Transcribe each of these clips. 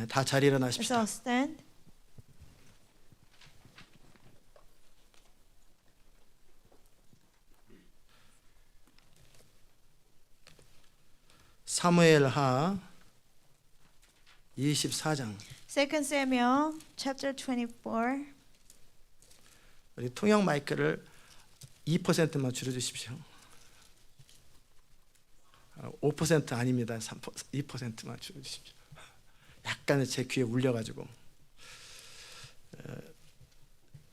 다 자리 Let's 일어나십시다. all stand. 사무엘하 24장. 2 Samuel chapter 24. 우리 통역 마이크를 2%만 줄여주십시오. 5% 아닙니다. 2%만 줄여주십시오. 약간 제 귀에 울려가지고.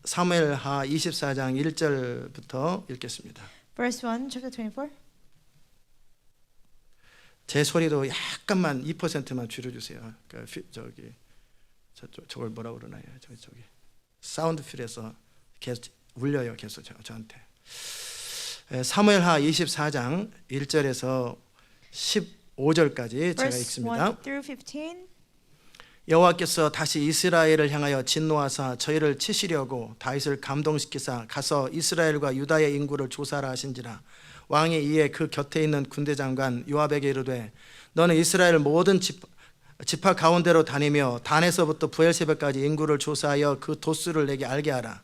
사무엘하 24장 1절부터 읽겠습니다. Verse 1, chapter 24. 제 소리도 약간만 2%만 줄여주세요. 저걸 뭐라 그러나요? 저기 사운드 필에서 계속 울려요. 계속 저한테. 사무엘하 24장 1절에서 15절까지 제가 Verse 읽습니다. 1 through 15. 여호와께서 다시 이스라엘을 향하여 진노하사 저희를 치시려고 다윗을 감동시키사 가서 이스라엘과 유다의 인구를 조사하라 하신지라. 왕이 이에 그 곁에 있는 군대 장관 요압에게 이르되 너는 이스라엘 모든 지파 가운데로 다니며 단에서부터 부엘세바까지 인구를 조사하여 그 도수를 내게 알게 하라.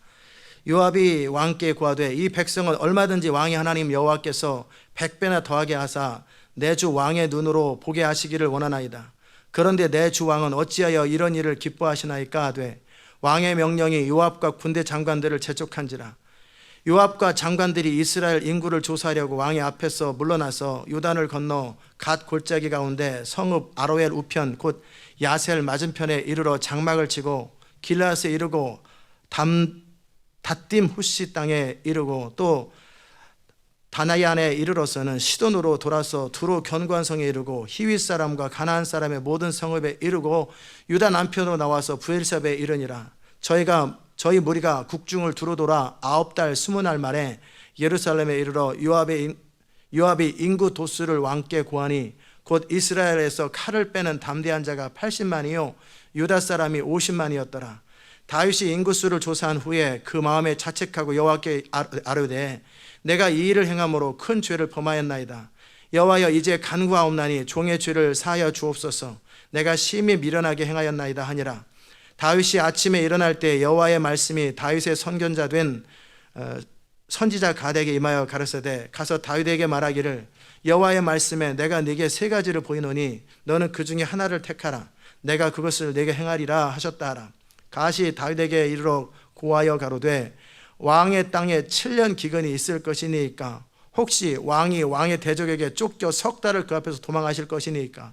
요압이 왕께 고하되 이 백성은 얼마든지 왕의 하나님 여호와께서 100배나 더하게 하사 내 주 왕의 눈으로 보게 하시기를 원하나이다. 그런데 내 주 왕은 어찌하여 이런 일을 기뻐하시나이까 하되 왕의 명령이 요압과 군대 장관들을 재촉한지라. 요압과 장관들이 이스라엘 인구를 조사하려고 왕의 앞에서 물러나서 요단을 건너 갓 골짜기 가운데 성읍 아로엘 우편 곧 야셀 맞은편에 이르러 장막을 치고 길라스에 이르고 닷딤 후시 땅에 이르고 또 다나이안에 이르러서는 시돈으로 돌아서 두로 견고한 성에 이르고 히윗 사람과 가나안 사람의 모든 성읍에 이르고 유다 남편으로 나와서 부엘세바에 이르니라. 저희 무리가 국중을 두루 돌아 9달 20날 만에 예루살렘에 이르러 요압이 인구 도수를 왕께 고하니 곧 이스라엘에서 칼을 빼는 담대한 자가 80만이요 유다 사람이 50만이었더라. 다윗이 인구수를 조사한 후에 그 마음에 자책하고 여호와께 아뢰되 내가 이 일을 행함으로 큰 죄를 범하였나이다. 여호와여 이제 간구하옵나니 종의 죄를 사하여 주옵소서. 내가 심히 미련하게 행하였나이다 하니라. 다윗이 아침에 일어날 때 여호와의 말씀이 다윗의 선견자 된 선지자 가드에게 임하여 가르쳐되 가서 다윗에게 말하기를 여호와의 말씀에 내가 네게 세 가지를 보이노니 너는 그 중에 하나를 택하라. 내가 그것을 네게 행하리라 하셨다 하라. 갓이 다윗에게 이르러 고하여 가로되 왕의 땅에 7년 기근이 있을 것이니까 혹시 왕이 왕의 대적에게 쫓겨 석 달을 그 앞에서 도망하실 것이니까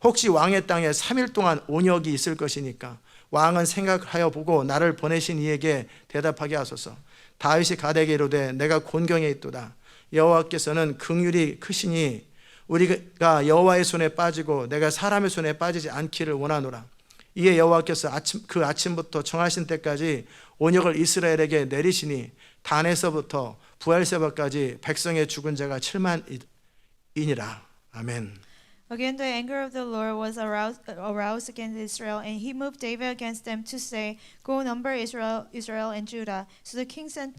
혹시 왕의 땅에 3일 동안 온역이 있을 것이니까 왕은 생각하여 보고 나를 보내신 이에게 대답하게 하소서. 다윗이 가드에게 이르되 내가 곤경에 있도다. 여호와께서는 긍휼이 크시니 우리가 여호와의 손에 빠지고 내가 사람의 손에 빠지지 않기를 원하노라. 이에 여호와께서 그 아침부터 정하신 때까지 온역을 이스라엘에게 내리시니 단에서부터 부엘세바까지 백성의 죽은 자가 7만이니라. 아멘. Again, the anger of the Lord was aroused against Israel, and he moved David against them to say, "Go number Israel and Judah." So the king said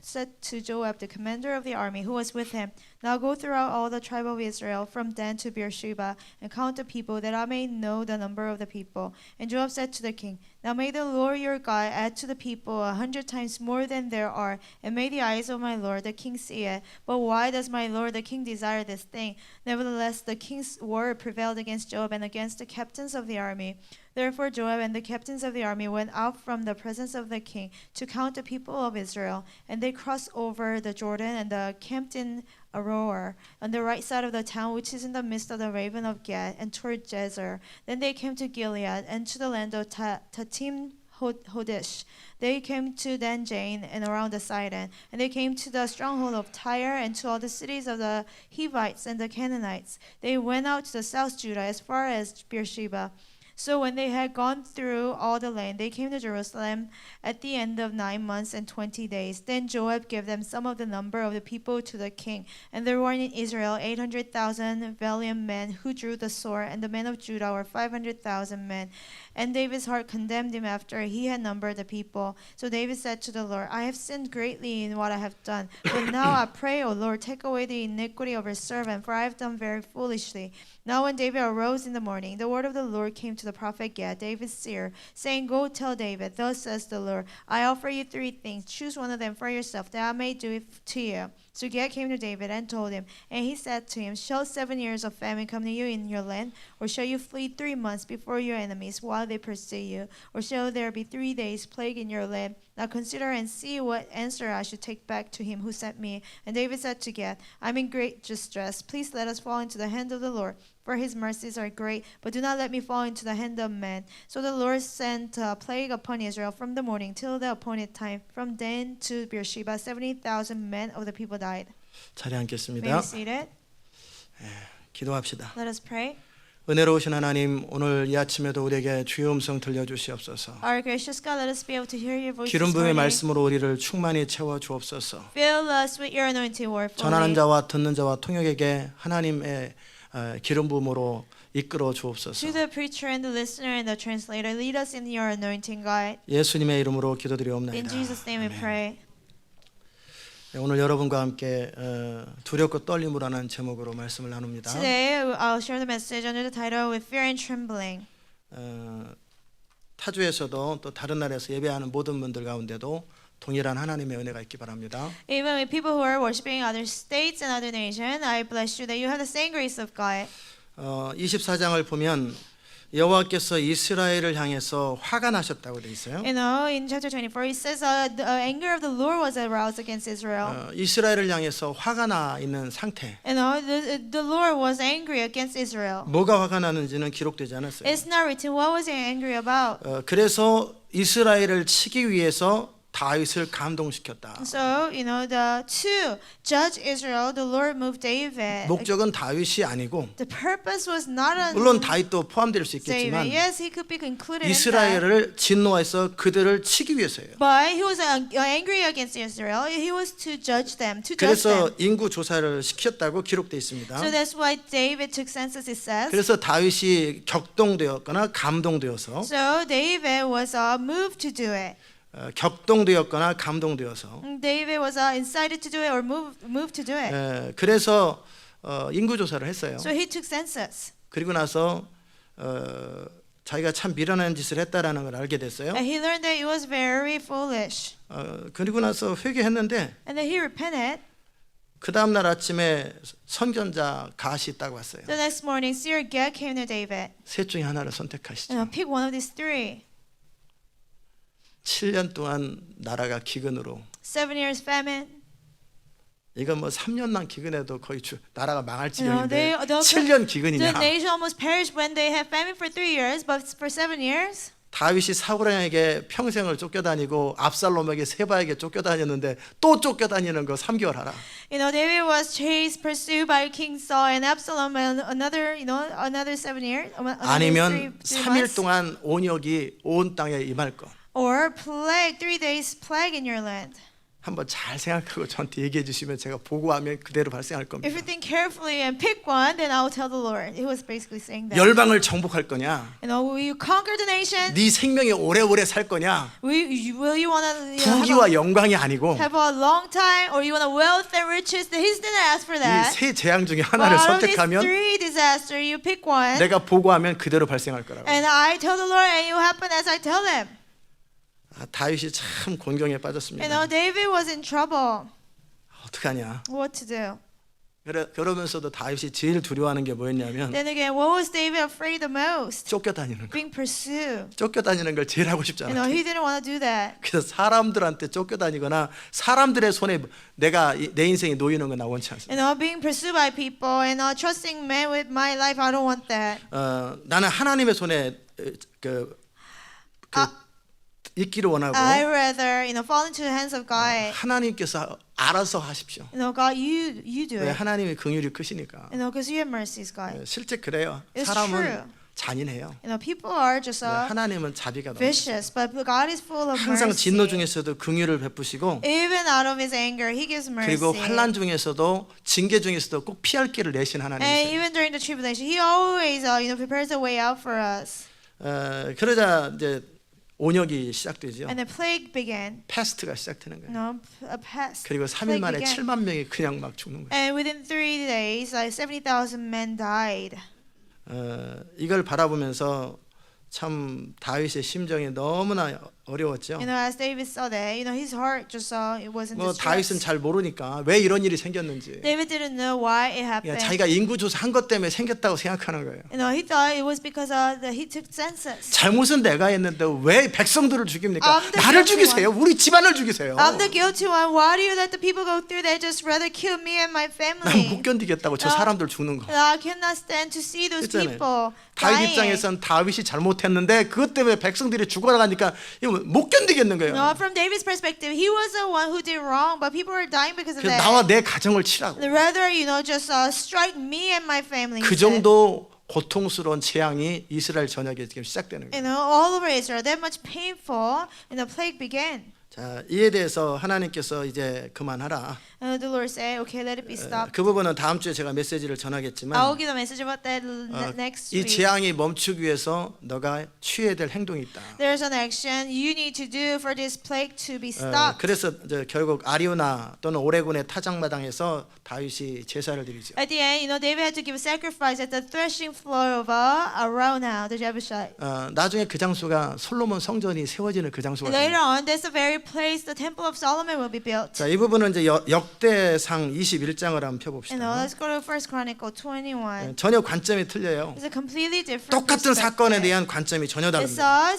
to Joab, the commander of the army, who was with him, "Now go throughout all the tribe of Israel, from Dan to Beersheba, and count the people, that I may know the number of the people." And Joab said to the king, "Now may the Lord your God add to the people 100 times more than there are, and may the eyes of my lord the king see it. But why does my lord the king desire this thing?" Nevertheless, the king's word prevailed against Joab and against the captains of the army. Therefore Joab and the captains of the army went out from the presence of the king to count the people of Israel, and they crossed over the Jordan and camped in Aroer on the right side of the town, which is in the midst of the raven of Gad, and toward Jezer. Then they came to Gilead and to the land of Tatim Hodesh. They came to Dan Jain and around the Sidon, and they came to the stronghold of Tyre and to all the cities of the Hivites and the Canaanites. They went out to the south Judah as far as Beersheba. So when they had gone through all the land, they came to Jerusalem at the end of 9 months and 20 days. Then Joab gave them some of the number of the people to the king. And there were in Israel 800,000 valiant men who drew the sword, and the men of Judah were 500,000 men. And David's heart condemned him after he had numbered the people. So David said to the Lord, I have sinned greatly in what I have done. But now I pray, O Lord, take away the iniquity of your servant, for I have done very foolishly. Now when David arose in the morning, the word of the Lord came to the prophet Gad, David's seer, saying, Go tell David, thus says the Lord, I offer you 3 things. Choose one of them for yourself, that I may do it to you. So Gad came to David and told him, and he said to him, Shall 7 years of famine come to you in your land? Or shall you flee 3 months before your enemies while they pursue you? Or shall there be 3 days plague in your land? Now consider and see what answer I should take back to him who sent me. And David said to Gad, I'm in great distress. Please let us fall into the hand of the Lord, for his mercies are great, but do not let me fall into the hand of man. So the Lord sent a plague upon Israel from the morning till the appointed time. From Dan to Beersheba, 70,000 men of the people died. 자리에 May 앉겠습니다. we seated? 기도합시다. Let us pray. 은혜로우신 하나님, 오늘 이 아침에도 우리에게 주의 음성 들려주시옵소서. Our gracious God, let us be able to hear your voice this 기름 부음의 morning. 말씀으로 우리를 충만히 채워 주옵소서. Fill us with your anointing word 전하는 fully. 자와 듣는 자와 통역에게 하나님의 기름 부음으로 이끌어 주옵소서. To the preacher and the listener and the translator, lead us in your anointing, God. 예수님의 이름으로 In 기도드리옵나이다. Jesus' name we 아멘. pray. 네, 오늘 여러분과 함께 두렵고 떨림으로 하는 제목으로 말씀을 나눕니다. Today, I'll share the message under the title With Fear and Trembling. 타주에서도 또 다른 나라에서 예배하는 모든 분들 가운데도 동일한 하나님의 은혜가 있기 바랍니다. Even with people who are worshiping in other states and other nations, I bless you that you have the same grace of God. 24장을 보면 여호와께서 이스라엘을 향해서 화가 나셨다고 돼 있어요. You know, in chapter 24, it says the anger of the Lord was aroused against Israel. 이스라엘을 향해서 화가 나 있는 상태. You know, the Lord was angry against Israel. 뭐가 화가 나는지는 기록되지 않았어요. It's not written what was he angry about. 그래서 이스라엘을 치기 위해서 다윗을 감동시켰다. So, you know, to judge Israel, the Lord moved David. 목적은 다윗이 아니고 The purpose was not on 물론 다윗도 포함될 수 David. 있겠지만 Yes, he could be included in that. 이스라엘을 진노해서 그들을 치기 위해서예요. But he was angry against Israel. He was to judge them, to judge 그래서 them. 인구 조사를 시켰다고 기록되어 있습니다. So that's why David took census, it says. 그래서 다윗이 격동되었거나 감동되어서 So David was moved to do it. 격동되었거나 감동되어서 David was incited to do it or moved to do it. 그래서 인구 조사를 했어요. So he took census. 그리고 나서 자기가 참 미련한 짓을 했다라는 걸 알게 됐어요. And he learned that it was very foolish. 그리고 나서 회개했는데 And then he repented. 그 다음 날 아침에 선견자 갓이 있다고 왔어요. The next morning, seer Gad came to David. 셋 중에 하나를 선택하시죠. Pick one of these 3. 7년 동안 나라가 기근으로 7 years famine. 이건 뭐 3년만 기근해도 거의 나라가 망할 You know, 지경인데 the 7년 기근이냐. nation almost perished when they had famine for 3 years, but for 7 years. 다윗이 사울왕에게 평생을 쫓겨다니고 압살롬에게 세바에게 쫓겨다녔는데 또 쫓겨다니는 거 3개월 하라. You know, David was chased, pursued by King Saul and Absalom, and another 7 years. 아니면 3 3일 months. 동안 온역이 온 땅에 임할 것. Or plague, 3 days plague in your land. 한번 잘 생각하고 저한테 얘기해 주시면 제가 보고하면 그대로 발생할 겁니다. If you think carefully and pick one, then I will tell the Lord. He was basically saying that. 열방을 정복할 거냐? You know, will you conquer the nation? 네 생명이 오래오래 살 거냐? Will you want to 부귀와 영광이 아니고 have a long time, or you want a wealth and riches? He didn't ask for 이 that. 세 재앙 중에 But 하나를 out of these 선택하면 3 disasters, you pick one. 내가 보고하면 그대로 발생할 거라고. And I tell the Lord, and it will happen as I tell him. 다윗이 참 곤경에 You 빠졌습니다. know, David was in trouble. 어떡하냐? What to do? 그러면서도 다윗이 제일 두려워하는 게 뭐였냐면 Then again, what was David afraid the most? 쫓겨다니는 거. Being pursued. 쫓겨다니는 걸 제일 하고 싶지 You know, 않아. he didn't want to do that. 그래서 사람들한테 쫓겨다니거나 사람들의 손에 내가 내 인생이 놓이는 건 나 원치 않습니다. You know, being pursued by people and trusting men with my life, I don't want that. 나는 하나님의 손에 있기를 원하고 I rather, fall into the hands of God. 하나님께서 알아서 하십시오. You know, God, you do 왜 it. 하나님의 긍휼이 크시니까. You know, because you have mercies, God. 실제 그래요. It's 사람은 true. 잔인해요. You know, people are just 하나님은 자비가 넘쳐요. vicious, but God is full of 항상 진노 mercy. 중에서도 긍휼을 베푸시고 Even out of His anger, He gives mercy. 그리고 환난 중에서도 징계 중에서도 꼭 피할 길을 내신 And 하나님이세요. even during the tribulation, He always, prepares a way out for us. 그러자 이제 온역이 시작되죠. And the plague began. 패스트가 시작되는 거예요. No, a pest. 그리고 3일 만에 began. 7만 명이 그냥 막 죽는 거예요. And within 3 days, like 70,000 men died. 이걸 바라보면서 참 다윗의 심정이 너무나 어려웠죠. You know, as David saw that, you know, his heart just saw it wasn't 뭐 다윗은 distressed. 잘 모르니까 왜 이런 일이 생겼는지. David didn't know why it 그냥 happened. 자기가 인구 조사한 것 때문에 생겼다고 생각하는 거예요. You know, he thought it was because he took census. 잘못은 내가 했는데 왜 백성들을 죽입니까? I'm the 나를 guilty 죽이세요. 우리 집안을 죽이세요. I'm the guilty one. Why do you let the people go through that? Just rather kill me and my 난 family. 못 견디겠다고 저 사람들 죽는 거. I cannot stand to see those 그렇잖아요. people 다윗 dying. 입장에선 다윗이 잘못했는데 그것 때문에 백성들이 죽어나가니까 이거 못 견디겠는 거예요. No, from David's perspective, he was the one who did wrong, but people were dying because of 그래서 that. 나와 내 가정을 치라고. Rather, you know, just strike me and my family. 그 instead. 정도 고통스러운 재앙이 이스라엘 전역에 지금 시작되는 You 거예요. know, all over Israel, that much painful, and the plague began. 자, 이에 대해서 하나님께서 이제 그만하라. The Lord said, "Okay, let it be stopped." 그 부분은 다음 주에 제가 메시지를 전하겠지만 I'll give a message about that next 이 week. 재앙이 멈추기 위해서 너가 취해야 될 행동이 있다. There's an action you need to do for this plague to be stopped. 그래서 이제 결국 아리오나 또는 오레곤의 타작마당에서 다윗이 제사를 드리죠. At the end, you know, David had to give a sacrifice at the threshing floor of Araunah, the Jebusite. 나중에 그 장소가 솔로몬 성전이 세워지는 그 장소가 Later 됩니다. on, that's the very place the Temple of Solomon will be built. 자, 이 부분은 이제 역대상 21장을 한번 And 펴봅시다. let's go to 1 Chronicle 21. 전혀 관점이 틀려요. It's a completely different 똑같은 사건에 perspective. 대한 관점이 전혀 It's 다릅니다.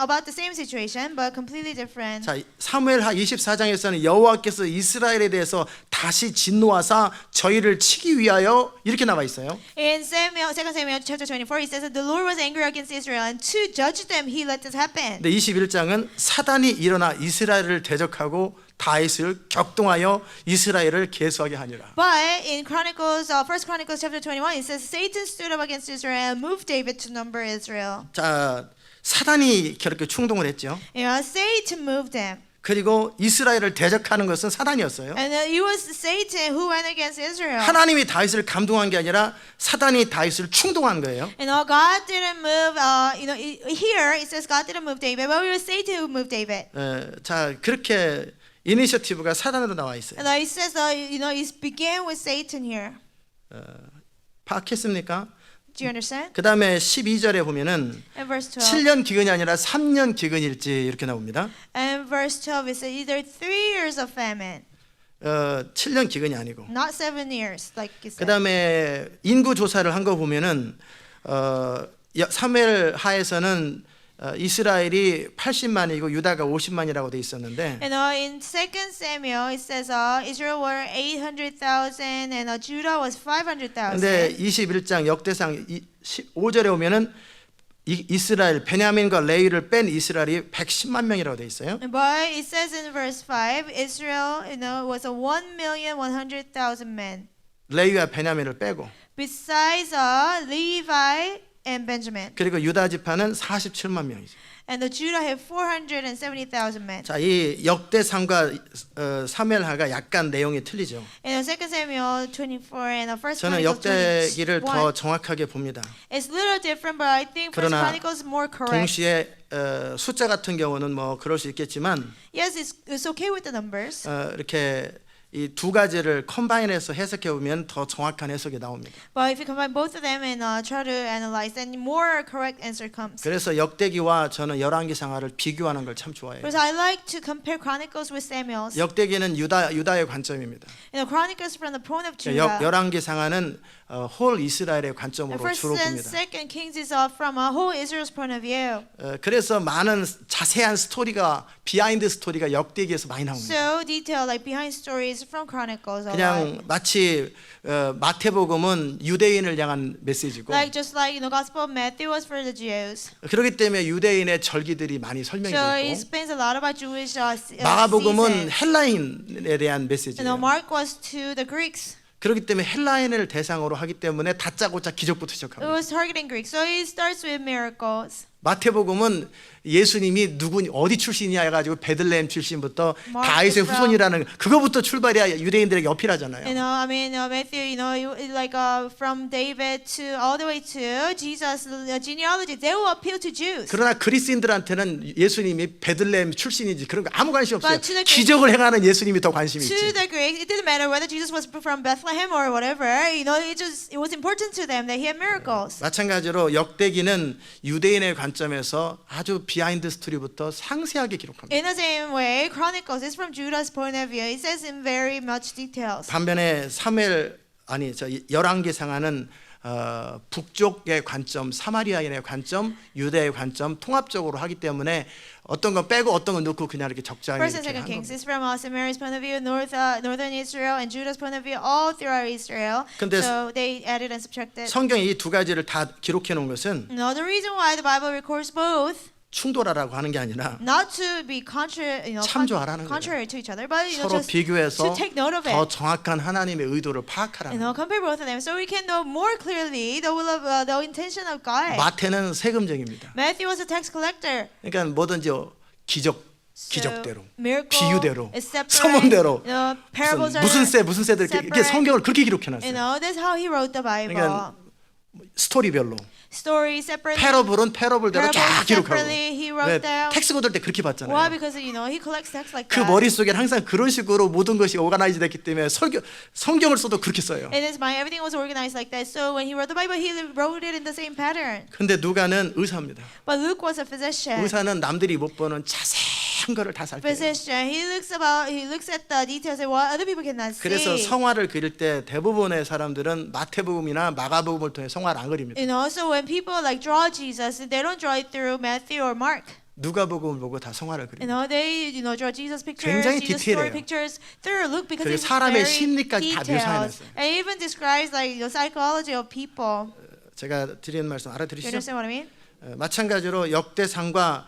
about the same situation, but completely different. 자, 사무엘하 24장에서는 여호와께서 이스라엘에 대해서 다시 진노하사 저희를 치기 위하여 이렇게 나와 있어요. In Samuel, 2 Samuel chapter 24, it says that the Lord was angry against Israel, and to judge them, He let this happen. 근데 21장은 사단이 일어나 이스라엘을 대적하고 다윗을 격동하여 이스라엘을 계수하게 하니라. But in Chronicles, 1 Chronicles chapter 21, it says Satan stood up against Israel and moved David to number Israel. 자, 사단이 그렇게 충동을 했죠. You know, Satan moved them. 그리고 이스라엘을 대적하는 것은 사단이었어요. And it was Satan who went against Israel. 하나님이 다윗을 감동한 게 아니라 사단이 다윗을 충동한 거예요. You know, God didn't move, here it says God didn't move David, but it was Satan who moved David. 자, 그렇게 이니셔티브가 사단으로 나와 있어요. And it says, it began with Satan here. 파악했습니까? Do you understand? 그 다음에 12절에 보면은 And verse 12. 7년 기근이 아니라 3년 기근일지 이렇게 나옵니다. And verse 12, it says either 3 years of famine, 7년 기근이 아니고. not 7 years, like you 그 said. 다음에 인구 조사를 한 거 보면은 사무엘 하에서는 이스라엘이 80만이고 유다가 50만이라고 돼 있었는데 And in 2 Samuel, it says Israel were 800,000 and Judah was 500,000. 근데 21장 역대상 15절에 오면은 이스라엘 베냐민과 레위를 뺀 이스라엘이 110만 명이라고 돼 있어요. But it says in verse 5, Israel, was a 1,100,000 men. 레위와 베냐민을 빼고 Besides Levi and Benjamin. 그리고 유다 지파는 47만 명이죠. And the Judah had 470,000 men. 자, 이 역대상과 사무엘하가 약간 내용이 틀리죠. In 2 Samuel 24 and 1 저는 Chronicles 역대기를 21, 더 정확하게 봅니다. it's a little different, but I think 1 그러나 Chronicles is more correct. 동시에 숫자 같은 경우는 뭐 그럴 수 있겠지만 Yes, it's okay with the numbers. 이렇게 이 두 가지를 컴바인해서 해석해 보면 더 정확한 해석이 나옵니다. But if you combine both of them and try to analyze, then more correct answer comes. 그래서 역대기와 저는 열왕기상하를 비교하는 걸 참 좋아해요. Because I like to compare Chronicles with Samuel's. 역대기는 유다의 관점입니다. Chronicles from the point of Judah. 열왕기상하는 홀 이스라엘의 And 관점으로 First 주로 and 봅니다. Second Kings is from a whole Israel's point of view. 그래서 많은 자세한 스토리가 비하인드 스토리가 역대기에서 많이 나옵니다. So detailed, like behind stories from Chronicles. A lot. 그냥 마치 마태복음은 유대인을 향한 메시지고 Just like Gospel of Matthew was for the Jews. 그렇기 때문에 유대인의 절기들이 많이 설명이 So it 되고 explains a lot about Jewish 마가복음은 seasons. 헬라인에 대한 메시지예요. Mark was to the Greeks. 그렇기 때문에 헬라인을 대상으로 하기 때문에 다짜고짜 기적부터 It 시작합니다. was targeting Greeks. So it starts with miracles. 마태복음은 예수님이 누구니 어디 출신이냐 해가지고 베들레헴 출신부터 Mark 다윗의 is from- 후손이라는 그거부터 출발해야 유대인들에게 어필하잖아요. I mean, Matthew, like from David to all the way to Jesus, the genealogy, they will appeal to Jews. 그러나 그리스인들한테는 예수님이 베들레헴 출신인지 그런 거 아무 관심 없어요. But to the 기적을 행하는 예수님이 더 관심이 To 있지. the Greeks, it didn't matter whether Jesus was from Bethlehem or whatever. It was important to them that he had miracles. 마찬가지로 역대기는 유대인의 관점에서 아주 비하인드 스토리부터 상세하게 기록합니다. In the same way, Chronicles is from Judah's point of view. It says in very much details. 반면에 열왕기상하는 북쪽의 관점, 사마리아인의 관점, 유대의 관점 통합적으로 하기 때문에 어떤 건 빼고 어떤 건 넣고 그냥 이렇게 적절하게 First and 이렇게 Second 한 Kings 겁니다. is from Samaria's point of view, northern Israel, and Judah's point of view, all throughout Israel. 근데 So they added and subtracted. 성경이 이 두 가지를 다 기록해 놓은 것은 No, the reason why the Bible records both, 충돌하라고 하는 게 아니라 not to be 참조하라는 거예요. contrary to each other, but 서로 just 비교해서 to take note of 더 it. 정확한 하나님의 의도를 파악하라는 거예요. Compare both of them so we can know more clearly the will of the intention of God. 마태는 세금쟁입니다. Matthew was a tax collector. 그러니까 뭐든지 기적대로, miracle, 비유대로, is separate, 서문대로 parables 무슨 새들 이렇게 성경을 그렇게 기록해 놨어요. that's how he wrote the Bible. 그러니까 스토리별로 Story separately. 패러블은 패러블대로 쫙 parables 기록하고. separately, he wrote 왜 them. 텍스 거둘 때 그렇게 Why? 봤잖아요. Because he collects text like 그 that. 머릿속에 항상 그런 식으로 모든 것이 오가나이즈 됐기 때문에 성경을 써도 그렇게 써요. In his mind, everything was organized like that. So when he wrote the Bible, he wrote it in the same pattern. 근데 누가는 의사입니다. But Luke was a physician. 의사는 남들이 못 보는 자세한 거를 다 살펴요. Physician. He looks at the details and what other people cannot see. 그래서 성화를 그릴 때 대부분의 사람들은 마태복음이나 마가복음을 통해 성화를 안 그립니다. So when people like draw Jesus, they don't draw it through Matthew or Mark. 누가복음을 보고 다 성화를 그립니다. They draw Jesus pictures, 굉장히 Jesus story 디테일해요. pictures through Luke because 그리고 it's 사람의 very 심리까지 다 detailed. 묘사해놨어요. And it even describes like the psychology of people. 제가 드리는 말씀 You 알아들으시죠? understand what I mean? 마찬가지로 역대상과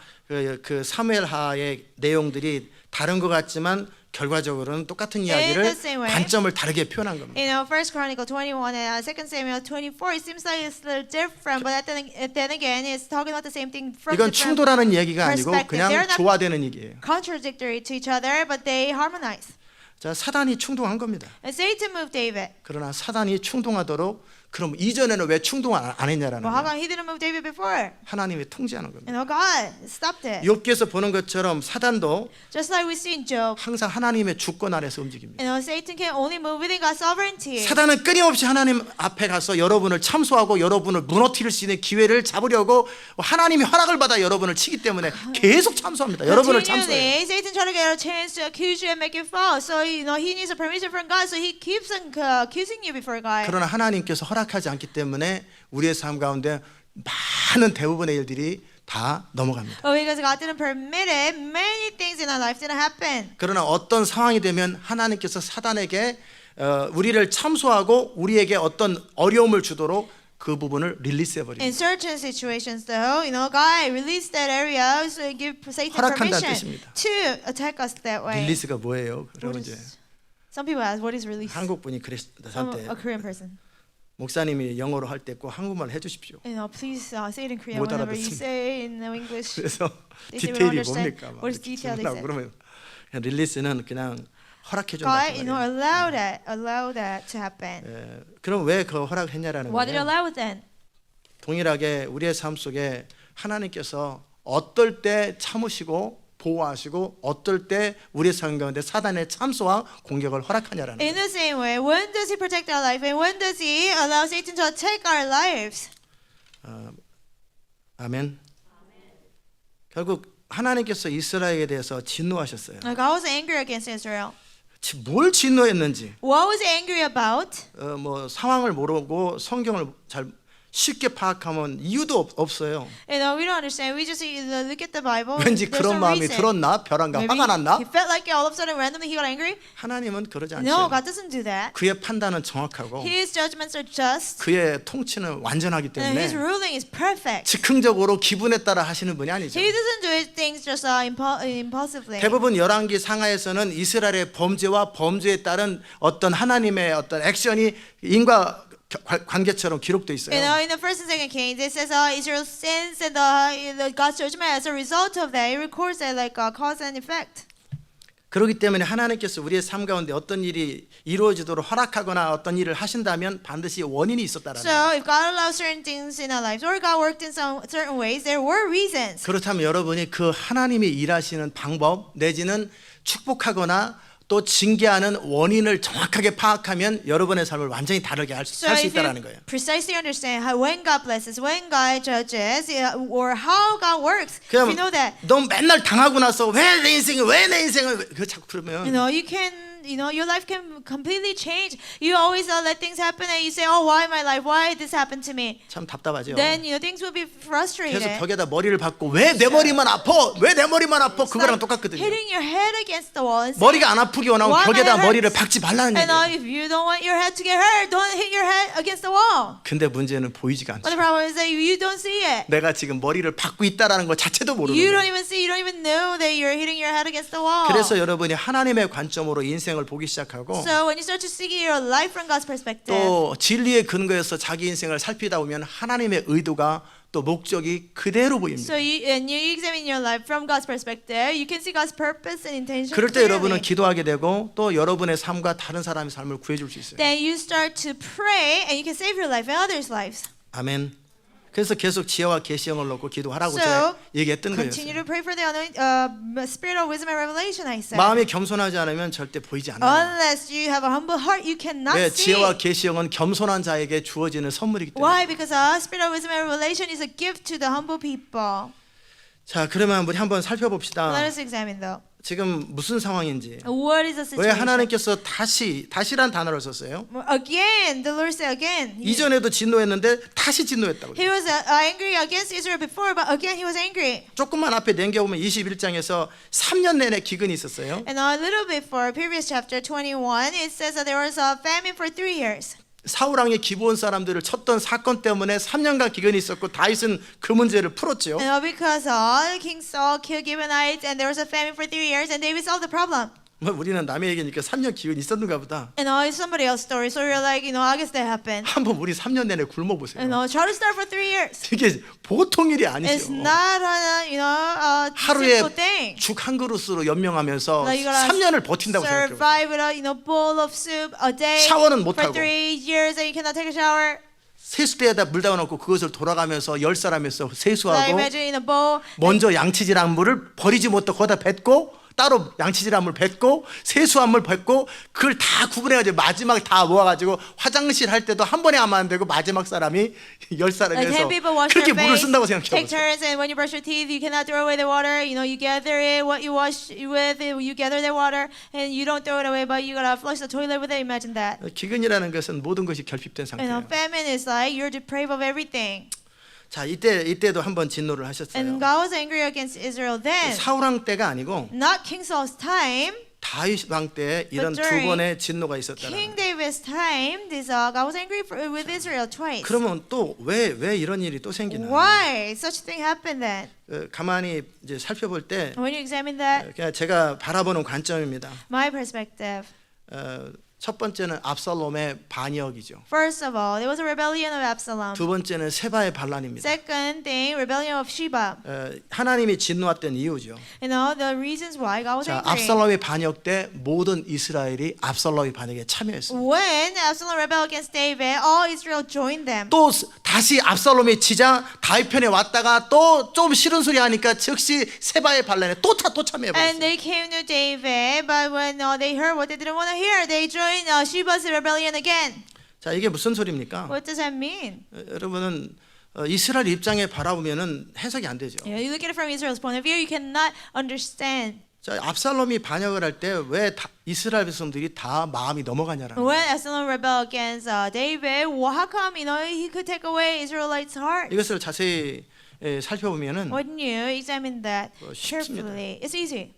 그 사무엘하의 내용들이 다른 것 같지만 결과적으로는 똑같은 이야기를 the same way. 관점을 다르게 표현한 겁니다. First Chronicle 21 and 2 Samuel 24, it seems like it's a little different, but then again, it's talking about the same thing from 이건 different 충돌하는 얘기가 아니고 perspective. 그냥 They're not 조화되는 얘기예요. contradictory to each other, but they harmonize. 자, 사단이 충동한 겁니다. And Satan moved David. 그러나 사단이 충동하도록 그럼 이전에는 왜 충동 안 했냐라는 Well, how 거예요. come he didn't move David before? 하나님이 통제하는 겁니다. God stopped it. 욥기에서 보는 것처럼 사단도 Just like we see in Job. 항상 하나님의 주권 아래서 움직입니다. Satan can only move within God's sovereignty. 사단은 끊임없이 하나님 앞에 가서 여러분을 참소하고 여러분을 무너뜨릴 수 있는 기회를 잡으려고 하나님이 허락을 받아 여러분을 치기 때문에 계속 참소합니다. 여러분을 참소해요. Continually, Satan tries to get a chance to accuse you and make you fall. So he needs a permission from God. So he keeps on accusing you before God. 그러나 하나님께서 허락하지 않기 때문에 우리의 삶 가운데 많은 대부분의 일들이 다 넘어갑니다. But because God didn't permit it, many things in our life didn't happen. 그러나 어떤 상황이 되면 하나님께서 사단에게 우리를 참소하고 우리에게 어떤 어려움을 주도록 그 부분을 릴리스해 버립니다. In certain situations, though, God released that area so give Satan 허락한다는 permission 뜻입니다. to attack us that way. 릴리스가 뭐예요? 그러면 What 이제 is- Some people ask, what is release? 한국 분이 I'm 저한테 a Korean person. 목사님이 영어로 할 때 꼭 한국말 해주십시오. Please say it in Korean 못 whenever you 알아듣습니다. say in English. 그래서 They say we don't 디테일이 understand. 뭡니까? 막 What is 이렇게 detail, they 질문하고 said. 그러면 그냥 릴리스는 그냥 허락해 준다. God, allow that to happen. 그럼 왜 그 허락했냐라는 Why did he 거예요. allow it then? 동일하게 우리의 삶 속에 하나님께서 어떨 때 참으시고 보호하시고 어떨 때 우리의 삶 가운데 사단의 참소와 공격을 허락하냐라는 In 거예요. the same way, when does he protect our life and when does he allow Satan to attack our lives? 아멘. 결국 하나님께서 이스라엘에 대해서 진노하셨어요. God was angry against Israel. 뭘 진노했는지 What was he angry about? 뭐 상황을 모르고 성경을 잘 쉽게 파악하면 이유도 없어요. We don't understand. We just look at the Bible. 왠지 There's 그런 no 마음이 reason. 들었나? 벼랑가 Maybe 화가 났나? he felt like all of a sudden randomly he got angry. 하나님은 그러지 No, 않죠. God doesn't do that. 그의 판단은 정확하고 His judgments are just, 그의 통치는 완전하기 and His 때문에 ruling is perfect. 즉흥적으로 기분에 따라 하시는 분이 아니죠. He doesn't do things just impulsively. 대부분 열왕기 상하에서는 이스라엘의 범죄와 범죄에 따른 어떤 하나님의 어떤 액션이 인과 관계처럼 기록돼 있어요. You know, in the first and second Kings, it says Israel sins and the God's judgment. As a result of that, it records that like cause and effect. 그렇기 때문에 하나님께서 우리의 삶 가운데 어떤 일이 이루어지도록 허락하거나 어떤 일을 하신다면 반드시 원인이 있었다라는 So, if God allows certain things in our lives, or God worked in some certain ways, there were reasons. 그렇다면 여러분이 그 하나님이 일하시는 방법 내지는 축복하거나 또 징계하는 원인을 정확하게 파악하면 여러분의 삶을 완전히 다르게 살 So, 수 if you 있다라는 거예요. precisely understand how when God blesses, when God judges, or how God works, if you know that, 너 맨날 당하고 나서 왜 내 인생을 그 자꾸 그러면 you can. Your life can completely change. You always let things happen and you say, oh, why my life? Why this happened to me? 참 답답하죠. Then, things will be frustrated. 계속 벽에다 머리를 박고 왜 내 머리만 아파? 왜 내 머리만 아파? 그거랑 똑같거든요. Hitting your head against the wall and saying, 머리가 안 아프기 원하면 Why my 벽에다 head 머리를 hurts? 박지 말라는 and 얘기예요. if you don't want your head to get hurt, don't hit your head against the wall. 근데 문제는 보이지가 But 않죠. the problem is that you don't see it. 내가 지금 머리를 박고 있다라는 것 자체도 모르는 You 거예요. don't even see, you don't even know that you're hitting your head against the wall. 그래서 여러분이 하나님의 관점으로 인생을 보기 시작하고 So when you start to see your life from God's perspective, 또 진리의 근거에서 자기 인생을 살피다 보면 하나님의 의도가 또 목적이 그대로 보입니다. so you examine your life from God's perspective, you can see God's purpose and intention 그럴 때 여러분은 clearly. 기도하게 되고 또 여러분의 삶과 다른 사람의 삶을 구해줄 수 있어요. Then you start to pray and you can save your life and others' lives. 아멘. 그래서 계속 지혜와 계시형을 놓고 기도하라고 So, 제가 얘기했던 Continue 거였어요. to pray for the spirit of wisdom and revelation, I said. 마음이 겸손하지 않으면 절대 보이지 않아요. Unless you have a humble heart, you cannot 왜 see. 지혜와 계시형은 겸손한 자에게 주어지는 선물이기 때문에. Why? Because spirit of wisdom and revelation is a gift to the humble people. 자, 그러면 우리 한번 살펴봅시다. Let us examine though. 지금 무슨 상황인지. What is the 왜 situation? 하나님께서 다시란 단어를 썼어요? Again, the Lord said again. 이전에도 진노했는데 다시 진노했다고. He was angry against Israel before, but again he was angry. 조금만 앞에 넘겨보면 21장에서 3년 내내 기근이 있었어요. And a little before, previous chapter 21, it says that there was a famine for 3 years. 사울왕의 기브온 사람들을 쳤던 사건 때문에 3년간 기근이 있었고 다윗은 그 문제를 풀었죠. Because King Saul killed Gibeonites and there was a famine for 3 years and David solved the problem. 뭐 우리는 남의 얘기니까 3년 기근이 있었는가 보다. And it's somebody else's story, so you're like, I guess that happened. 한번 우리 3년 내내 굶어보세요. Try to start for 3 years. 이게 보통 일이 It's 아니죠. not a 하루에 simple thing. 죽 한 그릇으로 연명하면서 Like you gotta 3년을 버틴다고 생각해요. survive with a bowl of soup a day 샤워는 못 for 하고. 3 years and you cannot take a shower. 세수대에다 물 담아놓고 그것을 돌아가면서 10사람에서 Like 세수하고 imagine in a bowl. 먼저 양치질한 물을 버리지 못하고 거기다 뱉고 따로 양치질한 물 뱉고 세수한 물 뱉고 그걸 다 구분해가지고 마지막 다 모아가지고 화장실 할 때도 한 번에 하면 안 되고 마지막 사람이 10사람에서 Like 10 people wash 그렇게 their 물을 face, 쓴다고 take 생각해보세요. turns, and when you brush your teeth, you cannot throw away the water. You gather it, what you wash with, you gather the water, and you don't throw it away, but you gotta flush the toilet with it. Imagine that. 기근이라는 것은 모든 것이 결핍된 상태예요. Famine is like you're deprived of everything. 자, 이때도 한번 진노를 하셨어요. And God was angry against Israel then. 사울왕 때가 아니고 Not King Saul's time, 다윗 왕 때 이런 두 during 번의 진노가 있었다는 King 거예요. David's time. God was angry with Israel twice. 그러면 또 왜 이런 일이 또 생기나? Why such thing happened then? 가만히 이제 살펴볼 때 When you examine that, 그냥 제가 바라보는 관점입니다. my perspective. 첫 번째는 압살롬의 반역이죠. First of all, there was a rebellion of Absalom. 두 번째는 세바의 반란입니다. Second thing, rebellion of Sheba. 하나님이 진노했던 이유죠. The reasons why God was 자, angry. 압살롬의 반역 때 모든 이스라엘이 압살롬의 반역에 참여했습니다. When Absalom rebelled against David, all Israel joined them. 또 다시 압살롬이 치자 다윗 편에 왔다가 또 좀 싫은 소리 하니까 즉시 세바의 반란에 또 And 참여해버렸어요. they came to David, but when they heard what they didn't want to hear, they joined Sheba's rebellion again. 자, 이게 무슨 소리입니까? What does that mean? 여러분은 이스라엘 입장에 바라보면은 해석이 안 되죠. You look at it from Israel's point of view, you cannot understand. 자, 압살롬이 반역을 할 때 왜 이스라엘 백성들이 다 마음이 넘어가냐라는 거예요. When Absalom rebelled against David, how come he could take away Israelites' heart? 이것을 자세히 살펴보면은 When you examine that 쉽습니다. carefully, it's easy.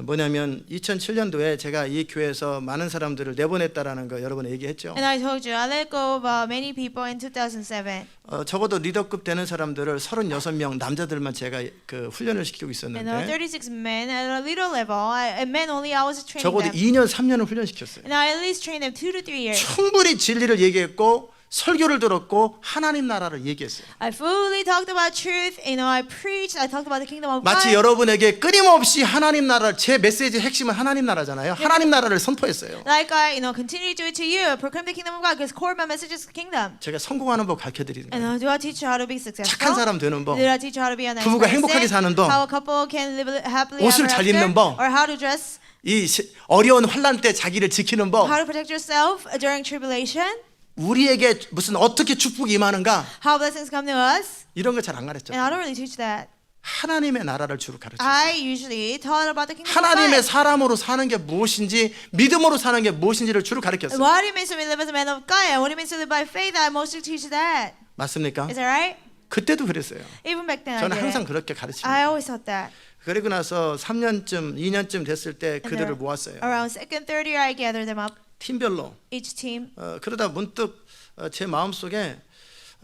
뭐냐면 2007년도에 제가 이 교회에서 많은 사람들을 내보냈다라는 거 여러 번 얘기했죠. And I told you I let go of many people in 2007. 적어도 리더급 되는 사람들을 36명 남자들만 제가 그 훈련을 시키고 And 있었는데 36 men at a little level. Men only I was training 적어도 them. 2년 3년을 훈련시켰어요. And I at least trained them 2 to 3 years. 충분히 진리를 얘기했고 설교를 들었고 하나님 나라를 얘기했어요. I fully talked about truth. I preached. I talked about the kingdom of 마치 God. 여러분에게 끊임없이 하나님 나라를 제 메시지의 핵심은 하나님 나라잖아요. 하나님 나라를 선포했어요. Like I, continue to do it to you. Proclaim the kingdom of God. Because core of my message is the kingdom. 제가 성공하는 법 가르쳐드리는 거예요. And do I teach you how to be successful? 착한 사람 되는 법, Do I teach you how to be a nice 부부가 person? 행복하게 사는 법, How a couple can live happily 옷을 ever 잘 after? 입는 법, Or how to dress? 이 어려운 환난 때 자기를 지키는 법, How to protect yourself during tribulation? 우리에게 무슨 어떻게 축복이 임하는가 How blessings come to us? 이런 거 잘 안 가르쳤죠. And I don't really teach that. 하나님의 나라를 주로 가르쳤어요. I usually taught about the kingdom of 하나님의 God. 사람으로 사는 게 무엇인지 믿음으로 사는 게 무엇인지를 주로 가르쳤어요. What it means to live as a man of God and what it means to live by faith, I mostly teach that. 맞습니까? Is that right? 그때도 그랬어요. Even back then I 저는 did 항상 it. 그렇게 I 가르칩니다. always taught that. 그리고 나서 3년쯤, 2년쯤 됐을 때 And 그들을 then 모았어요. Around second, third year, I gathered them up, 팀별로. each team. 그러다 문득 제 마음속에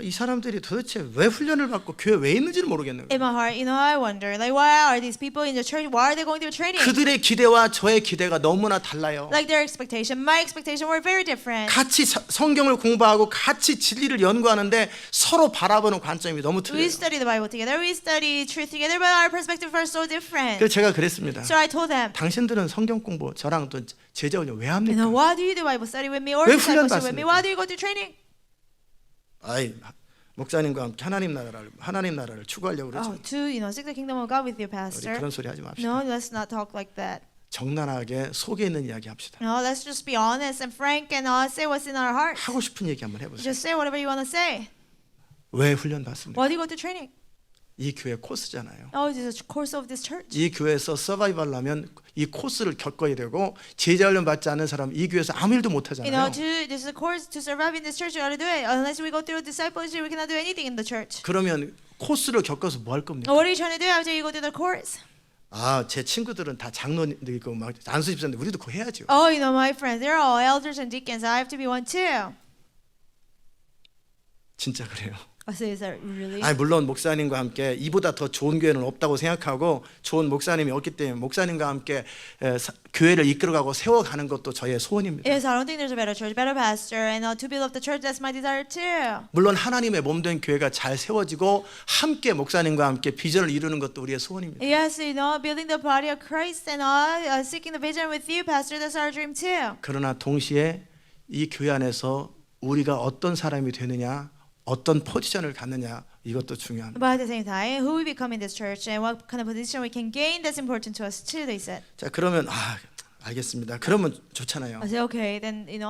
이 사람들이 도대체 왜 훈련을 받고 교회 왜 있는지를 모르겠는 In 거예요. my heart, I wonder, like, why are these people in the church? Why are they going through training? 그들의 기대와 저의 기대가 너무나 달라요. Like their expectation, my expectation were very different. 같이 성경을 공부하고 같이 진리를 연구하는데 서로 바라보는 관점이 너무 We 틀려요. study the Bible together, we study truth together, but our perspectives are so different. 그래서 제가 그랬습니다. So I told them, 당신들은 성경 공부 저랑 또 제자 훈련 왜 합니까? why do you do Bible study with me or 왜 discipleship with me? 훈련 Why do you go through training? 아이 목사님과 함께 하나님 나라를 추구하려고 그러죠. To seek the kingdom of God with you, 우리 pastor. 그런 소리 하지 맙시다. No, let's not talk like that. 정난하게 속에 있는 이야기 합시다. No, let's just be honest and frank and say what's in our hearts. 하고 싶은 얘기 한번 해보세요. Just say whatever you want to say. 왜 훈련 받습니까? Why do you go to training? 이 교회 코스잖아요. Oh, this is a course of this church. 이 교회에서 서바이벌하면 이 코스를 겪어야 되고 제자 훈련 받지 않는 사람 이 교회에서 아무 일도 못 하잖아요. This is a course to survive in this church. You got to do it. Unless we go through discipleship, we cannot do anything in the church. 그러면 코스를 겪어서 뭐 할 겁니까? What are you trying to do after you go through the course? 제 친구들은 다 장로님들이고 막 안수 집사인데 우리도 그거 해야죠. Oh, my friends, they're all elders and deacons. I have to be one too. 진짜 그래요. I say, is that really? 물론 목사님과 함께 이보다 더 좋은 교회는 없다고 생각하고 좋은 목사님이 없기 때문에 목사님과 함께 교회를 이끌어가고 세워가는 것도 저의 소원입니다. Yes, I don't think there's a better church, better pastor, and to build up the church. That's my desire too. 물론 하나님의 몸된 교회가 잘 세워지고 함께 목사님과 함께 비전을 이루는 것도 우리의 소원입니다. Yes, building the body of Christ and seeking the vision with you, pastor. That's our dream too. 그러나 동시에 이 교회 안에서 우리가 어떤 사람이 되느냐, 어떤 포지션을 갖느냐 이것도 중요합니다. But at the same time, who we become in this church and what kind of position we can gain, that's important to us too. They said. 자 그러면 알겠습니다. 그러면 좋잖아요. I said, okay, then it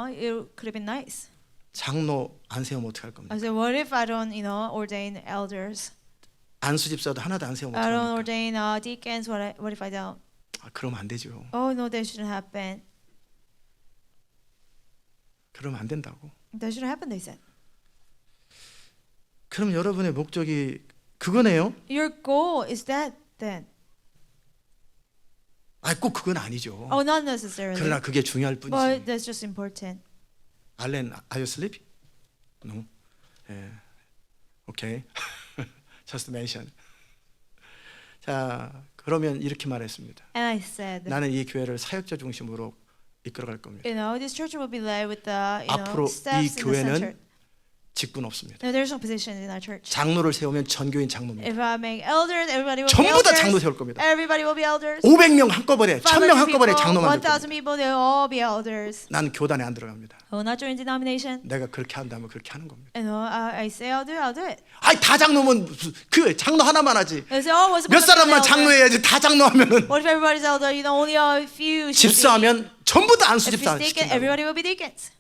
could have been nice. 장로 안 세우면 어떡할 겁니까? I said, what if I don't, ordain elders? 안수 집사도 하나도 안 세우면 I don't 어떡합니까? ordain deacons. What if I don't? 그러면 안 되죠. Oh no, that shouldn't happen. 그러면 안 된다고. That shouldn't happen. They said. 그럼 여러분의 목적이 그거네요? Your goal is that then? 꼭 그건 아니죠. Oh, not necessarily. 그러나 그게 중요할 But 뿐이지. that's just important. 알렌, are you asleep? No. Okay. Just mention. 자, 그러면 이렇게 말했습니다. And I said, 나는 이 교회를 사역자 중심으로 이끌어갈 겁니다. this church will be led with the, 앞으로 staffs 이 in the 교회는 center. 직분 없습니다. No, there's no positions in our church. 장로를 세우면 전교인 장로입니다. If I make elders, everybody will be 전부 다 elders. 장로 세울 겁니다. Everybody will be elders. 500명 한꺼번에, 1000명 500 한꺼번에 people, 장로 만들 1,000 겁니다. people, they'll all be elders. 난 교단에 안 들어갑니다. I will not join denomination. 내가 그렇게 한다면 그렇게 하는 겁니다. I say I'll do it. 다 장로면 그 장로 하나만 하지. They say, oh, what's the 몇 point of being 사람만 an elder? 장로해야지. 다 장로하면은 What if everybody's elder? Only a few should be. 집사하면 전부 다 안수 If 집사 it's deacon, 시킨다고. everybody will be deacons.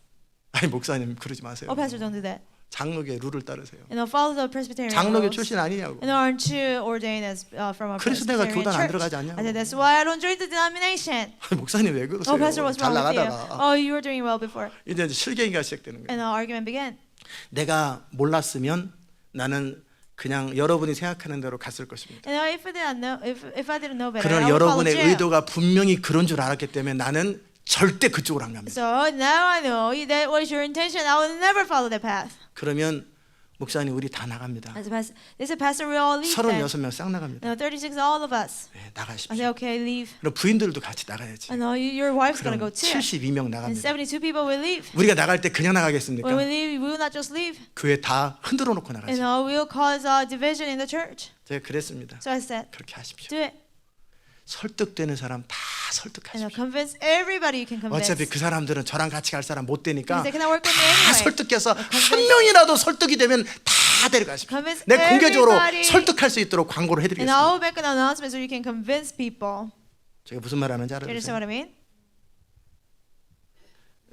목사님 그러지 마세요. Oh, pastor, don't do that. 장로계 룰을 따르세요. Follow the Presbyterian 장로계 rules. 출신 아니냐고. Aren't you ordained as from a 그래서 내가 Presbyterian 교단 안 church? 들어가지 않냐고. I said that's why I don't join the denomination. 목사님 왜 그러세요? Oh, pastor, what's 잘 wrong with you? 나가다가 Oh, you were doing well before. 이제 실갱이가 시작되는 거예요. And the argument began. 내가 몰랐으면 나는 그냥 여러분이 생각하는 대로 갔을 것입니다. And if I didn't know better, I 그러나 would follow 여러분의 Jael. 의도가 분명히 그런 줄 알았기 때문에 나는 절대 그쪽으로 안 갑니다. So now I know that was your intention. I will never follow the path. 그러면 목사님 우리 다 나갑니다. They said, Pastor, we all leave. then. 36명 싹 나갑니다. No, 36, all of us. 네, I 나가십시오. said, okay, leave. 그럼 부인들도 같이 나가야지. I know your wife's gonna 그럼 go too. 72명 And 나갑니다. 72 people will leave. 우리가 나갈 때 그냥 나가겠습니까? When we leave, we will not just leave. 교회 다 흔들어 놓고 You 나가죠. know, we will cause division in the church. 제가 그랬습니다. So I said, 그렇게 하십시오. do it. 설득되는 사람 다 And 설득하십시오. convince everybody you can convince. 어차피 그 사람들은 저랑 같이 갈 사람 못 되니까 Because they cannot work with me 다 anyway. 설득해서 한 명이라도 설득이 되면 다 데려가십시오. Convince 내 공개적으로 everybody. 설득할 수 있도록 광고를 And I 해드리겠습니다. will make an announcement so you can convince people. 제가 무슨 말 하는지 Do you understand 알아주세요. what I mean?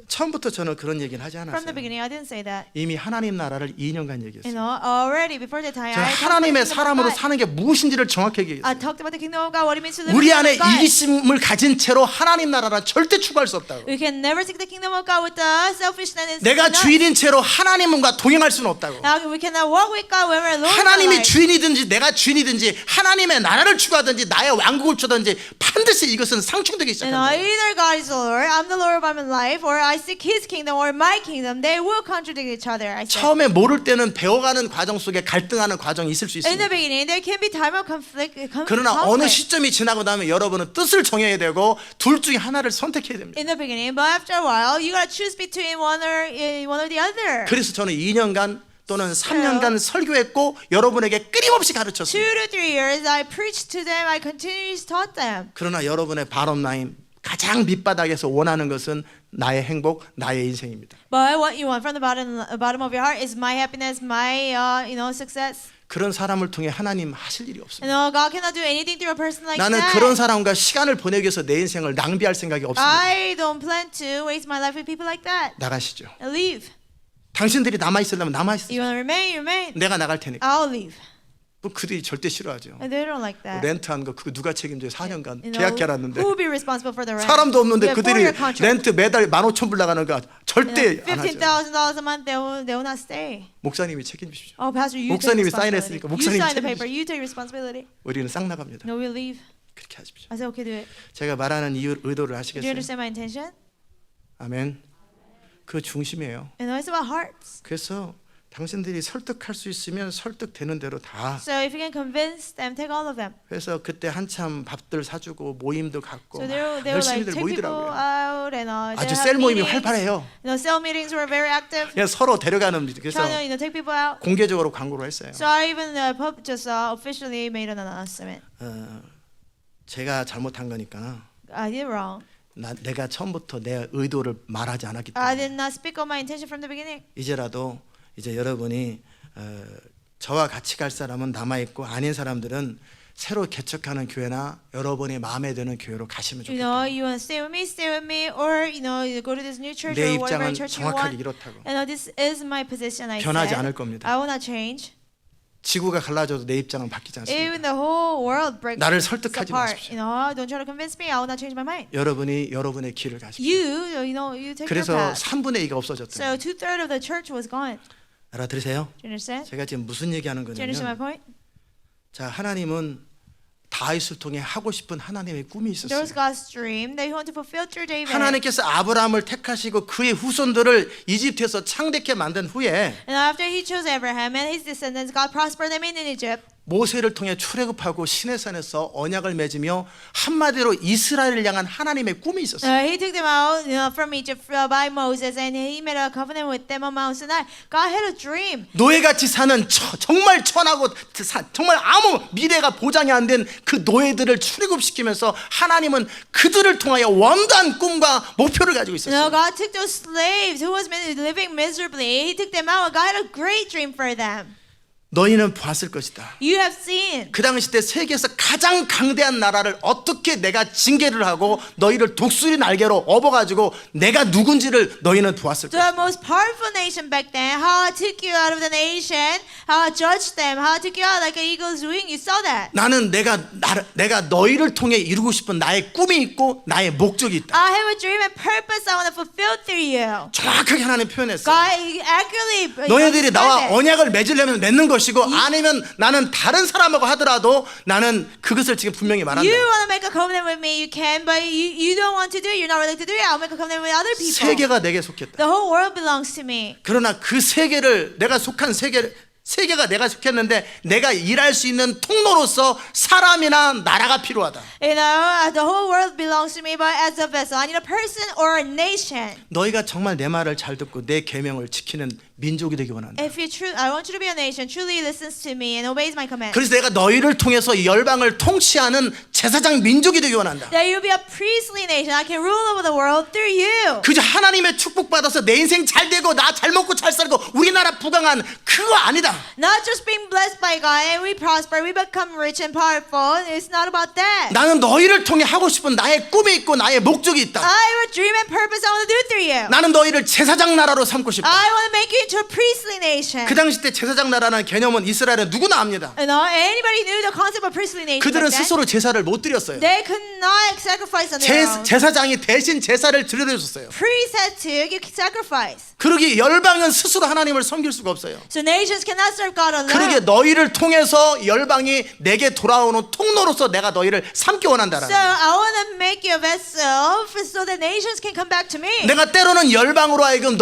처음부터 저는 그런 얘기는 하지 From the 않았어요. beginning, I didn't say that. 이미 하나님 나라를 2년간 You 얘기했어요. know, already before the time, 저는 I talked about the 하나님의 kingdom of 사람으로 God. 사는 게 무엇인지를 정확하게 I 얘기했어요. talked about the kingdom of God, what it means to live 우리 in the 안에 kingdom of God. 이기심을 가진 채로 하나님 나라는 절대 추구할 수 없다고. We can never seek the kingdom of God with the selfishness. 내가 in us. 주인인 채로 하나님과 동행할 수는 없다고. Now, we cannot walk with God when we're alone. in our 하나님이 life. 주인이든지 내가 주인이든지 하나님의 나라를 추구하든지 나의 왕국을 추구하든지 반드시 이것은 상충되기 You know, 시작합니다. either God is the Lord, I'm the Lord of my life, or I seek His kingdom or my kingdom. They will contradict each other. I said. 처음에 모를 때는 배워가는 과정 속에 갈등하는 과정이 있을 수 In the 있습니다. beginning, there can be time of conflict. 그러나 어느 시점이 지나고 나면 여러분은 뜻을 정해야 되고 둘 중에 하나를 선택해야 됩니다. In the beginning, but after a while, you gotta choose between one or the other. 그래서 저는 2년간 또는 3년간 설교했고 여러분에게 끊임없이 2 가르쳤습니다. to 3 years, I preached to them. I continuously taught them. 그러나 여러분의 바람라인 가장 밑바닥에서 원하는 것은 나의 행복, 나의 인생입니다. But what you want from the bottom of your heart is my happiness, my success. 그런 사람을 통해 하나님 하실 일이 없습니다. You know, God cannot do anything through a person like 나는 that. 그런 사람과 시간을 보내기 위해서 내 인생을 낭비할 생각이 없습니다. I don't plan to waste my life with people like that. 나가시죠. Leave. 당신들이 남아 있으려면 남아 있으세요. You want to remain, you remain. 내가 나갈 테니까. I'll leave. 뭐 그들이 절대 싫어하죠. And they don't like that. 렌트한 거 그거 누가 책임져요? 4년간 You know, 계약해놨는데 who will be responsible for the rent? 사람도 없는데 We have 그들이 4-year contract. 렌트 매달 15,000불 나가는 거 절대 안 하죠. $15,000 a month, they will not stay. 목사님이 책임지십시오. Oh, Pastor, you take 목사님이 responsibility. 사인했으니까 You 목사님이 sign the paper. 책임지십시오. You take responsibility. 우리는 싹 나갑니다. No, we'll leave. 그렇게 하십시오. I said, okay, do it. 제가 말하는 이유 의도를 Do you 아시겠어요? understand my intention? 아멘. 그 중심이에요. And it's about hearts. 그래서 당신들이 설득할 수 있으면 설득되는 대로 다. So if you can convince them, take all of them. 그래서 그때 한참 밥들 사주고 모임도 갖고 So 막 they were like, 열심히들 take people 모이더라고요. out and 아주 they 셀 have 모임이 meetings. 활발해요. You know, cell meetings were very active. 그냥 서로 데려가는 그래서 Trying to take people out. 공개적으로 광고를 했어요. So I even just officially made an announcement. 제가 잘못한 거니까 I did wrong. 내가 처음부터 내 의도를 말하지 않았기 I 때문에 did not speak on my intention from the beginning. 이제라도 이제 여러분이 저와 같이 갈 사람은 남아 있고 아닌 사람들은 새로 개척하는 교회나 여러분이 마음에 드는 교회로 가시면 You know, 좋겠다. you want to stay with me, or you know, you go to this new church 내 or whatever 입장은 church you 정확하게 want. 이렇다고. You know, this is my position. I 변하지 said. 않을 겁니다. I will not change. 지구가 갈라져도 내 입장은 바뀌지 Even 않습니다. the whole world breaks 나를 설득하지 apart. 마십시오. You know, don't try to convince me. I will not change my mind. 여러분이 여러분의 길을 가십시오. You take your 그래서 path. 3분의 2가 없어졌다. So 2/3 of the church was gone. 알아들으세요? Do you understand? 제가 지금 무슨 얘기하는 Do you understand my 거냐면 point? 자, 하나님은 다윗을 통해 하고 싶은 하나님의 꿈이 There was 있었어요. God's dream that He wanted to fulfill through David. 하나님께서 아브라함을 택하시고 그의 후손들을 이집트에서 창대케 만든 후에 And after He chose Abraham and his descendants, God prospered them in Egypt. 모세를 통해 출애굽하고 시내산에서 언약을 맺으며 한마디로 이스라엘을 향한 하나님의 꿈이 있었어요. He took them out from Egypt by Moses, and He made a covenant with them on Mount Sinai. God had a dream. 노예같이 사는 정말 천하고 정말 아무 미래가 보장이 안 된 그 노예들을 출애굽시키면서 하나님은 그들을 통하여 원단 꿈과 목표를 가지고 No, 있었어요. God took those slaves who was living miserably. He took them out. God had a great dream for them. 너희는 봤을 것이다. You have seen. 그 당시 때 세계에서 가장 강대한 나라를 어떻게 내가 징계를 하고 너희를 독수리 날개로 업어가지고 내가 누군지를 너희는 보았을 The 것이다. most powerful nation back then, how I took you out of the nation, how I judged them, how I took you out like an eagle's wing. You saw that. 나는 내가 너희를 통해 이루고 싶은 나의 꿈이 있고 나의 목적이 있다. I have a dream and purpose I want to fulfill through you. 정확하게 하나님 표현했어. God accurately 너희들이 나와 described it. 언약을 맺으려면 맺는 것이고 아니면 나는 다른 사람하고 하더라도 나는 그것을 지금 분명히 말한다. You want to make a covenant with me, you can, but you don't want to do it. You're not willing to do it. I'll make a covenant with other people. 세계가 내게 속했다. The whole world belongs to me. 그러나 그 세계를 내가 속한 세계가 내가 속했는데 내가 일할 수 있는 통로로서 사람이나 나라가 필요하다. You know, the whole world belongs to me, but as a vessel, I need a person or a nation. 너희가 정말 내 말을 잘 듣고 내 계명을 지키는 민족이 되기 원한다. If you I want you to be a nation, truly listens to me and obeys my commands. 그래서 내가 너희를 통해서 이 열방을 통치하는 제사장 민족이 되기 원한다. That you be a priestly nation. I can rule over the world through you. 그저 하나님의 축복받아서 내 인생 잘 되고 나 잘 먹고 잘 살고 우리나라 부강한 그거 아니다. Not just being blessed by God and we prosper, we become rich and powerful. It's not about that. 나는 너희를 통해 하고 싶은 나의 꿈이 있고 나의 목적이 있다. I have a dream and purpose I want to do through you. 나는 너희를 제사장 나라로 삼고 싶다. I want to make you into a priestly nation. 그 당시 때 제사장 나라라는 개념은 이스라엘에 누구나 압니다. You know, anybody knew the concept of priestly nation. 그들은 back then? 스스로 제사를 못 드렸어요. They could not sacrifice on their own. 제사장이 대신 제사를 드려줬어요. Priests had to give sacrifice. 그러기 열방은 스스로 하나님을 섬길 수가 없어요. So nations cannot serve God 그러기에 alone. 너희를 통해서 열방이 내게 돌아오는 통로로서 내가 너희를 삼기 원한다라는 So 거예요. I want to make you a vessel so that nations can come back to me. 내가 때로는 열방으로 하여금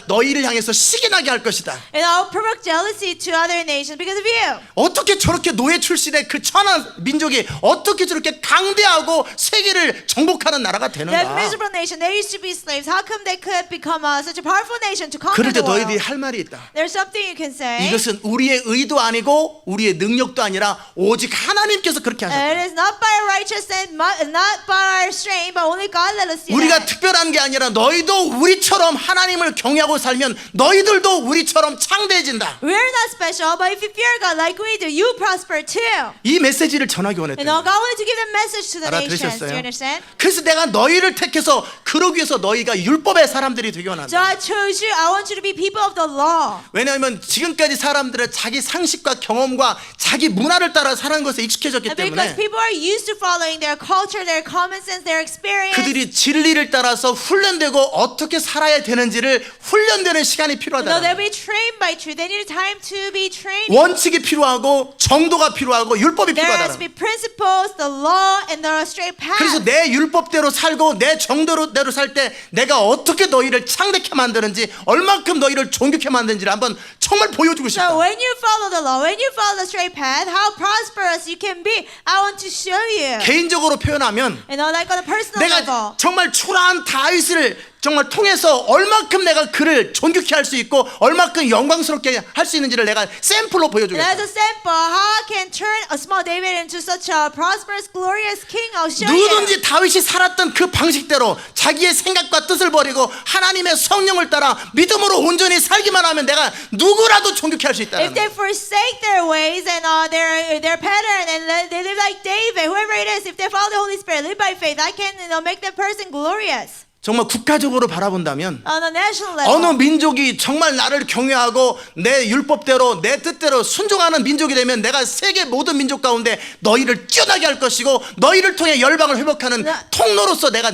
너희를 향해서 시기나게 할 것이다. And I'll provoke jealousy to other nations because of you. 어떻게 저렇게 노예 출신의 그 천한 민족이 어떻게 저렇게 강대하고 세계를 정복하는 나라가 That 되는가? miserable nation, they used to be slaves. How come they could become such a powerful nation to conquer 그럴 때 the world? 너희들이 할 말이 있다. There's something you can say. 이것은 우리의 의도 아니고 우리의 능력도 아니라 오직 하나님께서 그렇게 It 하셨다. is not by our righteousness and not by our strength, but only God let us see 우리가 that. 특별한 게 아니라 너희도 우리처럼 하나님을 경외하고 살면 너희들도 우리처럼 창대해진다. We're not special, but if you fear God like we do, you prosper too. 이 메시지를 전하기 You know, 원했다. God wanted to give the message to the nations. Do 알아들으셨어요? you understand? 그래서 내가 너희를 택해서 그러기 위해서 너희가 율법의 사람들이 되기 So 원한다. I chose you. I want you to be people of the law. 왜냐하면 지금까지 사람들은 자기 상식과 경험과 자기 문화를 따라 사는 것에 익숙해졌기 And because 때문에 people are used to following their culture, their common sense, their experience. 그들이 진리를 따라서 훈련되고 어떻게 살아야 되는지를 훈련되는 시간이 No, 필요하다. they'll be trained by truth. They need time to be trained. 원칙이 필요하고 정도가 필요하고 율법이 There has 필요하다. to be principles, the law, and the straight 그래서 path. 내 율법대로 살고 내 정도대로 살 때 내가 어떻게 너희를 창대케 만드는지 얼만큼 너희를 존귀케 만드는지를 한번 정말 보여주고 So 싶다. when you follow the law, when you follow the straight path, how prosperous you can be, I want to show you. 개인적으로 표현하면 You know, like on a personal level. 내가 정말 초라한 다윗을 정말 통해서 얼만큼 내가 그를 존귀케 할 수 있고 얼만큼 영광스럽게 할 수 있는지를 내가 샘플로 And 보여주겠다. as a sample, how I can turn a small David into such a prosperous, glorious king, I'll show you. 누구든지 다윗이 살았던 그 방식대로 자기의 생각과 뜻을 버리고 하나님의 성령을 따라 믿음으로 온전히 살기만 하면 내가 누구라도 존귀케 할 수 있다는 If they forsake their ways and their pattern and they live like David, whoever it is, if they follow the Holy Spirit, live by faith, I can make that person glorious. 정말 국가적으로 바라본다면 On a national level. 어느 민족이 정말 나를 경외하고 내 율법대로 내 뜻대로 순종하는 민족이 되면 내가 세계 모든 민족 가운데 너희를 뛰어나게 할 것이고 너희를 통해 열방을 회복하는 통로로서 내가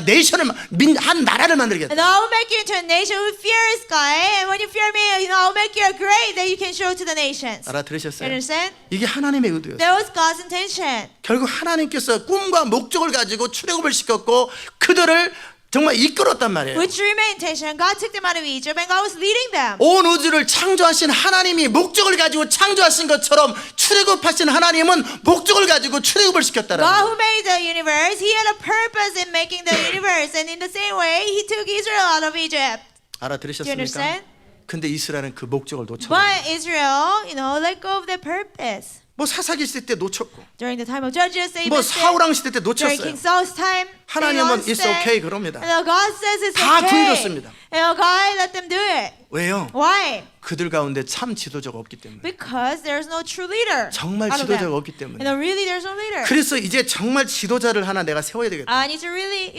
한 나라를 만들겠다. And I'll make you into a nation who fears God. And when you fear me, I'll make you a great that you can show to the nations. You 알아들으셨어요? understand? 이게 하나님의 의도였어요. That was God's intention. 결국 하나님께서 꿈과 목적을 가지고 출애굽을 시켰고 그들을 정말 이끌었단 말이에요. With dream and intention, God took them out of Egypt and God was leading them. 온 우주를 창조하신 하나님이 목적을 가지고 창조하신 것처럼 출애굽하신 하나님은 목적을 가지고 출애굽을 시켰다라는 God 거예요. who made the universe, He had a purpose in making the universe. And in the same way, He took Israel out of Egypt. Do you 알아들으셨습니까? understand? 근데 이스라엘은 그 목적을 놓쳤어요. But Israel, let go of their purpose. 뭐 사사기 시대 때 놓쳤고 During the time of Judges, they 뭐 missed it. 사울왕 시대 때 During 놓쳤어요. King Saul's time, they 하나님은 lost it's it. okay 그럽니다. And God says it's 다 okay. 두드렸습니다. God let them do it. 왜요? Why? 그들 가운데 참 지도자가 없기 때문에. Because there's no true leader. 정말 out of them. 지도자가 없기 때문에. Really, there's no leader. 그래서 이제 정말 지도자를 하나 내가 세워야 되겠다. I need to really,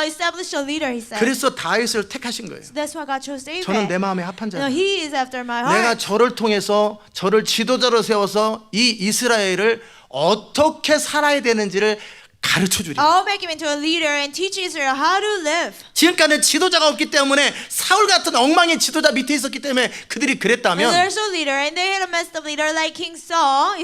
establish a leader. He said. 그래서 다윗을 택하신 거예요. That's why God chose David. 저는 내 마음에 합한 자예요. He is after my heart. 내가 저를 통해서 저를 지도자로 세워서 이 이스라엘을 어떻게 살아야 되는지를 가르쳐 주리. I'll make him into a leader and teach Israel how to live. 지금까지는 지도자가 없기 때문에 사울 같은 엉망의 지도자 밑에 있었기 때문에 그들이 And 그랬다면, there's a leader, and they had a messed up leader like King Saul.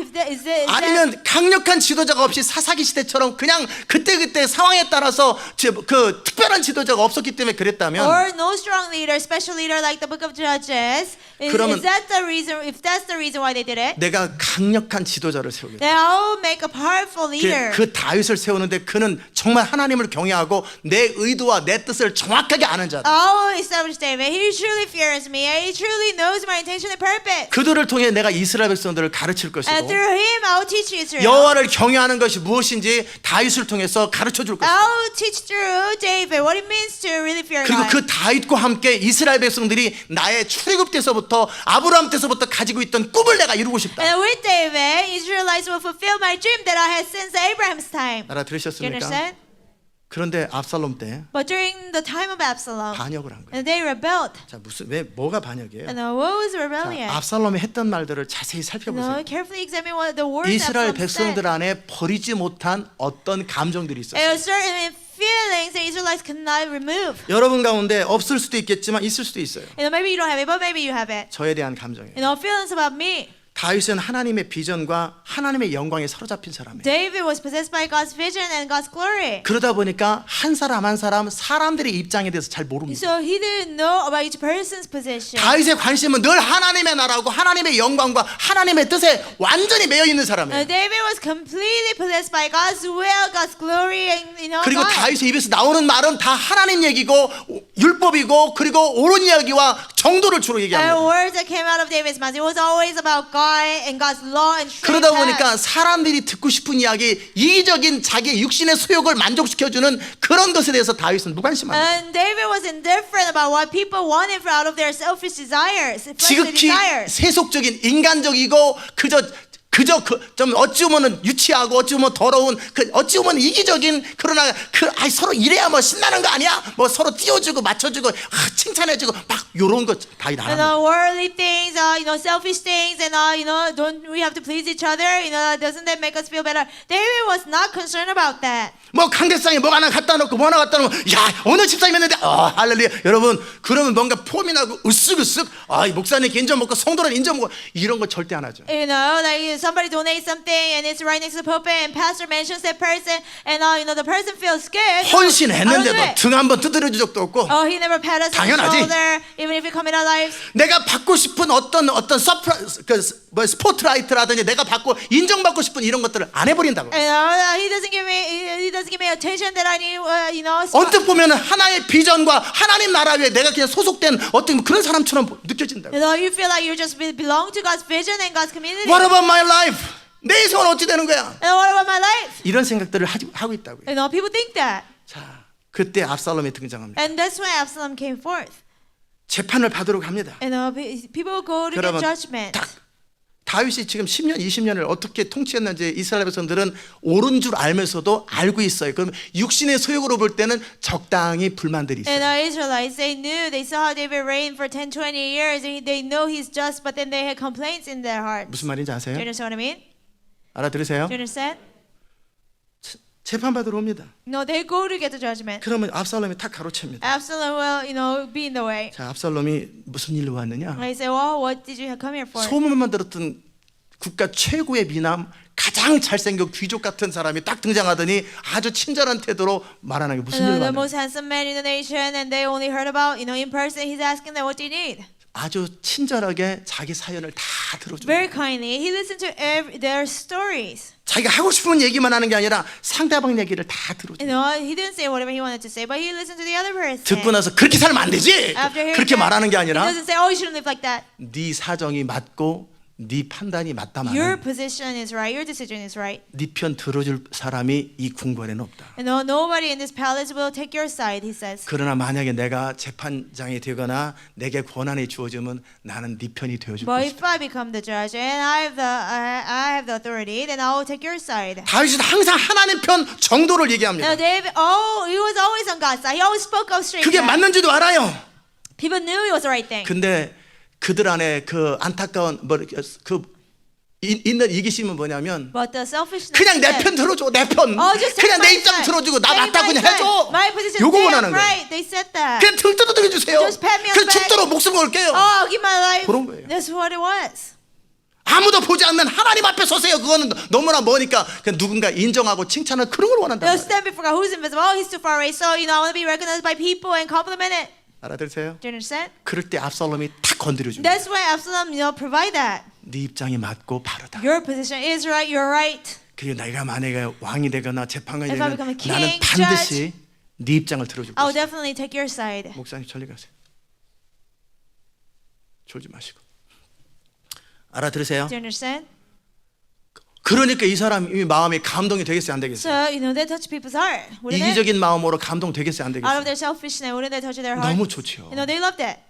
아니면 강력한 지도자가 없이 사사기 시대처럼 그냥 그때그때 상황에 따라서 그 특별한 지도자가 없었기 때문에 그랬다면, or no strong leader, special leader like the book of Judges. 그러면 Is that the reason? If that's the reason why they did it, 내가 강력한 지도자를 세우겠다. then I'll make a powerful leader. 그 다윗을 세우는데 그는 정말 하나님을 경외하고 내 의도와 내 뜻을 정확하게 아는 자다. I'll establish David. He truly fears me. And he truly knows my intention and purpose. 그들을 통해 내가 이스라엘 백성들을 가르칠 And 것이고, through him, I'll teach Israel. 여호와를 경외하는 것이 무엇인지 다윗을 통해서 가르쳐 줄 것이고, I'll teach through David what it means to really fear 그리고 God. 그 다윗과 함께 이스라엘 백성들이 나의 출애굽 때서부터 아브라함 때서부터 가지고 있던 꿈을 내가 이루고 싶다. And with David, Israelites will fulfill my dream that I had since Abraham's time. 알아 Do you 들으셨습니까? understand? 그런데 압살롬 때 But during the time of Absalom, 반역을 한 거예요. and they rebelled. 자, 왜 뭐가 반역이에요? And what was 자, rebellion? 압살롬이 했던 말들을 자세히 살펴보세요. Carefully examine what the words 이스라엘 Absalom 백성들 said. 안에 버리지 못한 어떤 감정들이 There 있었어요. are certain feelings that Israelites cannot remove. 여러분 가운데 없을 수도 있겠지만 있을 수도 있어요. Maybe you don't have it, but maybe you have it. 저에 대한 감정이에요. Feelings about me. 다윗은 하나님의 비전과 하나님의 영광에 사로잡힌 사람이에요. David was possessed by God's vision and God's glory. 그러다 보니까 한 사람 한 사람 사람들의 입장에 대해서 잘 모릅니다. So he didn't know about each person's position. 다윗의 관심은 늘 하나님의 나라고 하나님의 영광과 하나님의 뜻에 완전히 매여 있는 사람이에요. David was completely possessed by God's will, God's glory, and 그리고 God. 다윗의 입에서 나오는 말은 다 하나님 얘기고 율법이고 그리고 옳은 이야기와 정도를 주로 The 얘기합니다. words that came out of David's mouth, it was always about God and God's law and straight 그러다 path. 보니까 사람들이 듣고 싶은 이야기, 이기적인 자기의 육신의 소욕을 만족시켜주는 그런 것에 대해서 다윗은 무관심합니다. And David was indifferent about what people wanted out of their selfish desires, fleshly 지극히 desires. 세속적인 인간적이고 그저 좀 어찌 보면은 유치하고 어찌 보면 더러운 어찌 보면 이기적인 그러나 서로 이래야 뭐 신나는 거 아니야? 뭐 서로 띄워주고 맞춰주고 칭찬해주고 막 요런 거 다윗 안 And 합니다. worldly things, selfish things, and don't we have to please each other? Doesn't that make us feel better? David was not concerned about that. 뭐 강대상에 뭐 하나 갖다 놓고 뭐 하나 갖다 놓고 야 오늘 집사님 했는데 할렐루야 여러분 그러면 뭔가 폼이 나고 으쓱으쓱 이 목사님 인정 먹고 성도는 인정 먹고 이런 거 절대 안 하죠. Like somebody donates something and it's right next to the pulpit and pastor mentions that person and the person feels good. 헌신했는데도 등 한번 두드려 준 적도 없고 He never pat us on the 당연하지. shoulder even if we commit our lives. 내가 받고 싶은 어떤 스포트라이트라든지 내가 받고 인정받고 싶은 이런 것들을 안 해버린다고. He doesn't give me attention that I need. 언뜻 보면 하나의 비전과 하나님 나라 위에 내가 그냥 소속된 어떤 그런 사람처럼 느껴진다고. You feel like you just belong to God's vision and God's community. What about my life? 내 인생은 어찌 되는 거야? And what about my life? 이런 생각들을 하고 있다고요. People think that. 자, 그때 압살롬이 등장합니다. And that's why Absalom came forth. 재판을 받으러 갑니다. People go to get 그러면 judgment. 다윗이 지금 10년, 20년을 어떻게 통치했는지 이스라엘 백성들은 옳은 줄 알면서도 알고 있어요. 그럼 육신의 소욕으로 볼 때는 적당히 불만들이 And 있어요. our Israelites, they saw how David reigned for 10, 20 years. They know he's just, but then they had complaints in their heart. 무슨 말인지 Do 아세요? you understand what I mean? 알아들으세요? Do you understand? 재판 받으러 옵니다. No, they go to get the judgment. 그러면 압살롬이 탁 가로챕니다. Absalom will, be in the way. 자, 압살롬이 무슨 일로 왔느냐? They say, well, what did you come here for? 소문만 들었던 국가 최고의 미남, 가장 잘생겨 귀족 같은 사람이 딱 등장하더니 아주 친절한 태도로 말하는 게 무슨 일로 The 왔느냐? most handsome man in the nation, and they only heard about, in person, he's asking them what they need. 아주 친절하게 자기 사연을 다 들어줍니다. Very kindly, he listened to their stories. 자기가 하고 싶은 얘기만 하는 게 아니라 상대방 얘기를 다 들어줍니다. He didn't say whatever he wanted to say, but he listened to the other person. 듣고 나서 그렇게 살면 안 되지. After hearing 그렇게 that, 말하는 게 he 아니라 doesn't say, oh, you shouldn't live like that. 네 사정이 맞고 네 판단이 Your 맞다마는 position is right. Your decision is right. 네 편 들어줄 사람이 이 궁궐에는 없다. And nobody in this palace will take your side, he says. 그러나 만약에 내가 재판장이 되거나 내게 권한이 주어지면 나는 네 편이 되어줄 But 것이다. if I become the judge and I have the authority, then I will take your side. 다윗은 항상 하나님 편 정도를 얘기합니다. Now David, he was always on God's side. He always spoke up straight. 그게 맞는지도 알아요. People knew it was the right thing. 근데 그들 안에 그 안타까운 있는 이기심은 뭐냐면 But the selfishness. 그냥 내 is, 편 들어줘, 내 편. just take 그냥 내 my 입장 side. 들어주고 나 Take 맞다고 my 그냥 side. 해줘. My position. 요거 They are 원하는 거예요. right. They said that. 그냥 등 뜯어뜨려 주세요. Just pat me on 그 the back. 죽도록 목숨 걸게요. Oh, I'll give my life. 그런 거예요. That's what it was. 아무도 보지 않는 하나님 앞에 서세요. 그거는 너무나 머니까 그냥 누군가 인정하고 칭찬을 그런 걸 원한단 They'll 말이에요. stand before God. Who's invisible? Oh, he's too far away. So, I want to be recognized by people and compliment it. 알아들으세요? Do you understand? 그럴 때 압살롬이 탁 건드려줍니다. That's why Absalom, provide that. 네 입장이 맞고 바르다. Your position is right. You're right. 그리고 내가 만약에 왕이 되거나 재판관이 If I 되면 become a king, 나는 반드시 네 입장을 들어줄 I will 것이다. definitely take your side. 목사님 저리 가세요. 졸지 마시고. 알아들으세요? Do you understand? 그러니까 이 사람이 마음이 감동이 되겠어요, 안 되겠어요? So, they touch people's heart. Wouldn't it? 이기적인 마음으로 감동 되겠어요, 안 Out of 되겠어요? their selfishness, wouldn't they touch their heart? 너무 좋죠. They loved it.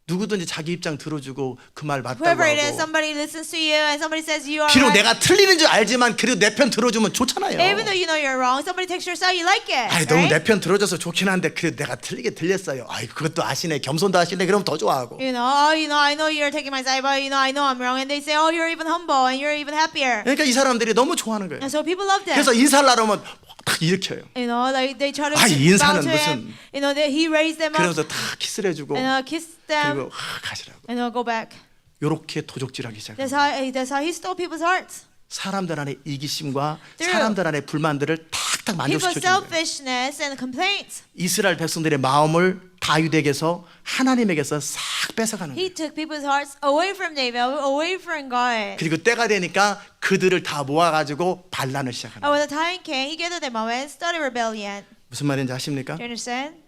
누구든지 자기 입장 들어주고 그 말 맞다고 Whoever it is, 하고 somebody listens to you and somebody says you are 비록 right. 내가 틀리는 줄 알지만 그래도 내 편 들어주면 좋잖아요. Even though you know you're wrong, somebody takes your side, you like it. 아이 너무 right? 내 편 들어줘서 좋긴 한데 그래도 내가 틀리게 들렸어요. 아이 그것도 아시네, 겸손도 하시네. 그럼 더 좋아하고. I know you're taking my side, but I know I'm wrong. And they say, oh, you're even humble and you're even happier. 그러니까 이 사람들이 너무 좋아하는 거예요. And so people loved it. 그래서 인사를 하려면 딱 일으켜요. Like they try to 아, bow 인사는 to him. 무슨- He raised them up 그러면서 다 키스를 해주고 and kissed them 그리고 가시라고. and go back. 요렇게 도적질하기 시작해요. That's how he stole people's hearts. 사람들 안에 이기심과 Through 사람들 안에 불만들을 탁탁 People's 만족시켜주는 거예요. selfishness and complaints. 이스라엘 백성들의 마음을 다윗에게서 하나님에게서 싹 뺏어가는 거예요. He took people's hearts away from David, away from God. 그리고 때가 되니까 그들을 다 모아가지고 반란을 시작하는 And 거예요. when the time came, he gathered them up and started rebellion. 무슨 말인지 아십니까? Do you understand?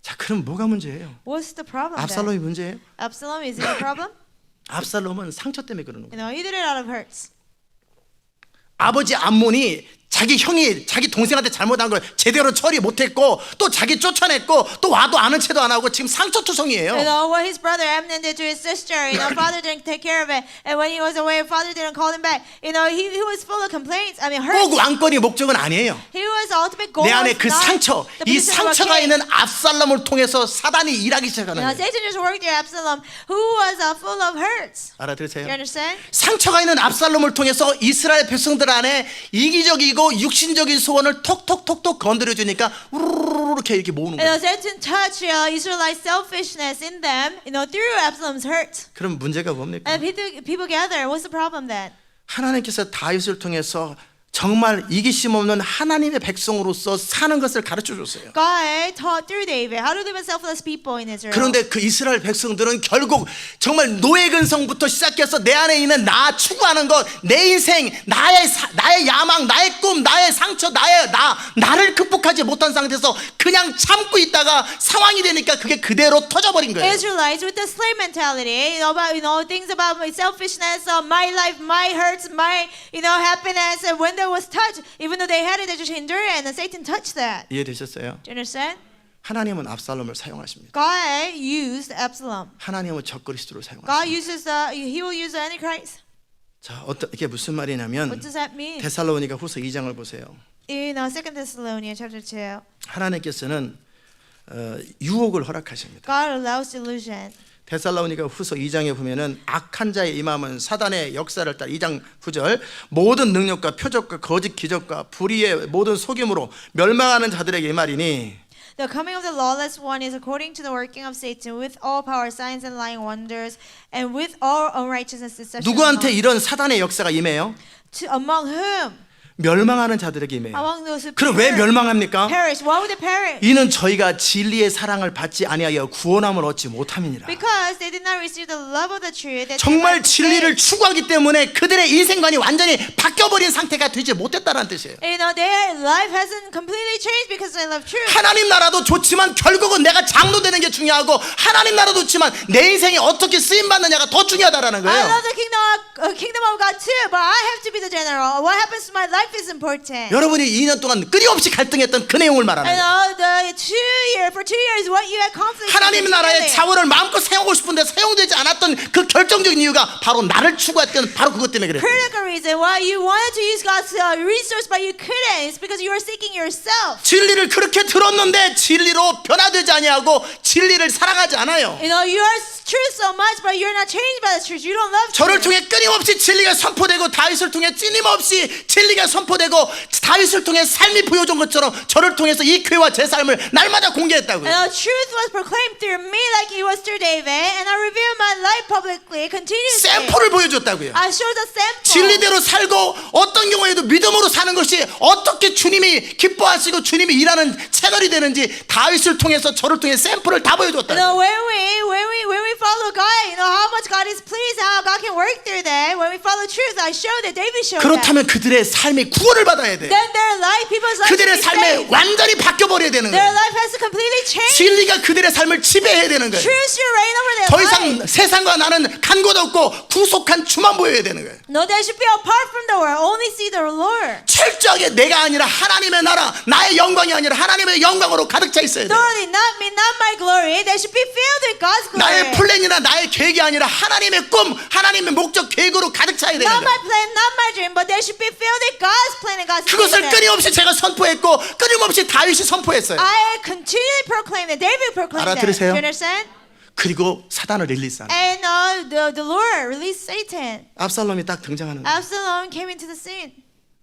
자, 그럼 뭐가 문제예요? What's the problem then? 압살롬이 문제예요? Absalom, is it a problem? 압살롬은 상처 때문에 그러는 거예요. He did it out of hurts. 아버지 암몬이 자기 형이 자기 동생한테 잘못한 걸 제대로 처리 못했고 또 자기 쫓아냈고 또 와도 아는 채도 안 하고 지금 상처투성이에요. What his brother Amnon did to his sister, father didn't take care of it, and when he was away, father didn't call him back. He was full of complaints. I mean, 꼭 hurts. 왕권이 목적은 아니에요. He was ultimate goal. 내 안에 was 그 not 상처, the 이 position of a 상처가 king. 있는 압살롬을 통해서 사단이 일하기 시작하는 거예요. Satan just worked through Absalom, who was full of hurts. 알아들으세요? You understand? 상처가 있는 압살롬을 통해서 이스라엘 백성들 안에 이기적이고 육신적인 소원을 톡톡톡톡 건드려 주니까 우르르르 이렇게 모으는 거예요. Satan touched Israelite selfishness in them, through Absalom's hurt. 그럼 문제가 뭡니까? And people gather. What's the problem then? 하나님께서 다윗을 통해서 정말 이기심 없는 하나님의 백성으로서 사는 것을 가르쳐 줬어요. God taught through David how to live as selfless people in Israel. 그런데 그 이스라엘 백성들은 결국 정말 노예 근성부터 시작해서 내 안에 있는 나 추구하는 것, 내 인생, 나의 야망, 나의 꿈, 나의 상처, 나를 극복하지 못한 상태에서 그냥 참고 있다가 상황이 되니까 그게 그대로 터져버린 거예요. Israelites with the slave mentality, about things about my selfishness, my life, my hurts, my happiness, and when there was touch, even though they had it, they just endured it, and then Satan touched that. 이해되셨어요? Do you understand? 하나님은 압살롬을 사용하십니다. God used Absalom. 하나님은 적그리스도를 God 사용하십니다. uses He will use the Antichrist. 자, 이게 무슨 말이냐면 What does that mean? 데살로니가 후서 2장을 보세요. In 2 Thessalonians chapter 2, 하나님께서는 유혹을 허락하십니다. God allows delusion. 데살로니가 후서 2장에 보면은 악한 자의 임함은 사단의 역사를 따라 2장 9절 모든 능력과 표적과 거짓 기적과 불의의 모든 속임으로 멸망하는 자들에게 이 말이니 The coming of the lawless one is according to the working of Satan with all power, signs, and lying wonders, and with all unrighteousness, deception. 누구한테 이런 사단의 역사가 임해요? Among whom? 멸망하는 자들에게 임해요. Among those who 그럼 왜 멸망합니까? perish. Why would they perish? 이는 저희가 진리의 사랑을 받지 아니하여 구원함을 얻지 못함이니라. Because they did not receive the love of the truth. That 정말 진리를 추구하기 때문에 그들의 인생관이 완전히 바뀌어버린 상태가 되지 못했다는 뜻이에요. their life hasn't completely changed because they love truth. 하나님 나라도 좋지만 결국은 내가 장로 되는 게 중요하고 하나님 나라도 좋지만 내 인생이 어떻게 쓰임 받느냐가 더 중요하다라는 I 거예요. love the kingdom of God too, but I have to be the general. What happens to my life is important. 여러분이 2년 동안 끊임없이 갈등했던 그 내용을 말하는 거예요. For 2 years, what you had conflict. 하나님 나라의 자원을 마음껏 사용하고 싶은데 사용되지 않았던 그 결정적인 이유가 바로 나를 추구했던 바로 그것 때문에 그래요. Critical reason why you wanted to use God's resource but you couldn't. It's because you were seeking yourself. 진리를 그렇게 들었는데 진리로 변화되지 아니하고 진리를 사랑하지 않아요. You know, you are truth so much, but you're not changed by the truth. You don't love 저를 truth. 통해 끊임없이 진리가 선포되고 다윗을 통해 끊임없이 진리가 선포되고 다윗을 통해 삶이 보여준 것처럼 저를 통해서 이 교회와 제 삶을 날마다 공개했다고요. And the truth was proclaimed through me like it was through David, and I revealed my life publicly, continuously. 샘플을 보여줬다고요. I showed the sample. 진리대로 살고 어떤 경우에도 믿음으로 사는 것이 어떻게 주님이 기뻐하시고 주님이 일하는 채널이 되는지 다윗을 통해서 저를 통해 샘플을 다 You 보여줬다. know, when we follow God, you know how much God is pleased, how God can work through that. When we follow truth, I showed it. David showed that. 그렇다면 그들의 삶이 구원을 받아야 돼. Then their life, people's life, 그들의 should be 삶에 saved. 완전히 바뀌어 버려야 되는 Their 거예요. life has to completely change. 진리가 그들의 삶을 지배해야 되는 거예요. Truth should reign over their 더 life. 이상 세상과 나는 간 곳 없고 구속한 주만 보여야 되는 거예요. No, they should be apart from the world. Only see the Lord. 철저하게 내가 아니라 하나님의 나라, 나의 영광이 아니라 하나님의 영광으로 가득 차 있어야 돼요. Thoroughly, not me, not my glory. They should be filled with God's glory. 나의 플랜이나 나의 계획이 아니라 하나님의 꿈, 하나님의 목적, 계획으로 가득 차야 되는 Not my 거예요. plan, not my dream, but they should be filled with God's plan and God's 그것을 vision. 끊임없이 제가 선포했고 끊임없이 다윗이 선포했어요. I continually proclaim that. David proclaimed that. 알아들으세요? You understand? 그리고 사단을 릴리스하는 거예요. And the Lord released Satan. 압살롬이 딱 등장하는 거예요. Absalom came into the scene.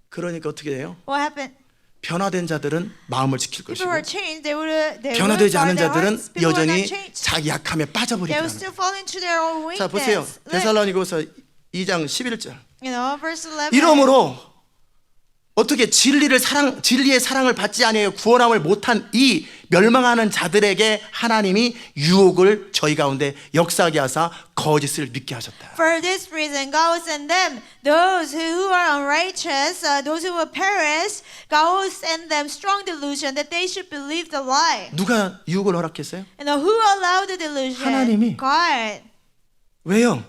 그러니까 어떻게 돼요? What happened? 변화된 자들은 마음을 지킬 People 것이고 were changed. They would 변화되지 guard 않은 their 자들은 hearts. People were not 여전히 changed. 자기 약함에 They 빠져버리더라는 would 거예요. still fall into their own 자 보세요. weakness. Look, 데살로니가서 2장 11절. you know, verse 11. 이러므로 어떻게 진리의 사랑을 받지 아니하여 구원함을 못한 이 멸망하는 자들에게 하나님이 유혹을 저희 가운데 역사하게 하사 거짓을 믿게 하셨다. For this reason, God will send them, those who are unrighteous, those who will perish, God will send them strong delusion that they should believe the lie. 누가 유혹을 허락했어요? And who allowed the delusion? 하나님이. God. 왜요?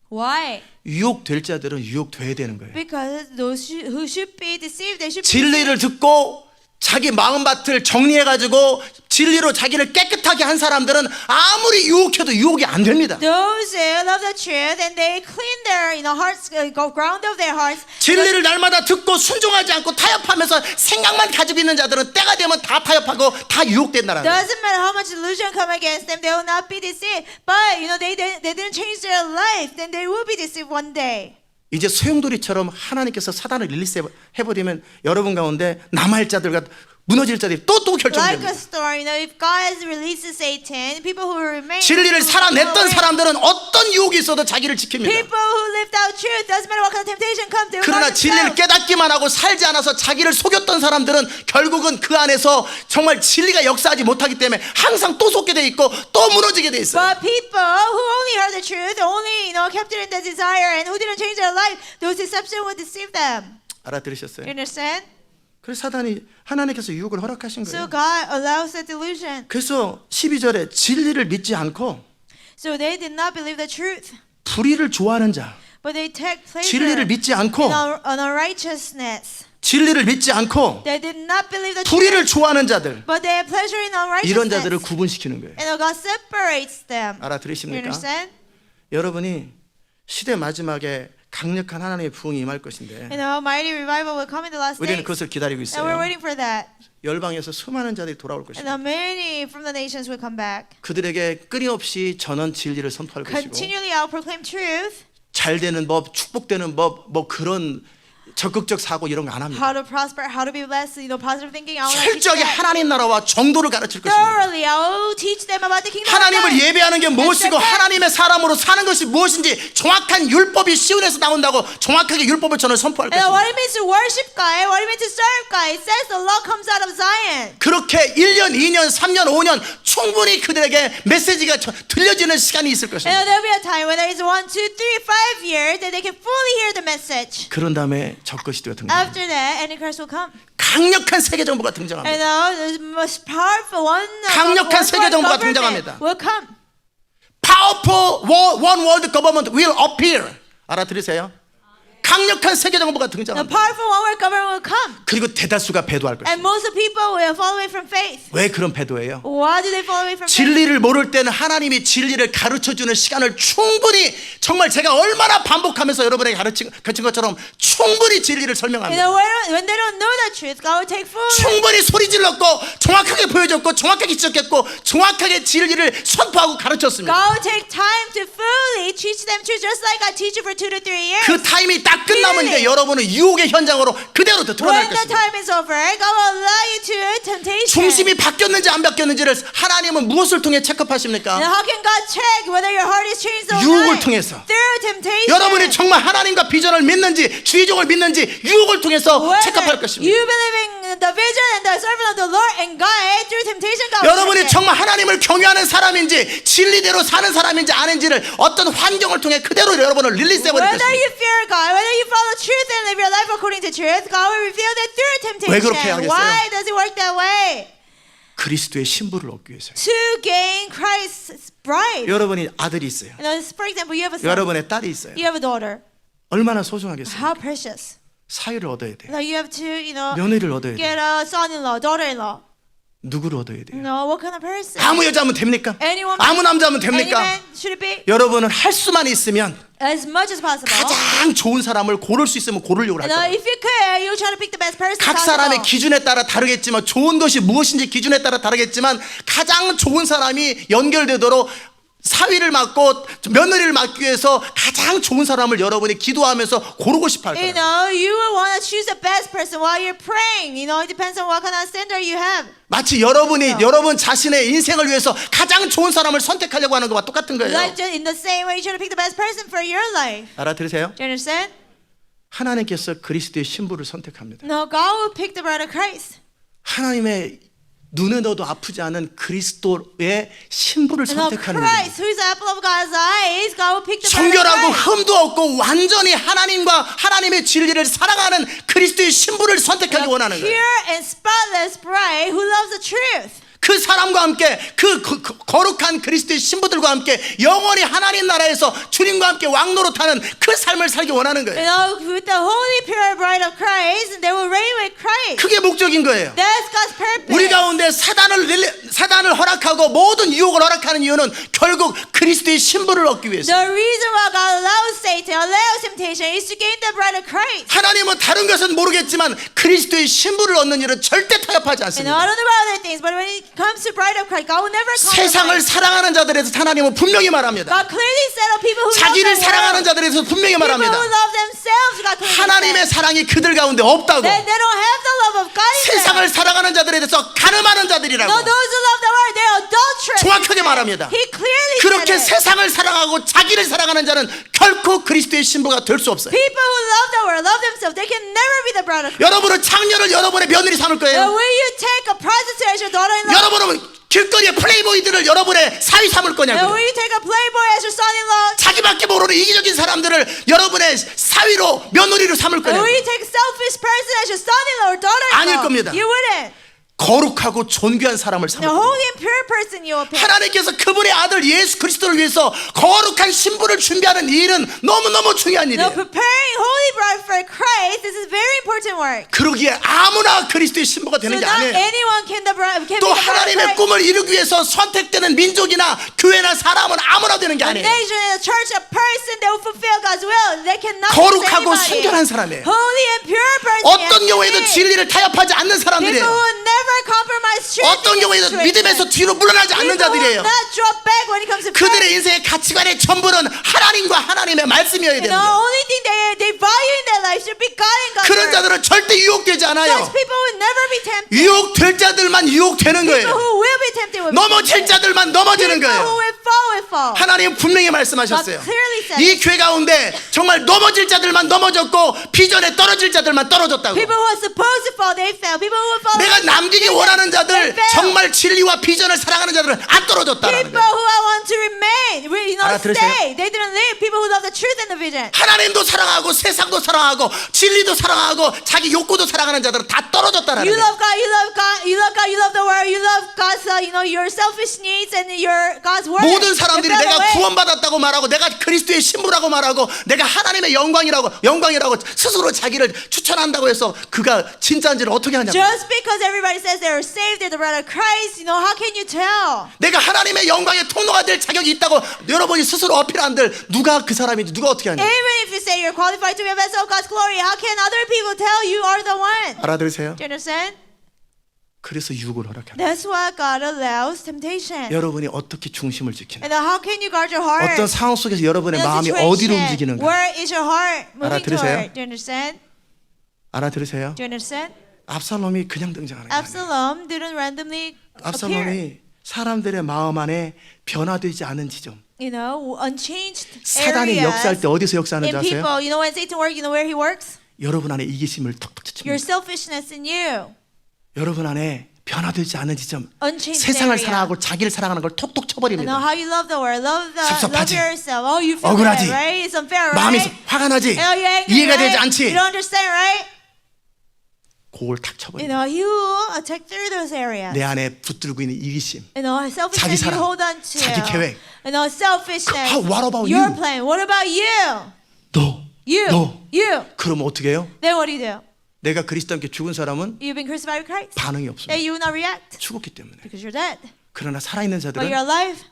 Why? 유혹될 자들은 유혹돼야 되는 거예요. Because those who should be deceived, they should be 진리를 듣고 자기 마음밭을 정리해가지고 진리로 자기를 깨끗하게 한 사람들은 아무리 유혹해도 유혹이 안 됩니다. Those who love the truth and they clean their hearts, go ground of their hearts. 진리를 날마다 듣고 순종하지 않고 타협하면서 생각만 가지고 있는 자들은 때가 되면 다 타협하고 다 유혹된다는 거예요. Doesn't matter how much delusion come against them, they will not be deceived. But they didn't change their life, then they will be deceived one day. 이제 소용돌이처럼 하나님께서 사단을 릴리스 해버리면 여러분 가운데 남아있을 자들과 무너질 자들이 또 Like a 결정됩니다. storm, if God has released Satan, people who remain, 진리를 살아냈던 사람들은 어떤 유혹이 있어도 자기를 지킵니다. people who lived out truth, doesn't matter what kind of temptation comes, they will 그러나 not 진리를 themselves. 깨닫기만 하고 살지 않아서 자기를 속였던 사람들은 결국은 그 안에서 정말 진리가 역사하지 못하기 때문에 항상 또 속게 돼 있고 또 무너지게 돼 있어요. But people who only heard the truth, only kept it in their desire, and who didn't change their life, those deception would deceive them. 알아들으셨어요? You understand? 그래서 사단이 하나님께서 유혹을 허락하신 So 거예요. God allows the delusion. 그래서 12절에 진리를 믿지 않고 So they did not believe the truth, 불의를 좋아하는 자, but they take pleasure 진리를 믿지 않고 in unrighteousness. 진리를 믿지 않고 They did not believe the 불의를 truth, 좋아하는 자들, but they have pleasure in 이런 자들을 unrighteousness. 구분시키는 거예요. And God separates them. You 알아들으십니까? understand? 여러분이 시대 마지막에 강력한 하나님의 부흥이 임할 것인데 And a mighty revival will come in the last 우리는 days. 그것을 기다리고 And we're 있어요. waiting for that. 열방에서 수많은 자들이 돌아올 And 것입니다. many from the nations will come back. 그들에게 끊임없이 전원 진리를 선포할 것이고 Continually I'll proclaim truth, 잘 되는 법, 축복되는 법, 뭐 그런 적극적 사고 이런 거 안 합니다. how to prosper, how to be blessed, positive thinking. I will not teach 철저하게 that. 하나님 나라와 정도를 가르칠 것입니다. Thoroughly, I will teach them about the kingdom of 하나님을 God. 예배하는 게 무엇이고 And 하나님의 사람으로 사는 것이 무엇인지 정확한 율법이 시온에서 나온다고 정확하게 율법을 저는 선포할 And what 것입니다. it means to worship God, what it means to serve God. It says the law comes out of Zion. 그렇게 1년, 2년, 3년, 5년 충분히 그들에게 메시지가 들려지는 시간이 있을 And 것입니다. there'll be a time when there is 1, 2, 3, 5 years that they can fully hear the message. 그런 다음에 적그리스도가 등장합니다. After that, Antichrist will come. 강력한 세계 정부가 등장합니다. And the most powerful one, 강력한 one 세계 정부가 government 등장합니다. will come. Powerful one world government will appear. 알아들으세요? 강력한 세계 정부가 The 등장합니다. powerful one world government will come. 그리고 대다수가 배도할 것입니다. And most of the people will fall away from faith. 왜 그런 배도예요? Why do they fall away from faith? 진리를 모를 때는 하나님이 진리를 가르쳐주는 시간을 충분히, 정말 제가 얼마나 반복하면서 여러분에게 가르친 것처럼 충분히 진리를 You 설명합니다. know, when they don't know the truth, God will take full. 충분히 소리 질렀고 정확하게 보여줬고 정확하게 지적했고 정확하게 진리를 선포하고 가르쳤습니다. God will take time to fully teach them truth, just like I teach you for 2 to 3 years. 그 타임이 딱 끝나면 이제 여러분은 유혹의 현장으로 그대로 드러날 When the 것입니다. time is over, God will allow you to temptation. 중심이 바뀌었는지 안 바뀌었는지를 하나님은 무엇을 통해 체크하십니까? And how can God check whether your heart is changed or 유혹을 not? 통해서. Through temptation. 여러분이 정말 하나님과 비전을 믿는지 주의종을 믿는지 유혹을 통해서 체크할 Whether 것입니다. you believe in the vision and the servant of the Lord and God through temptation, God will 여러분이 check it. 정말 하나님을 경외하는 사람인지 진리대로 사는 사람인지 아닌지를 어떤 환경을 통해 그대로 여러분을 릴리스해버릴 Whether 것입니다. you fear God, whether you follow truth and live your life according to truth, God will reveal that through temptation. 왜 그렇게 하겠어요? Why does it work that way? 그리스도의 신부를 얻기 위해서요. To gain Christ's bride. 여러분이 아들이 있어요. You know, for example, you have a son, 여러분의 딸이 있어요. you have a daughter. 얼마나 소중하겠어요. How precious. 사위를 얻어야 돼요. Now you have to, 며느리를 얻어야 돼요. get a son-in-law, daughter-in-law. 누구를 얻어야 돼요? No, what kind of person? 아무 여자면 됩니까? Anyone? 아무 남자면 Any 됩니까? man? Should it be? 여러분은 할 수만 있으면 As much as possible. 가장 좋은 사람을 고를 수 있으면 고르려고 할 You know, 거예요. if you could, you try to pick the best person 각 possible. 사람의 기준에 따라 다르겠지만 좋은 것이 무엇인지 기준에 따라 다르겠지만 가장 좋은 사람이 연결되도록 사위를 맡고 며느리를 맡기 위해서 가장 좋은 사람을 여러분이 기도하면서 고르고 싶어 할 You 거예요. know, you will want to choose the best person while you're praying. You know, it depends on what kind of standard you have. 마치 여러분이 여러분 자신의 인생을 위해서 가장 좋은 사람을 선택하려고 하는 것과 똑같은 거예요. Like just in the same way, you try to pick the best person for your life. 알아들으세요? Do you understand? 하나님께서 그리스도의 신부를 선택합니다. No, God will pick the bride of Christ. 하나님의 눈에 넣어도 아프지 않은 그리스도의 신부를 And of 선택하는 거예요. Christ, who is the apple of God's eyes, God will pick the bride of 정결하고 Christ. 흠도 없고 완전히 하나님과 하나님의 진리를 사랑하는 그리스도의 신부를 선택하기 원하는 거예요. Pure and spotless bride who loves the truth. 그 사람과 함께 그 거룩한 그리스도의 신부들과 함께 영원히 하나님 나라에서 주님과 함께 왕노릇하는 그 삶을 살기 원하는 You 거예요. know, with the holy pure bride of Christ, they will reign with Christ. 그게 목적인 거예요. That's God's purpose. 우리 가운데 사단을 허락하고 모든 유혹을 허락하는 이유는 결국 그리스도의 신부를 얻기 위해서. The reason why God allows Satan, allows temptation, is to gain the bride of Christ. 하나님은 다른 것은 모르겠지만 그리스도의 신부를 얻는 일은 절대 타협하지 You know, 않습니다. I don't know about other things, but when it comes to bride of Christ, God will never 세상을 compromise. 사랑하는 자들에서 하나님은 분명히 말합니다. God clearly said of people who love 자기를 the 사랑하는 world, 자들에서 분명히 people 말합니다. who love themselves, God clearly 하나님의 said. 사랑이 그들 가운데 없다고. They don't have the love of God in them. 세상을 사랑하는 자들에 대해서 가늠하는 자들이라고 No, those who love the world, they're adulterous. 정확하게 말합니다. He clearly 그렇게 said it. 세상을 사랑하고 자기를 사랑하는 자는 결코 그리스도의 신부가 될 수 없어요. People who love the world, love themselves, they can never be the bride of Christ. 여러분은 장녀를 여러분의 며느리 삼을 Now, 거예요. will you take a prostitute as your daughter-in-law? 여러분은 길거리의 플레이보이들을 여러분의 사위 삼을 Now, 거냐고요. will you take a playboy as your son-in-law? 자기밖에 모르는 이기적인 사람들을 여러분의 사위로 며느리로 삼을 Or 거냐고요. will you take a selfish person as your son-in-law or daughter-in-law? 아닐 겁니다. You wouldn't. 거룩하고 존귀한 사람을 삼을 The 거예요. holy and pure person you will pick. 하나님께서 그분의 아들 예수 그리스도를 위해서 거룩한 신부를 준비하는 일은 너무너무 중요한 Now, 일이에요. preparing holy bride for Christ, this is very important work. 그러기에 아무나 그리스도의 신부가 So 되는 게 not 아니에요. anyone can 또 be the bride of 하나님의 Christ. 꿈을 이루기 위해서 선택되는 민족이나 교회나 사람은 아무나 되는 게 A 아니에요. nation, a church, a person that will fulfill God's will, they cannot 거룩하고 be 순결한 사람이에요. Holy and pure person. 어떤 경우에도 진리를 타협하지 않는 People 사람들이에요. who will never compromise truth. 어떤 in 경우에도 situation. 믿음에서 뒤로 물러나지 않는 People who 자들이에요. will not drop back when it comes to 그들의 faith. 인생의 가치관의 전부는 하나님과 하나님의 말씀이어야 The 됩니다. only thing they value in their life should be God and God's 그런 word. 자들은 절대 유혹되지 Such 않아요. people will never be tempted. 유혹될 자들만 유혹되는 People 거예요. who will be tempted will be 넘어질 tempted. 자들만 넘어지는 People who 거예요. will fall will fall. 하나님 분명히 말씀하셨어요. God clearly said 이 교회 가운데 정말 넘어질 자들만 넘어졌고 비전에 떨어질 자들만 떨어졌다고. People who are supposed to fall, they fell. People who will fall, 내가 남기기 원하는 자들, they fell. 정말 진리와 비전을 사랑하는 자들은 안 떨어졌다라는 People 거예요. who want to remain, 알아들으세요? stay. They didn't leave. People who love the truth and the vision. 하나님도 사랑하고 세상도 사랑하고 진리도 사랑하고 자기 욕구도 사랑하는 자들은 다 떨어졌다라는 You 거예요. love God, you love God, you love God, you love the world, you love God's son, your selfish needs and your God's word. 모든 사람들이 It fell 내가 away. 구원받았다고 말하고 내가 그리스도의 신부라고 말하고 내가 하나님의 영광이라고 스스로 자기를 추천한다고 해서 그가 진짜인지를 어떻게 하냐고. Just because everybody says they are saved in the blood of Christ, how can you tell? 내가 하나님의 영광의 통로가 될 자격이 있다고 여러분이 스스로 어필한들 누가 그 사람인지 누가 어떻게 하냐. Even if you say you're qualified to be a vessel of God's glory, how can other people tell you are the one? 알아들으세요? Do you understand? 그래서 유혹을 허락합니다. That's why God allows temptation. 여러분이 어떻게 중심을 지키는 And how can you guard your heart? 어떤 상황 속에서 여러분의 In a 마음이 situation, 어디로 움직이는가 Where is your heart moving 알아들으세요? toward? Do you understand? 알아들으세요? Do you understand? 압살롬이 그냥 등장하는 게 아니에요. Absalom didn't randomly appear. 압살롬이 사람들의 마음 안에 변화되지 않은 지점. Unchanged 사단이 역사할 areas 때 어디서 역사하는지 in 아세요? people. When Satan works, where he works? 여러분 안에 이기심을 톡톡 Your 치칩니다. selfishness in you. 여러분 안에 변화되지 않은 지점, Unchanged 세상을 area. 사랑하고 자기를 사랑하는 걸 톡톡 I know 쳐버립니다. how you love the world, love 섭섭하지? yourself. Oh, you feel 억울하지? that, right? It's unfair, 마음이 right? 화가 나지? You're angry, 이해가 right? 되지 않지? You don't understand, right? 그걸 탁 쳐버립니다. You attack through those areas. 내 안에 붙들고 있는 이기심, Selfishness 자기 you 사랑, hold on to. 자기 계획. Selfishness. What about your you? plan. What about you? 너. You. 그럼 어떻게 해요? Then what do? 내가 그리스도 함께 죽은 사람은 You've been crucified with Christ. 반응이 Then 없습니다. you will not react 죽었기 때문에. because you're dead. 그러나 살아있는 But 자들은 you're alive.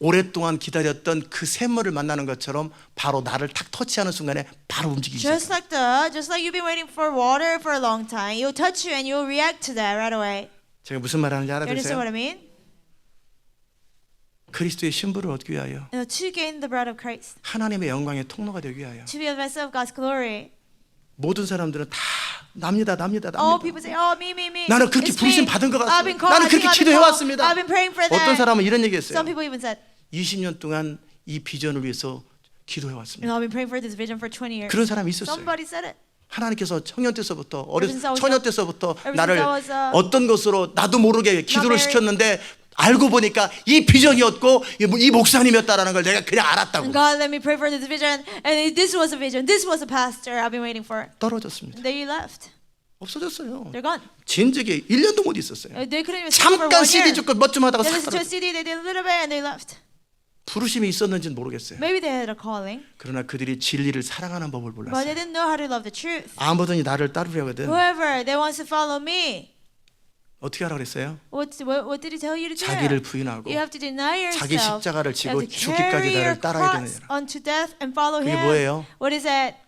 오랫동안 기다렸던 그 샘물을 만나는 것처럼 바로 나를 탁 터치하는 순간에 바로 움직이기 시작해요. Just like you've been waiting for water for a long time, you'll touch you and you'll react to that right away. 제가 무슨 말 하는지 You understand what 알아들으세요? I mean? 그리스도의 신부를 얻기 위하여, To gain the blood of Christ, 하나님의 영광의 통로가 되기 위하여 to be a vessel of God's glory. 모든 사람들은 다 납니다. All people say, "Oh, me." 나는 그렇게 It's 부르심 me. 받은 것 I've been 같습니다. called. 나는 I think 그렇게 I've been 기도해 called. 왔습니다. I've been praying for that. 어떤 사람은 이런 얘기했어요. Some people even said, 20년 동안 이 비전을 위해서 기도해 왔습니다. I've been praying for this vision for 20 years. 그런 사람이 있었어요. Somebody said it. 하나님께서 청년 때서부터 since I was 처녀 young, 때서부터 ever 나를 since I was, 어떤 것으로 나도 모르게 기도를 married. 시켰는데 알고 보니까 이 비전이었고 이 목사님이었다라는 걸 내가 그냥 알았다고. And God let me pray for this vision, and this was a vision. This was a pastor I've been waiting for. 떨어졌습니다. And they left. 없어졌어요. They're gone. 진즉에 1년도 못 있었어요. They couldn't even speak for 잠깐 1 CD year. 듣고 몇 좀 하다가 They 싹 listened to a 떨어졌어요. CD, they did a little bit, and they left. 부르심이 있었는지는 모르겠어요. Maybe they had a calling, 그러나 그들이 진리를 사랑하는 법을 but 몰랐어요. they didn't know how to love the truth. 아무든지 나를 따르려거든. Whoever they wants to follow me, 어떻게 하라 그랬어요? what did he tell you to do? 자기를 부인하고 You have to deny yourself. 자기 십자가를 지고 You have to 죽기까지 carry 나를 your 따라야 cross 되느니라. unto death and follow 그게 him. 뭐예요? What is that?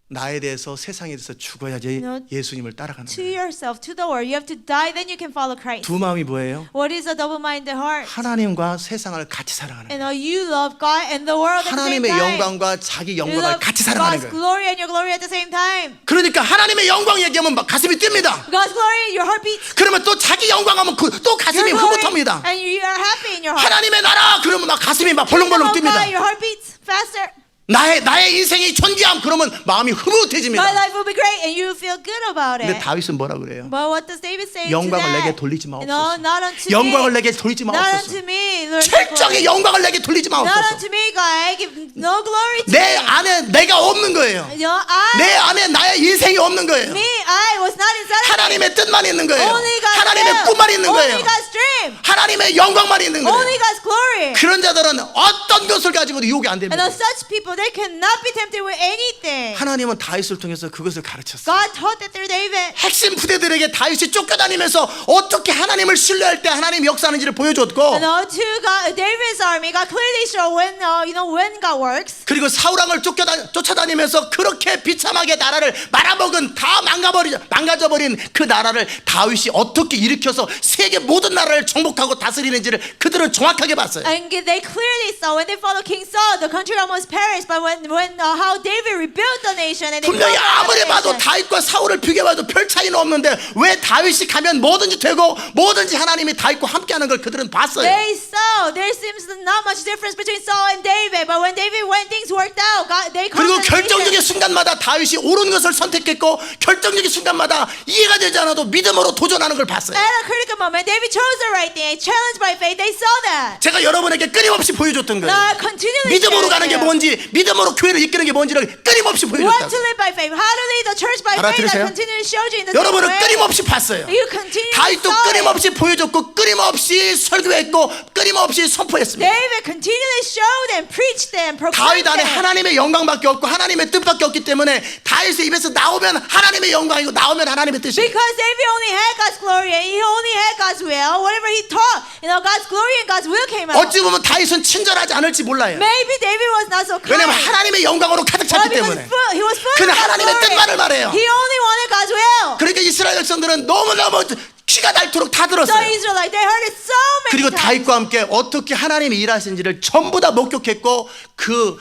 나에 대해서 세상에 대해서 죽어야지 No. 예수님을 따라가는 To 거예요. yourself, to the world. You have to die, then you can follow Christ. 두 마음이 뭐예요? What is a double-minded heart? 하나님과 세상을 같이 사랑하는 거예요. You love God and the world at the same 하나님의 time. 영광과 자기 You 영광을 love 같이 사랑하는 God's 거예요. glory and your glory at the same time. 그러니까 하나님의 영광 얘기하면 막 가슴이 뜁니다. God's glory, your heart beats. 그러면 또 자기 영광하면 또 가슴이 Your glory, 흐뭇합니다. and you are happy in your heart. 하나님의 나라 그러면 막 가슴이 막 Kingdom 벌렁벌렁 of God, 뜁니다. your heart beats faster. 나의 인생이 존귀함 그러면 마음이 My 흐뭇해집니다. life will be great, and you feel good about 근데 it. 다윗은 뭐라 그래요? But what does David say to 영광을 that? 내게 돌리지 마옵소서. No, not unto 영광을 me. 내게 돌리지 Not 마옵소서. unto me, Lord. 철저히 영광을 내게 돌리지 Not 마옵소서. unto me, God. Give no glory to 내 me. 안에 내가 없는 거예요. 내 안에 나의 인생이 없는 거예요. I was not inside of me. 하나님의 뜻만 있는 거예요. Only God's 하나님의 will. 꿈만 있는 거예요. Only God's dream. 하나님의 영광만 있는 거예요. Only God's glory. 그런 자들은 어떤 것을 가지고도 유혹이 안 And 됩니다. such people, they cannot be tempted with anything. 하나님은 다윗을 통해서 그것을 가르쳤어요. God taught that through David. 핵심 부대들에게 다윗이 쫓겨다니면서 어떻게 하나님을 신뢰할 때 하나님 역사하는지를 보여줬고, And to God, David's army, God clearly showed when God works. 그리고 사울왕을 쫓아다니면서 그렇게 비참하게 나라를 말아먹은 다 망가져버린 그 나라를 다윗이 어떻게 일으켜서 세계 모든 나라를 정복하고 다스리는지를 그들은 정확하게 봤어요. And they clearly saw when they followed King Saul, the country almost perished. But when how David rebuilt the nation and they 분명히 built up 아무리 the 봐도 nation. 다윗과 사울을 비교해봐도 별 차이는 없는데 왜 다윗이 가면 뭐든지 되고 뭐든지 하나님이 다윗과 함께하는 걸 그들은 봤어요. They saw there seems not much difference between Saul and David, but when things worked out, they 그리고 conquered the 결정적인 nation. 순간마다 다윗이 옳은 것을 선택했고 결정적인 순간마다 이해가 되지 않아도 믿음으로 도전하는 걸 봤어요. At a critical moment, David chose the right right thing, challenged by faith, they saw that. 제가 여러분에게 끊임없이 보여줬던 거예요. Now continually 믿음으로 가는 게 showing you 뭔지, 믿음으로 교회를 이끄는 게 뭔지를 끊임없이 what to 보여줬다고. live by faith, how to lead the church by faith. 알아들으세요? I continually showed you in the same 여러분은 way. 끊임없이 봤어요. You continually 다윗도 saw it. 끊임없이 보여줬고 끊임없이 설교했고 끊임없이 선포했습니다. David continually showed and preached and proclaimed 다윗 안에 them. 하나님의 영광밖에 없고 하나님의 뜻밖에 없기 때문에 다윗의 입에서 나오면 하나님의 영광이고 나오면 하나님의 뜻이에요. Because David only had God's glory and he only had God's will. Whatever he taught, God's glory and God's will came out. 어찌 보면 다윗은 친절하지 않을지 몰라요. Maybe David was not so kind. 왜냐하면 하나님의 영광으로 가득 찼기 because 때문에. he was full 그는 of God's 하나님의 glory. 뜻만을 말해요. He only wanted God's will. 그러니까 이스라엘 백성들은 너무너무 귀가 닳도록 다 So 들었어요. Israelite, they heard it so many 그리고 times. 다윗과 함께 어떻게 하나님이 일하신지를 전부 다 목격했고 그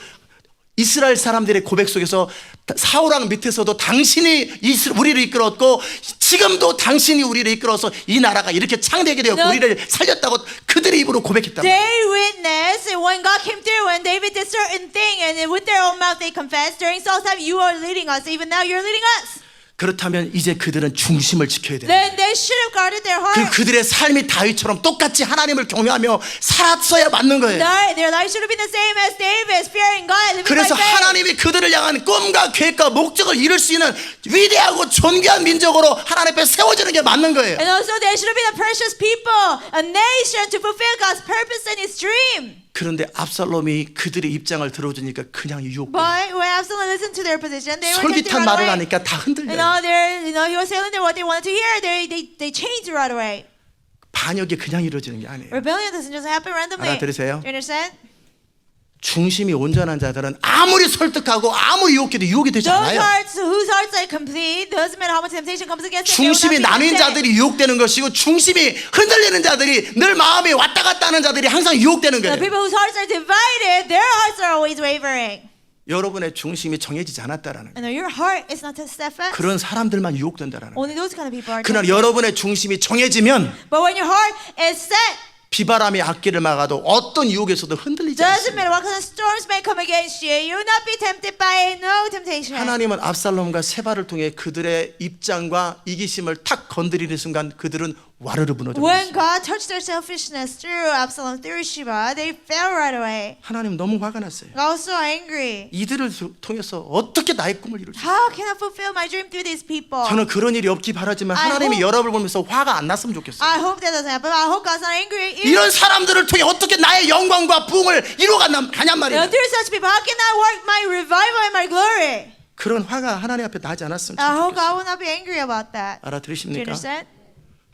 이스라엘 사람들의 고백 속에서 사울왕 밑에서도 당신이 우리를 이끌었고 지금도 당신이 우리를 이끌어서 이 나라가 이렇게 창대하게 되었고 No. 우리를 살렸다고 그들의 입으로 고백했단 말이에요. They witnessed when God came through when David did certain thing and with their own mouth they confessed during Saul's time you are leading us even now you're leading us. 그렇다면 이제 그들은 중심을 지켜야 돼요. Then they should have guarded their heart. 그들의 삶이 다윗처럼 똑같이 하나님을 경외하며 살았어야 맞는 거예요. Their life should have been the same as David's, fearing God, living 그래서 by faith. 하나님이 그들을 향한 꿈과 계획과 목적을 이룰 수 있는 위대하고 존귀한 민족으로 하나님 앞에 세워지는 게 맞는 거예요. And also they should have been a precious people, a nation to fulfill God's purpose and His dream. 그런데 압살롬이 그들의 입장을 들어주니까 그냥 유혹돼요. But when Absalom listened to their position, they were tempted 솔깃한 right 말을 away. 하니까 다 흔들려요. He was telling them what they wanted to hear. They changed right away. 반역이 그냥 이루어지는 게 아니에요. Rebellion doesn't just happen randomly. 알아들으세요? Do you understand? 중심이 온전한 자들은 아무리 설득하고 아무리 유혹해도 유혹이 되지 Those 않아요. hearts whose hearts are complete, doesn't matter how much temptation comes against them. 중심이 나뉜 자들이 유혹되는 것이고 중심이 흔들리는 자들이 늘 마음이 왔다 갔다 하는 자들이 항상 유혹되는 The 거예요. people whose hearts are divided, their hearts are always wavering. 여러분의 중심이 정해지지 않았다라는 거예요. And your heart is not steadfast. 그런 사람들만 유혹된다라는 거예요. Only those kind of people are. 그러나 여러분의 중심이 정해지면 But when your heart is set, 비바람이 앞길을 막아도 어떤 유혹에서도 흔들리지 doesn't 않습니다. matter what kind of storms may come against you, you will not be tempted by no temptation. 하나님은 압살롬과 세바를 통해 그들의 입장과 이기심을 탁 건드리는 순간 그들은 와르르 무너져 When 버렸어요. God touched their selfishness through Absalom, through Sheba, they fell right away. 하나님 너무 화가 났어요. God was so angry. 이들을 통해서 어떻게 나의 꿈을 이룰 수 있어요? How can I fulfill my dream through these people? 저는 그런 일이 없기 바라지만 I 하나님이 hope- 여러분을 보면서 화가 안 났으면 좋겠어요. I hope that doesn't happen. I hope God's not angry. 이런 사람들을 통해 어떻게 나의 영광과 부흥을 이루어가냔 말이에요. Through such people, how can I work my revival and my glory? 그런 화가 하나님 앞에 나지 않았으면 I hope 좋겠어요. God will not be angry about that. Do you 알아들으십니까? understand?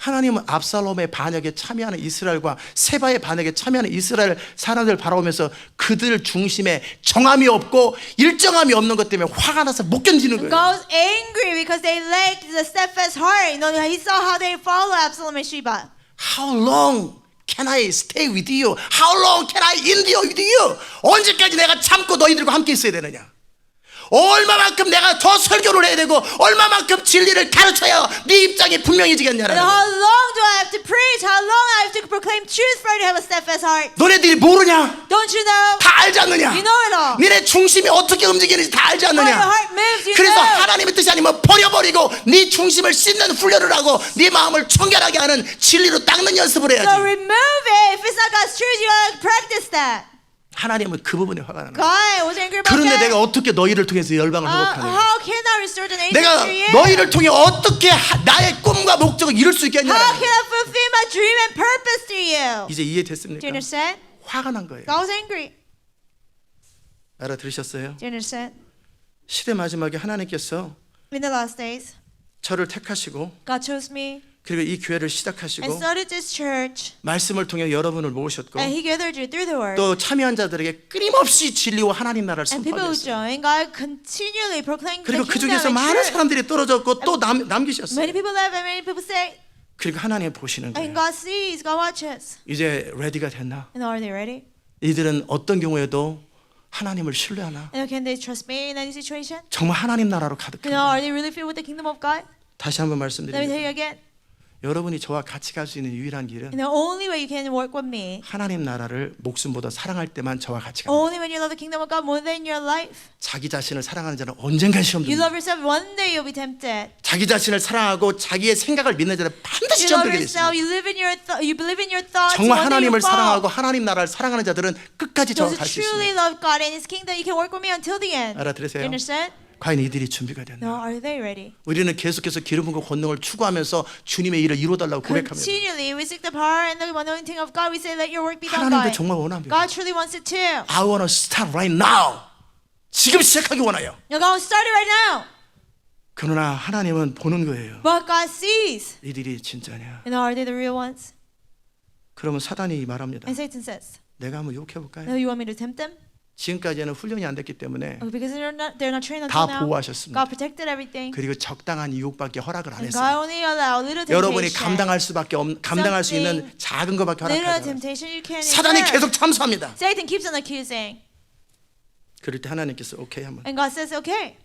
하나님은 압살롬의 반역에 참여하는 이스라엘과 세바의 반역에 참여하는 이스라엘 사람들을 바라보면서 그들 중심에 정함이 없고 일정함이 없는 것 때문에 화가 나서 못 견디는 거예요. God was angry because they lacked the steadfast heart. He saw how they follow Absalom and Sheba. How long can I stay with you? How long can I endure with you? 언제까지 내가 참고 너희들과 함께 있어야 되느냐? 얼마만큼 내가 더 설교를 해야 되고 얼마만큼 진리를 가르쳐야 네 입장이 분명해지겠냐라는 And 거예요. how long do I have to preach? How long I have to proclaim truth for you to have a steadfast heart? 너네들이 모르냐? Don't you know? 다 알지 않느냐? You know it all. 니네 중심이 어떻게 움직이는지 다 알지 How your 않느냐? heart moves, you 그래서 know. 하나님의 뜻이 아니면 버려버리고 네 중심을 씻는 훈련을 하고 네 마음을 청결하게 하는 진리로 닦는 연습을 So 해야지. remove it. If it's not God's truth, you gotta practice that. 하나님은 그 부분에 화가 나는 거예요. God was angry about 그런데 that. 내가 어떻게 너희를 통해서 열방을 회복하냐? How can I restore the nation 내가 through you? 너희를 통해 어떻게 나의 꿈과 목적을 이룰 수 How 있겠냐는 can 거예요. I fulfill my dream and purpose through you? 이제 Do 이해됐습니까? you understand? 화가 난 거예요. God was angry. 알아들으셨어요? Do you understand? 시대 마지막에 하나님께서 In the last days, 저를 택하시고 God chose me 그리고 이 교회를 and 시작하시고 started this church, 말씀을 통해 여러분을 모으셨고 and He gathered you through the Word. 또 참여한 자들에게 끊임없이 진리와 하나님 나라를 And people who 선포하셨어요. join, God continually proclaimed the 그리고 그 kingdom 중에서 and 많은 church. 사람들이 떨어졌고 또 남기셨어요. Many people left and many people stayed. 그리고 하나님 보시는 And 거예요. God sees, God watches. 이제 레디가 됐나? And are they ready? 이들은 어떤 경우에도 하나님을 신뢰하나? And can they trust me in any situation? 정말 하나님 나라로 You know, 가득한가? are they really filled with the kingdom of God? 다시 한번 Let me tell 말씀드립니다. you again. 여러분이 저와 같이 갈 수 있는 유일한 길은 And the only way you can work with me, 하나님 나라를 목숨보다 사랑할 때만 저와 같이 갑니다. only when you love the kingdom of God more than your life. 자기 자신을 사랑하는 자는 언젠간 시험 You 듭니다. love yourself, one day you'll be tempted. 자기 자신을 사랑하고 자기의 생각을 믿는 자는 반드시 You 시험 love 들게 yourself, 되십니다. you live in your you believe in your thoughts. 정말 one day 하나님을 you'll fall. 사랑하고 하나님 나라를 사랑하는 자들은 끝까지 저와 Those who 갈 수 truly 있습니다. love God and His kingdom, you can work with me until the end. 알아들으세요? You understand? 과연 이들이 준비가 됐나? No, are they ready? 우리는 계속해서 기름 부음과 권능을 추구하면서 주님의 일을 이루어달라고 고백합니다. Continually, we seek the power and the anointing of God. We say, let your work be done, 하나님도 God. 정말 원합니다. God truly wants it too. I want to start right now. 지금 시작하기 원해요. You're going to start it right now. 그러나 하나님은 보는 거예요. But God sees. 이들이 진짜냐? And are they the real ones? 그러면 사단이 말합니다. And Satan says, 내가 한번 유혹해볼까요? no, you want me to tempt them? 지금까지는 훈련이 안 됐기 때문에 Because they're not trained 다 until now. 보호하셨습니다. God protected everything. 그리고 적당한 유혹밖에 허락을 안 And 했어요. God only allowed little 여러분이 temptation. 감당할 수 있는 작은 것밖에 Little 허락하지 않아요. temptation you can 사단이 endure. 계속 참수합니다. Satan keeps on accusing. 그럴 때 하나님께서 오케이 한번. And God says, okay.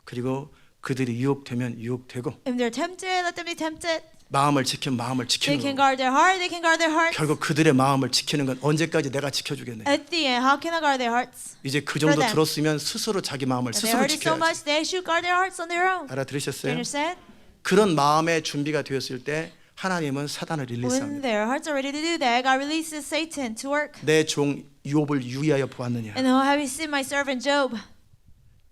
그리고 그들이 유혹되면 유혹되고 If they're tempted, let them be tempted. 마음을 지키면 마음을 They 지키는 can 거. guard their heart. They can guard their hearts. 결국 그들의 마음을 지키는 건 언제까지 내가 지켜주겠네. At the end, how can I guard their hearts? 이제 그 정도 them. 들었으면 스스로 자기 마음을 If they 스스로 hurt it so 지켜야지. much, they should guard their hearts on their own. You 알아들으셨어요? understand? 그런 마음의 준비가 되었을 때 하나님은 사단을 When 릴리스합니다. their hearts are ready to do that, God releases Satan to work. 내 종 유업을 유의하여 보았느냐? And have you seen my servant Job?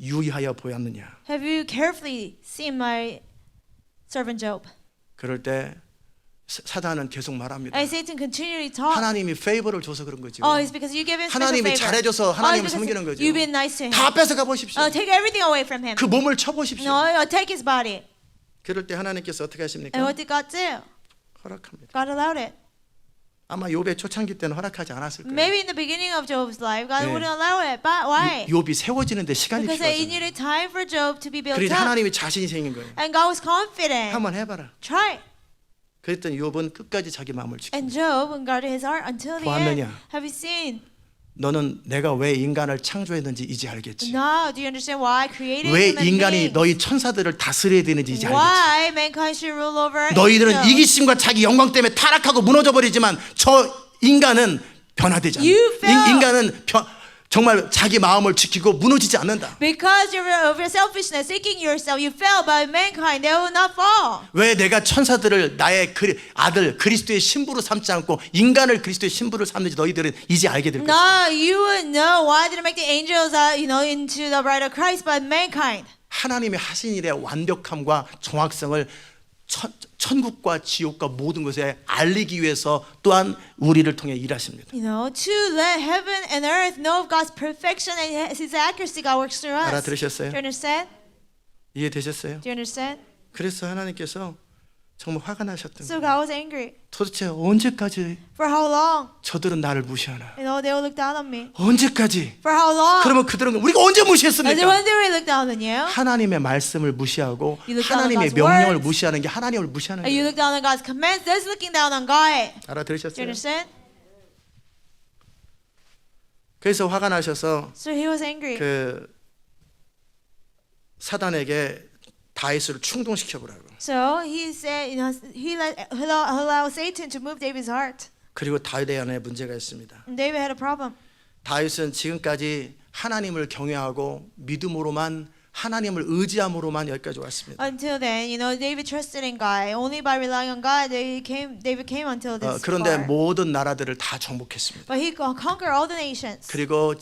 유의하여 보았느냐? Have you carefully seen my servant Job? 그럴 때 사단은 계속 말합니다. And Satan continually talks. 하나님이 페이버를 줘서 그런 거죠. Oh, it's because you give him special 하나님이 favor. 잘해줘서 Oh, 하나님을 it's 섬기는 because 거죠. you've been nice to him. 다 뺏어가 보십시오. Take everything away from him. 그 몸을 쳐보십시오. No, take his body. 그럴 때 하나님께서 어떻게 하십니까? And what did God do? 허락합니다. God allowed it. 아마 욥의 초창기 때는 허락하지 않았을 거예요. Maybe in the beginning of Job's life, God 네. wouldn't allow it. But why? 욥이 세워지는데 시간이 Because he 필요하잖아요. needed time for Job to be built 그래서 up. 하나님이 자신이 생긴 거예요. And God was confident. 한번 해봐라. Try. 그랬더니 욥은 끝까지 자기 마음을 지킵니다. And Job guarded his heart until the 보았느냐? end. Have you seen? 너는 내가 왜 인간을 창조했는지 이제 알겠지. No. Do you understand why I created 왜 human 인간이 beings? 너희 천사들을 다스려야 되는지 이제 알겠지. Why mankind should rule over 너희들은 angels? 이기심과 자기 영광 때문에 타락하고 무너져 버리지만 저 인간은 변화되지 않는다. You fell. 인간은 정말 자기 마음을 지키고 무너지지 않는다. Because of your selfishness, seeking yourself, you fell. But mankind, they will not fall. 왜 내가 천사들을 나의 아들 그리스도의 신부로 삼지 않고 인간을 그리스도의 신부로 삼는지 너희들은 이제 알게 될 것이다. No, you would know why did I make the angels, into the bride of Christ, but mankind. 하나님의 하신 일의 완벽함과 정확성을 천국과 지옥과 모든 것에 알리기 위해서 또한 우리를 통해 일하십니다. To let heaven and earth know of God's perfection and His accuracy, God works through us. 알아들으셨어요? Do you understand? 이해되셨어요? Do you understand? 그래서 하나님께서 정말 화가 나셨던 So 거예요. God was angry. 도대체 언제까지 For how long? 저들은 나를 무시하나? They will look down on me. 언제까지? For how long? 그러면 그들은 우리가 언제 And then 무시했습니까? when do we look down on you? 하나님의 말씀을 무시하고 You look down on 하나님의 God's 명령을 words. 무시하는 게 하나님을 무시하는 And you 거예요. look down on God's commands. That's looking down on God. Do you 알아들으셨어요? understand? 그래서 화가 나셔서 So he was angry. 그 사단에게 다윗을 충동시켜 보라고. So he said, he allowed Satan to move David's heart. 그리고 다윗에 안에 문제가 있습니다. And David had a problem. 다윗은 지금까지 하나님을 경외하고 믿음으로만 하나님을 의지함으로만 여기까지 왔습니다. Until then, David trusted in God. Only by relying on God, David came until this 그런데 far. 모든 나라들을 다 정복했습니다. But he conquered all the nations. 그리고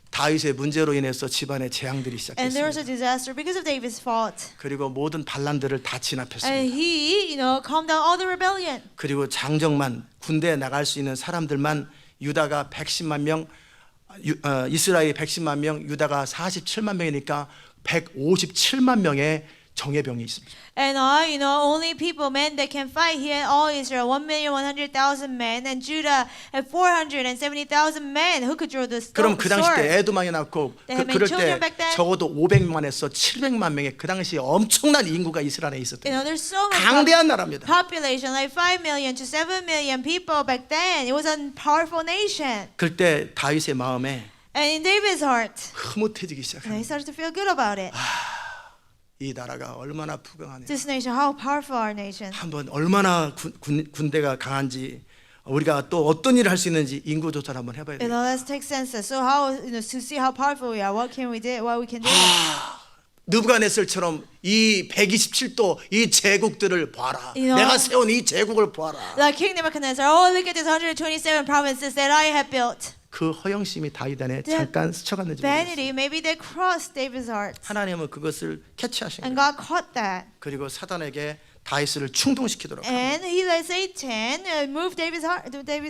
다윗의 문제로 인해서 집안에 재앙들이 And there was 시작했습니다. a disaster because of David's fault. 그리고 모든 반란들을 다 진압했습니다. And he, calmed down all the rebellion. 그리고 장정만 군대에 나갈 수 있는 사람들만 유다가 110만 명, 이스라엘이 110만 명, 유다가 47만 명이니까 157만 명의 정예병이 있습니다. And only people, men that can fight. He had all Israel, 1,100,000 men, and Judah had 470,000 men who could draw the 그럼 그 당시 sword. 때 애도 많이 낳고 They had many 그럴 때 children back then. 적어도 500만에서 700만 명의 그 당시 엄청난 인구가 이스라엘에 있었던 There's so much 강대한 나라입니다. population, like 5 million to 7 million people back then. It was a powerful nation. 그럴 때 다윗의 마음에 And in David's heart, 흐뭇해지기 he 시작합니다. started to feel good about it. 이 나라가 얼마나 부강하냐. This nation, how powerful our nation. 한번 얼마나 군대가 강한지 우리가 또 어떤 일을 할 수 있는지 인구 조사를 한번 해봐야 돼요. Let's take census. So how to see how powerful we are? What can we do? What we can do? 느부갓네살처럼 이 127도 이 제국들을 봐라. 내가 세운 이 제국을 봐라. Like King Nebuchadnezzar, oh look at these 127 provinces that I have built. 그 허영심이 다윗 안에 잠깐 스쳐갔는지 Vanity, 모르겠어요. maybe they crossed David's heart, 하나님은 그것을 캐치하신 and 거예요. God caught that, 그리고 사단에게 다윗을 충동시키도록 합니다. and he let Satan move David's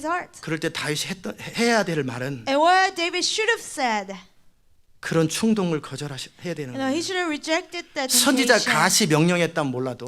heart. 그럴 때 다윗이 해야 될 말은 And what David should have said, 그런 충동을 거절해야 되는 he 거예요. should have rejected that 선지자 temptation. 갓이 명령했다면 몰라도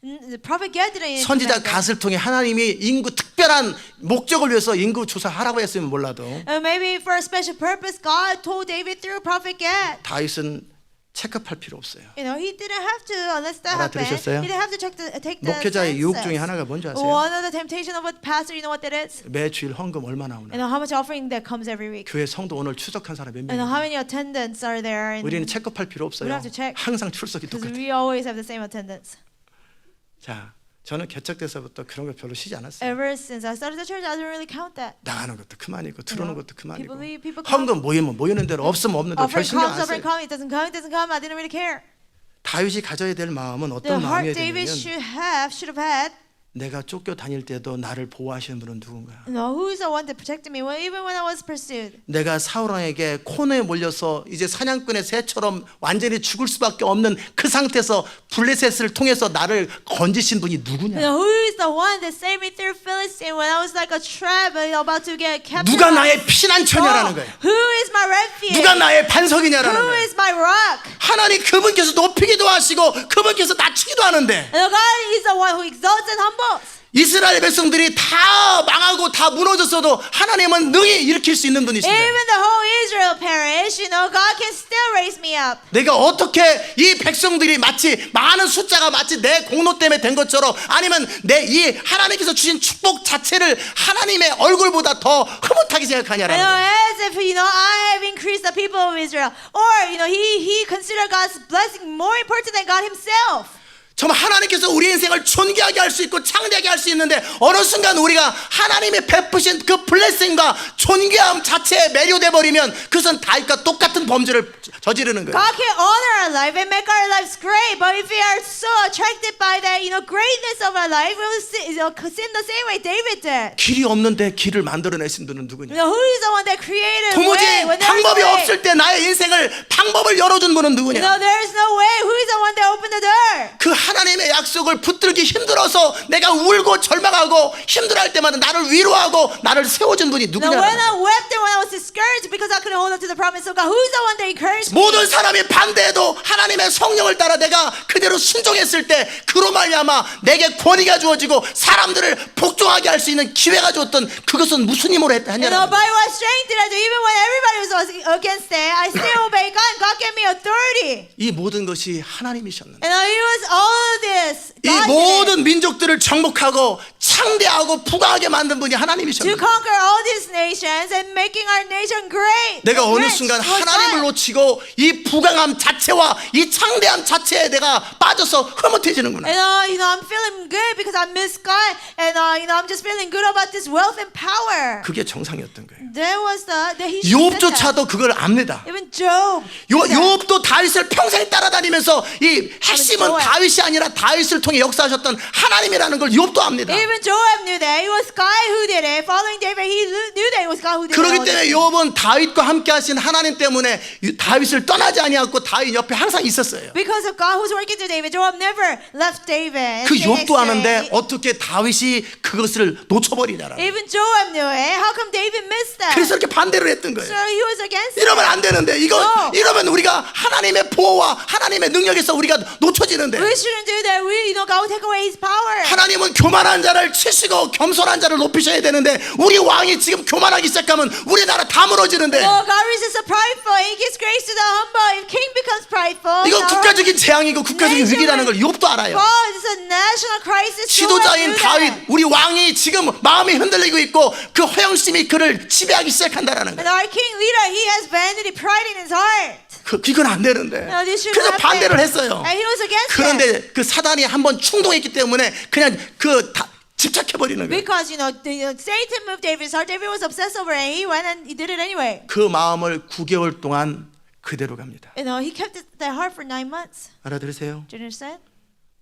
The prophet Gad didn't 선지자 implement it. 갓을 통해 하나님이 인구 특별한 목적을 위해서 인구 조사하라고 했으면 몰라도 Maybe for a special purpose, God told David through prophet Gad. 다윗은 체크할 필요 없어요. He didn't have to unless that happened. 알아들으셨어요? He didn't have to take the 목회자의 유혹 중에 census. 하나가 뭔지 아세요? One of the temptation of a pastor, you know what that is? 매 주일 헌금 얼마 나오나? How much offering that comes every week? 교회 성도 오늘 추석한 사람 몇 How 명이에요? many attendants are there? 우리는 체크할 필요 없어요. We don't have to check. 항상 출석이 Because 똑같아요. we always have the same attendance. 자, 저는 개척돼서부터 그런 거 별로 쉬지 않았어요. Ever since I started the church, I didn't really count that. 나가는 것도 그만이고 들어오는 것도 그만이고 people come. 헌금 모이면 모이는 대로 없으면 없는 대로 별 Offering 신경 안 comes, offering 써요. comes. It doesn't come, it doesn't come. I didn't really care. 다윗이 가져야 될 마음은 The 어떤 마음이어야 heart David 되냐면 should have had. 내가 쫓겨 다닐 때도 나를 보호하시는 분은 누군가? Who is the one that protected me even when I was pursued? 내가 사울왕에게 코너에 몰려서 이제 사냥꾼의 새처럼 완전히 죽을 수밖에 없는 그 상태에서 블레셋을 통해서 나를 건지신 분이 누구냐? Who is the one that saved me through Philistine when I was like a trap about to get captured? 누가 나의 피난처냐라는 거예요. Who is my refuge? 누가 나의 반석이냐라는 Who 거예요. is my rock? 하나님 그분께서 높이기도 하시고 그분께서 낮추기도 하는데 And God is the one who exalts and humbles. 이스라엘 백성들이 다 망하고 다 무너졌어도 하나님은 능히 일으킬 수 있는 분이십니다. Even the whole Israel perish, God can still raise me up. 내가 어떻게 이 백성들이 마치 많은 숫자가 마치 내 공로 때문에 된 것처럼 아니면 내 이 하나님께서 주신 축복 자체를 하나님의 얼굴보다 더 흐뭇하게 생각하냐라는 거예요. As if I have increased the people of Israel, or he considered God's blessing more important than God Himself. 정말 하나님께서 우리 인생을 존귀하게 할 수 있고 창대하게 할 수 있는데 어느 순간 우리가 하나님의 베푸신 그 블레싱과 존귀함 자체에 매료돼 버리면 그것은 다윗과 똑같은 범죄를 저지르는 거예요. God can honor our life and make our lives great, but if we are so attracted by the greatness of our life, we will sin the same way David did. 길이 없는데 길을 만들어내신 분은 누구냐? Who is the one that created 도무지 way when there is 방법이 no way? 없을 때 나의 인생을 방법을 열어준 분은 누구냐? There is no way. Who is the one that opened the door? 그 하나님의 약속을 붙들기 힘들어서 내가 울고 절망하고 힘들어할 때마다 나를 위로하고 나를 세워준 분이 Now, when 누구냐? I wept and when I was discouraged because I couldn't hold on to the promise of God, who is the one that encouraged me? 모든 사람이 반대해도 하나님의 성령을 따라 내가 그대로 순종했을 때 그로 말미암아 내게 권위가 주어지고 사람들을 복종하게 할 수 있는 기회가 주었던 그것은 무슨 힘으로 했냐는 By what strength did I do? Even when everybody was against it, I still obeyed God. God gave me authority. 이 모든 것이 하나님이셨는데 And it was all of this. 이 God did it. 모든 민족들을 정복하고 창대하고 부강하게 만든 분이 To 하나님이셨는데 conquer all these nations and making our nation great. 내가 어느 rich 순간 was 하나님을 God. 놓치고 이 부강함 자체와 이 창대함 자체에 내가 빠져서 흐뭇해지는구나. And I'm feeling good because I miss God, and I'm just feeling good about this wealth and power. 그게 정상이었던 거예요. There was that he said that. 욥조차도 그걸 압니다. Even Job. 욥도 다윗을 평생 따라다니면서 이 핵심은 Joab. 다윗이 아니라 다윗을 통해 역사하셨던 하나님이라는 걸 욥도 압니다. Even Joab knew that it was God who did it. Following David, he knew that it was God who did 그렇기 it. 때문에 욥은 다윗과 함께 하신 하나님 때문에 다윗을 떠나지 아니하고 다윗 옆에 항상 있었어요. Because of God who's working through David, Joab never left David. 그 stayed next 욥도 to 아는데 him. 어떻게 다윗이 그것을 놓쳐버리냐라는. Even Joab knew it. How come David missed that? 그래서 이렇게 반대를 했던 So 거예요. he was against it. 이러면 안 되는데 No. 이러면 우리가 하나님의 보호와 하나님의 능력에서 우리가 놓쳐지는데 We shouldn't do that. God will take away His power. 하나님은 교만한 자를 치시고 겸손한 자를 높이셔야 되는데 우리 왕이 지금 교만하기 시작하면 우리나라 다 무너지는데 God resists the prideful. He gives grace to the humble. If king becomes prideful, 이거 국가적인 재앙이고 국가적인 위기라는 걸 욥도 알아요. God is a national crisis. 지도자인 Joab knew 다윗 that. 우리 왕이 지금 마음이 흔들리고 있고 그 허영심이 그를 지배하기 시작한다라는 And 거예요. our king leader, he has vanity, pride in his heart. 이건 안 되는데. No, this should 그래서 not 반대를 happen. 했어요. And he was against it. 그런데 그 사단이 한번 충동했기 때문에 그냥 다 집착해 버리는 거예요. Because Satan moved David's heart. David was obsessed over it. And he went and he did it anyway. 그 마음을 9개월 동안 그대로 갑니다. He kept that heart for 9 months. 알아들으세요? Do you understand?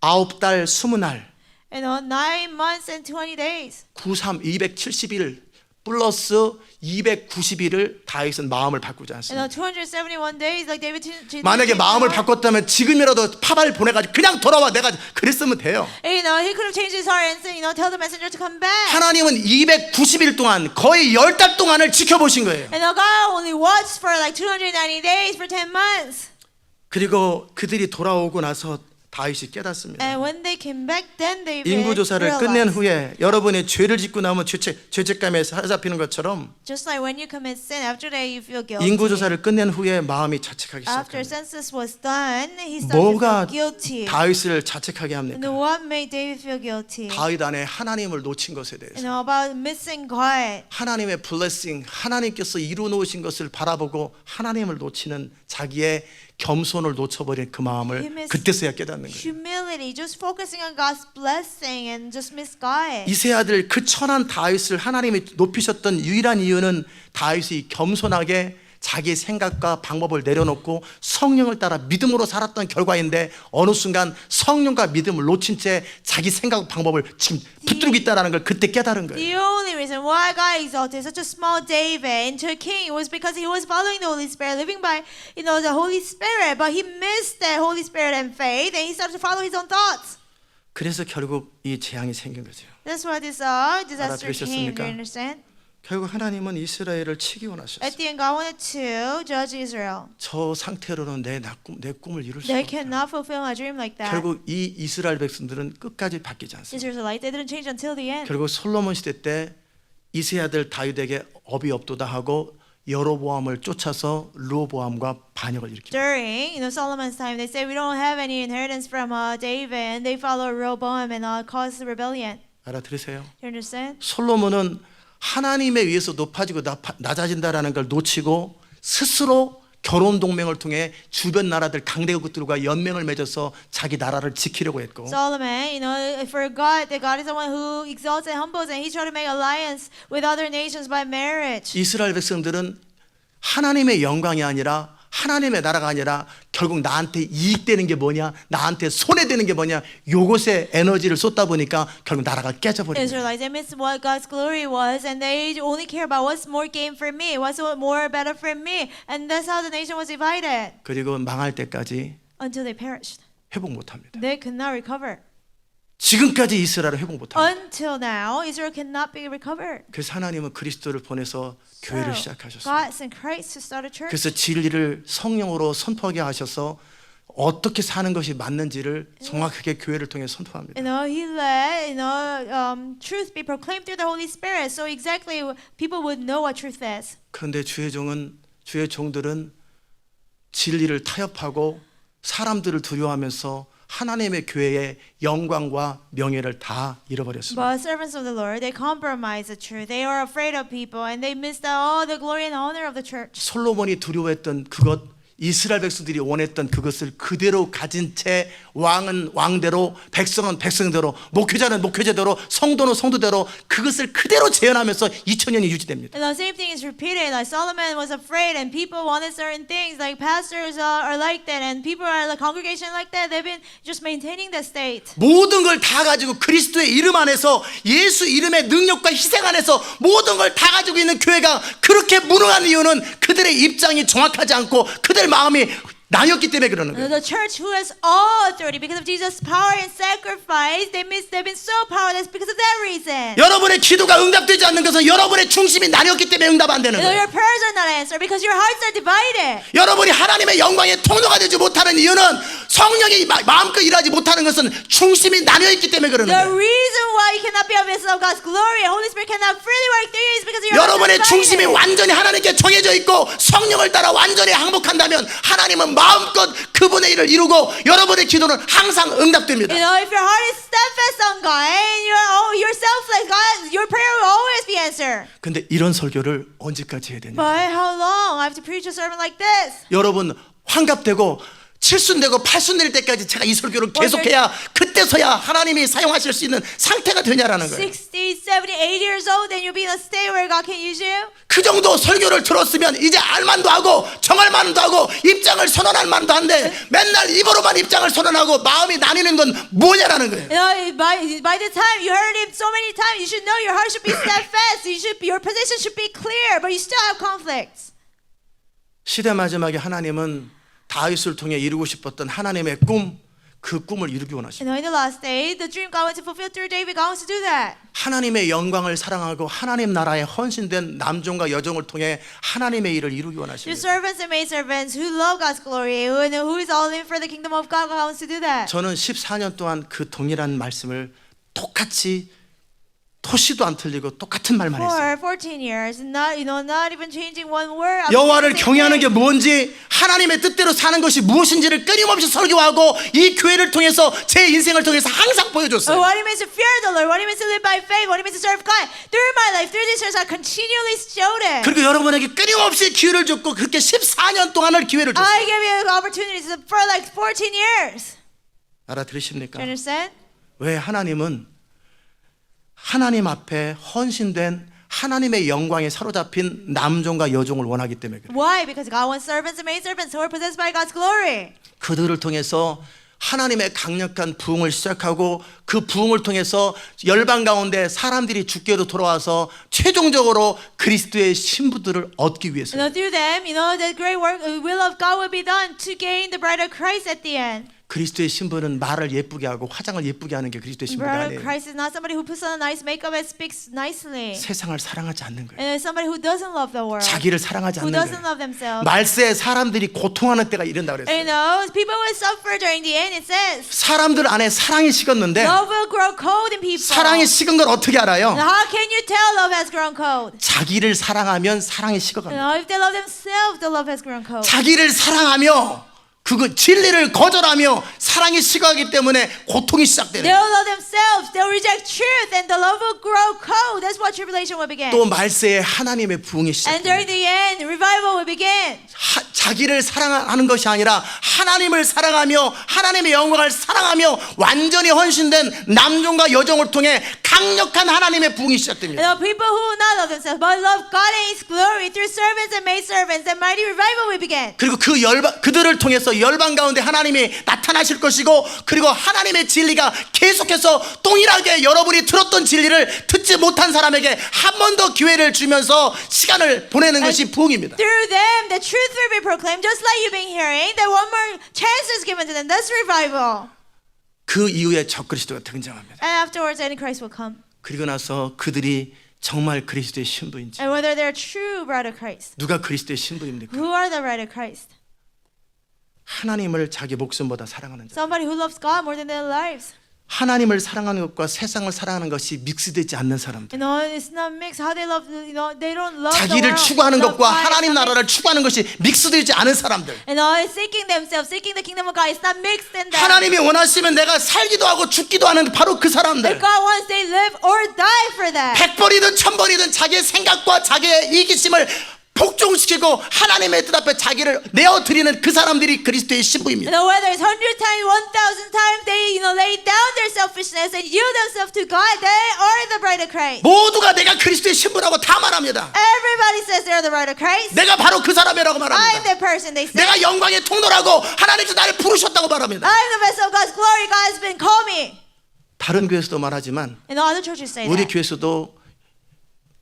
9달 20날 9 months and 20 days. 93 270일 플러스 290일을 다윗은 마음을 바꾸지 않습니다. 271 days like David. 만약에 마음을 바꿨다면 지금이라도 파발 보내가지고 그냥 돌아와 내가 그랬으면 돼요. He could have changed his heart and tell the messenger to come back. 하나님은 290일 동안 거의 10달 동안을 지켜보신 거예요. And God only watched for like 290 days for 10 months. 그리고 그들이 돌아오고 나서 다윗이 깨닫습니다. And when they came back, then they 인구조사를 realized. 끝낸 후에 여러분이 죄를 짓고 나면 죄책감에 사로잡히는 것처럼 Just like when you commit sin, after that you feel guilty. 인구조사를 끝낸 후에 마음이 자책하기 After 시작합니다. census was done, he started to 뭐가 feel guilty. 다윗을 자책하게 And 합니까? what made David feel guilty? 다윗 안에 하나님을 놓친 것에 대해서 About missing God. 하나님의 블레싱, 하나님께서 이루어 놓으신 것을 바라보고 하나님을 놓치는 자기의 겸손을 놓쳐버린 그 마음을 그때서야 깨닫는 거예요. Humility, just focusing on God's blessing and just miss God. 이세 아들 그 천한 다윗을 하나님이 높이셨던 유일한 이유는 다윗이 겸손하게 자기 생각과 방법을 내려놓고 성령을 따라 믿음으로 살았던 결과인데 어느 순간 성령과 믿음을 놓친 채 자기 생각 방법을 지금 붙들고 있다는 걸 그때 깨달은 거예요. The only reason why God exalted such a small David into a king was because he was following the Holy Spirit, living by the Holy Spirit, but he missed that Holy Spirit and faith, and he started to follow his own thoughts. 그래서 결국 이 재앙이 생긴 거죠. That's why this disaster came. Do you understand? 결국 하나님은 이스라엘을 치기 원하셨어요. At the end, God wanted to judge Israel. 저 상태로는 내 꿈을 이룰 수 They 없다. cannot fulfill my dream like that. 결국 이 이스라엘 백성들은 끝까지 바뀌지 않습니다. Israelites, they didn't change until the end. 결국 솔로몬 시대 때 이세 아들 다윗에게 업이 없도다 하고 여로보암을 쫓아서 르호보암과 반역을 일으킵니다. During Solomon's time, they say we don't have any inheritance from David, and they follow Rehoboam and cause rebellion. 알아들으세요? You understand? 솔로몬은 하나님에 의해서 높아지고 낮아진다라는 걸 놓치고 스스로 결혼 동맹을 통해 주변 나라들 강대국들과 연맹을 맺어서 자기 나라를 지키려고 했고 Solomon, forgot that God is the one who exalts and humbles, and he tried to make alliance with other nations by marriage. 이스라엘 백성들은 하나님의 영광이 아니라 하나님의 나라가 아니라 결국 나한테 이익되는 게 뭐냐, 나한테 손해되는 게 뭐냐, 요것에 에너지를 쏟다 보니까 결국 나라가 깨져버립니다. Israelites, they missed what God's glory was, and they only care about what's more gain for me, what's more better for me, and that's how the nation was divided. 그리고 망할 때까지 Until they perished. 회복 못합니다. They could not recover. 지금까지 이스라엘을 회복 못합니다. Until now, Israel cannot be recovered. 그래서 하나님은 그리스도를 보내서 교회를 시작하셨습니다. God sent Christ to start a church. 그래서 진리를 성령으로 선포하게 하셔서 어떻게 사는 것이 맞는지를 정확하게 교회를 통해 선포합니다. He let truth be proclaimed through the Holy Spirit, so exactly people would know what truth is. 그런데 주의 종들은 진리를 타협하고 사람들을 두려워하면서 하나님의 교회의 영광과 명예를 다 잃어버렸습니다. But servants of the Lord, they compromise the truth. They are afraid of people, and they missed all the glory and honor of the church. 솔로몬이 두려워했던 그것, 이스라엘 백성들이 원했던 그것을 그대로 가진 채 왕은 왕대로, 백성은 백성대로, 목회자는 목회자대로, 성도는 성도대로 그것을 그대로 재현하면서 2000년이 유지됩니다. And the same thing is repeated. Like Solomon was afraid, and people wanted certain things. Like pastors are like that, and people are like congregation like that. They've been just maintaining that state. 모든 걸 다 가지고 그리스도의 이름 안에서 예수 이름의 능력과 희생 안에서 모든 걸 다 가지고 있는 교회가 그렇게 무능한 이유는 그들의 입장이 정확하지 않고 그들 마음이 나뉘었기 때문에 그러는 거예요. The church who has all authority because of Jesus' power and sacrifice, they've been so powerless because of that reason. 여러분의 기도가 응답되지 않는 것은 여러분의 중심이 나뉘었기 때문에 응답 안 되는 거예요. Your prayers are not answered because your hearts are divided. 여러분이 하나님의 영광의 통로가 되지 못하는 이유는 성령이 마음껏 일하지 못하는 것은 중심이 나뉘어있기 때문에 그러는 The 거예요. reason why you cannot be a vessel of God's glory, Holy Spirit cannot freely work through you is because your hearts are 여러분의 중심이 divided. 완전히 하나님께 정해져 있고 성령을 따라 완전히 항복한다면 하나님은 마음껏 그분의 일을 이루고 여러분의 기도는 항상 응답됩니다. If your heart is steadfast on God and you're selfless, God, your prayer will always be answered. 근데 이런 설교를 언제까지 해야 되냐? But how long? I have to preach a sermon like this. 여러분 환갑되고 칠순되고 팔순될 때까지 제가 이 설교를 계속해야 그때서야 하나님이 사용하실 수 있는 상태가 되냐라는 거예요. 60, 70, 80 years old, then you'll be in a state where God can use you. 그 정도 설교를 들었으면 이제 알만도 하고 정할만도 하고 입장을 선언할 만도 한데 맨날 입으로만 입장을 선언하고 마음이 나뉘는 건 뭐냐라는 거예요. You know, by the time you heard him so many times, you should know your heart should be steadfast. Your position should be clear, but you still have conflicts. 시대 마지막에 하나님은 다윗을 통해 이루고 싶었던 하나님의 꿈, 그 꿈을 이루기 원하십니다. In the last day, the dream God wants to fulfill through David, God wants to do that. 하나님의 영광을 사랑하고 하나님 나라에 헌신된 남종과 여종을 통해 하나님의 일을 이루기 Your 원하십니다. servants and maidservants who love God's glory, who is all in for the kingdom of God, God wants to do that. 저는 14년 동안 그 동일한 말씀을 똑같이 토시도 안 틀리고 똑같은 말만 했어요. For 14 years, not even changing one word. 여호와를 경외하는 게 뭔지, 하나님의 뜻대로 사는 것이 무엇인지를 끊임없이 설교하고 이 교회를 통해서 제 인생을 통해서 항상 보여줬어요. What it means to fear the Lord, what it means to live by faith, what it means to serve God. Through my life, through this church, I continually showed it. 그리고 여러분에게 끊임없이 기회를 줬고 그렇게 14년 동안을 기회를 줬어요. I gave you opportunities for like 14 years. 알아들으십니까? Do you understand? 왜 하나님은 하나님 앞에 헌신된 하나님의 영광에 사로잡힌 남종과 여종을 원하기 때문에 그래요. Why? Because God wants servants and maidservants who are possessed by God's glory. 그들을 통해서 하나님의 강력한 부흥을 시작하고 그 부흥을 통해서 열방 가운데 사람들이 주께로 돌아와서 최종적으로 그리스도의 신부들을 얻기 위해서. Through them, the great work, will of God will be done to gain the bride of Christ at the end. 그리스도의 신부는 말을 예쁘게 하고 화장을 예쁘게 하는 게 그리스도의 신부가 Bride of 아니에요. Christ is not somebody who puts on a nice makeup and speaks nicely. 세상을 사랑하지 않는 거예요. And it's somebody who doesn't love the world. 자기를 사랑하지 Who 않는 doesn't 거예요. love themselves. 말세에 사람들이 고통하는 때가 이른다 그랬어요. People will suffer during the end. It says 사람들 안에 사랑이 식었는데 love will grow cold in people. 사랑이 식은 걸 어떻게 알아요? Now, how can you tell love has grown cold? 자기를 사랑하면 사랑이 식어갑니다. If they love themselves, the love has grown cold. 자기를 사랑하며 그거 진리를 거절하며 사랑이 식어가기 때문에 고통이 시작되는 They'll 거예요. love themselves. They'll reject truth, and the love will grow cold. That's what tribulation will begin. 또 말세에 하나님의 부흥이 And during 시작됩니다. the end, revival will begin. 자기를 사랑하는 것이 아니라 하나님을 사랑하며 하나님의 영광을 사랑하며 완전히 헌신된 남종과 여종을 통해 강력한 하나님의 부흥이 시작됩니다. The people who will not love themselves, but love God and His glory through servants and maidservants, the mighty revival will begin. 그리고 그들을 통해서 열방 가운데 하나님이 나타나실 것이고, 그리고 하나님의 진리가 계속해서 동일하게 여러분이 들었던 진리를 듣지 못한 사람에게 한 번 더 기회를 주면서 시간을 보내는 것이 부흥입니다. Through them, the truth will be proclaimed, just like you've been hearing. That one more chance is given to them. That's revival. 그 이후에 적그리스도가 등장합니다. And afterwards, Antichrist will come. 그리고 나서 그들이 정말 그리스도의 신부인지, And whether they're true bride of Christ. 누가 그리스도의 신부입니까? Who are the bride of Christ? 하나님을 자기 목숨보다 사랑하는 자. Somebody who loves God more than their lives. 하나님을 사랑하는 것과 세상을 사랑하는 것이 믹스되지 않는 사람들. It's not mixed. How they love, they don't love the 자기를 world. 추구하는 Love 것과 God is 하나님 not 나라를 추구하는 것이 믹스되지 않은 사람들. mixed. Seeking themselves, seeking the kingdom of God. It's not mixed in them. 하나님이 원하시면 내가 살기도 하고 죽기도 하는 바로 그 사람들. If God wants, they live or die for that. 100번이든 1000번이든 자기의 생각과 자기의 이기심을 복종시키고 하나님의 뜻 앞에 자기를 내어드리는 그 사람들이 그리스도의 신부입니다. Whether it's 100 times, 1,000 times, they lay down their selfishness and yield themselves to God. They are the bride of Christ. 모두가 내가 그리스도의 신부라고 다 말합니다. Everybody says they're the bride of Christ. 내가 바로 그 사람이라고 I'm 말합니다. the person they say. 내가 영광의 통로라고 하나님께서 나를 부르셨다고 말합니다. I'm the vessel of God's glory. God has been called me. 다른 교회에서도 말하지만 And other churches say 우리 that. 교회에서도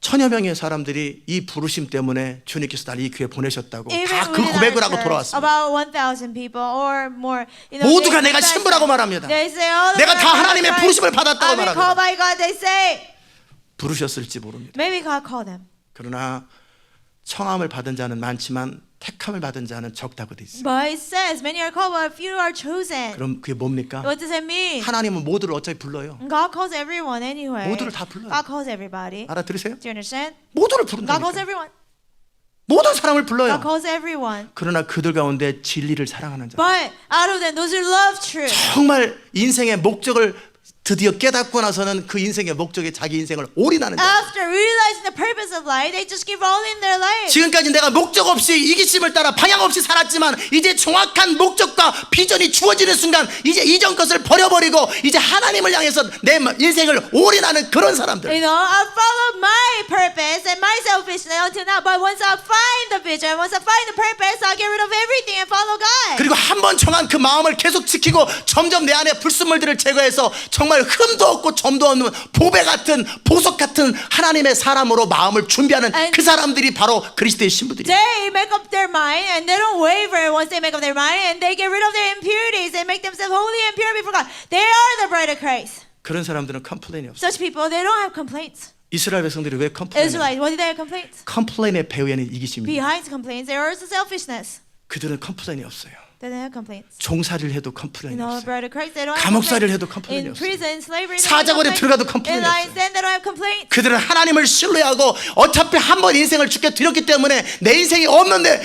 천여 명의 사람들이 이 부르심 때문에 주님께서 나를 이 교회에 보내셨다고 다 Even 그 within 고백을 our 하고 church, 돌아왔습니다. about 1,000 people or more. 모두가 they 내가 confess 신부라고 it. 말합니다. They say, oh, 내가 다 하나님의 부르심을 받았다고 I've been called 말합니다. by God. They say. 부르셨을지 모릅니다. Maybe God called them. 그러나 청함을 받은 자는 많지만 택함을 받은 자는 적다고 돼 있어요. But it says, many are called, but few are chosen. 그럼 그게 뭡니까? What does it mean? 하나님은 모두를 어차피 불러요. God calls everyone anyway. 모두를 다 불러요. God calls everybody. 알아들으세요? Do you understand? 모두를 God calls 부른다니까. everyone. 모든 사람을 God 불러요. calls everyone. 그러나 그들 가운데 진리를 사랑하는 자, But out of them, those who love truth, 정말 인생의 목적을 드디어 깨닫고 나서는 그 인생의 목적에 자기 인생을 올인하는 거예요. After realizing the purpose of life, they just give all in their life. 지금까지 내가 목적 없이 이기심을 따라 방향 없이 살았지만 이제 정확한 목적과 비전이 주어지는 순간 이제 이전 것을 버려버리고 이제 하나님을 향해서 내 인생을 올인하는 그런 사람들. You know, I followed my purpose and my selfishness until now. But once I find the vision, once I find the purpose, I get rid of everything and follow God. 그리고 한 번 정한 그 마음을 계속 지키고 점점 내 안에 불순물들을 제거해서 정말 흠도 없고 점도 없는 보배 같은 보석 같은 하나님의 사람으로 마음을 준비하는 그 사람들이 바로 그리스도의 신부들이에요. They make up their mind and they don't waver once they make up their mind and they get rid of their impurities. They make themselves holy and pure before God. They are the bride of Christ. 그런 사람들은 컴플레인이 없어요. Such people, they don't have complaints. 이스라엘 백성들이 왜 컴플레인해요? Israelites, what did they have complaints? 컴플레인의 배후에는 이기심입니다. Behind complaints, there is selfishness. 그들은 컴플레인이 없어요. They don't have complaints. 종살이를 해도 You 컴플레인이 know, 없어요. bride of Christ, they don't have 감옥살이를 해도 complaints. 컴플레인이 In 없어요. prison, slavery, they don't have 사자굴에 complaints. 들어가도 컴플레인이 In lion's 없어요. den, they don't have complaints. 그들은 하나님을 신뢰하고 어차피 한 번 인생을 주께 드렸기 때문에 내 인생이 없는데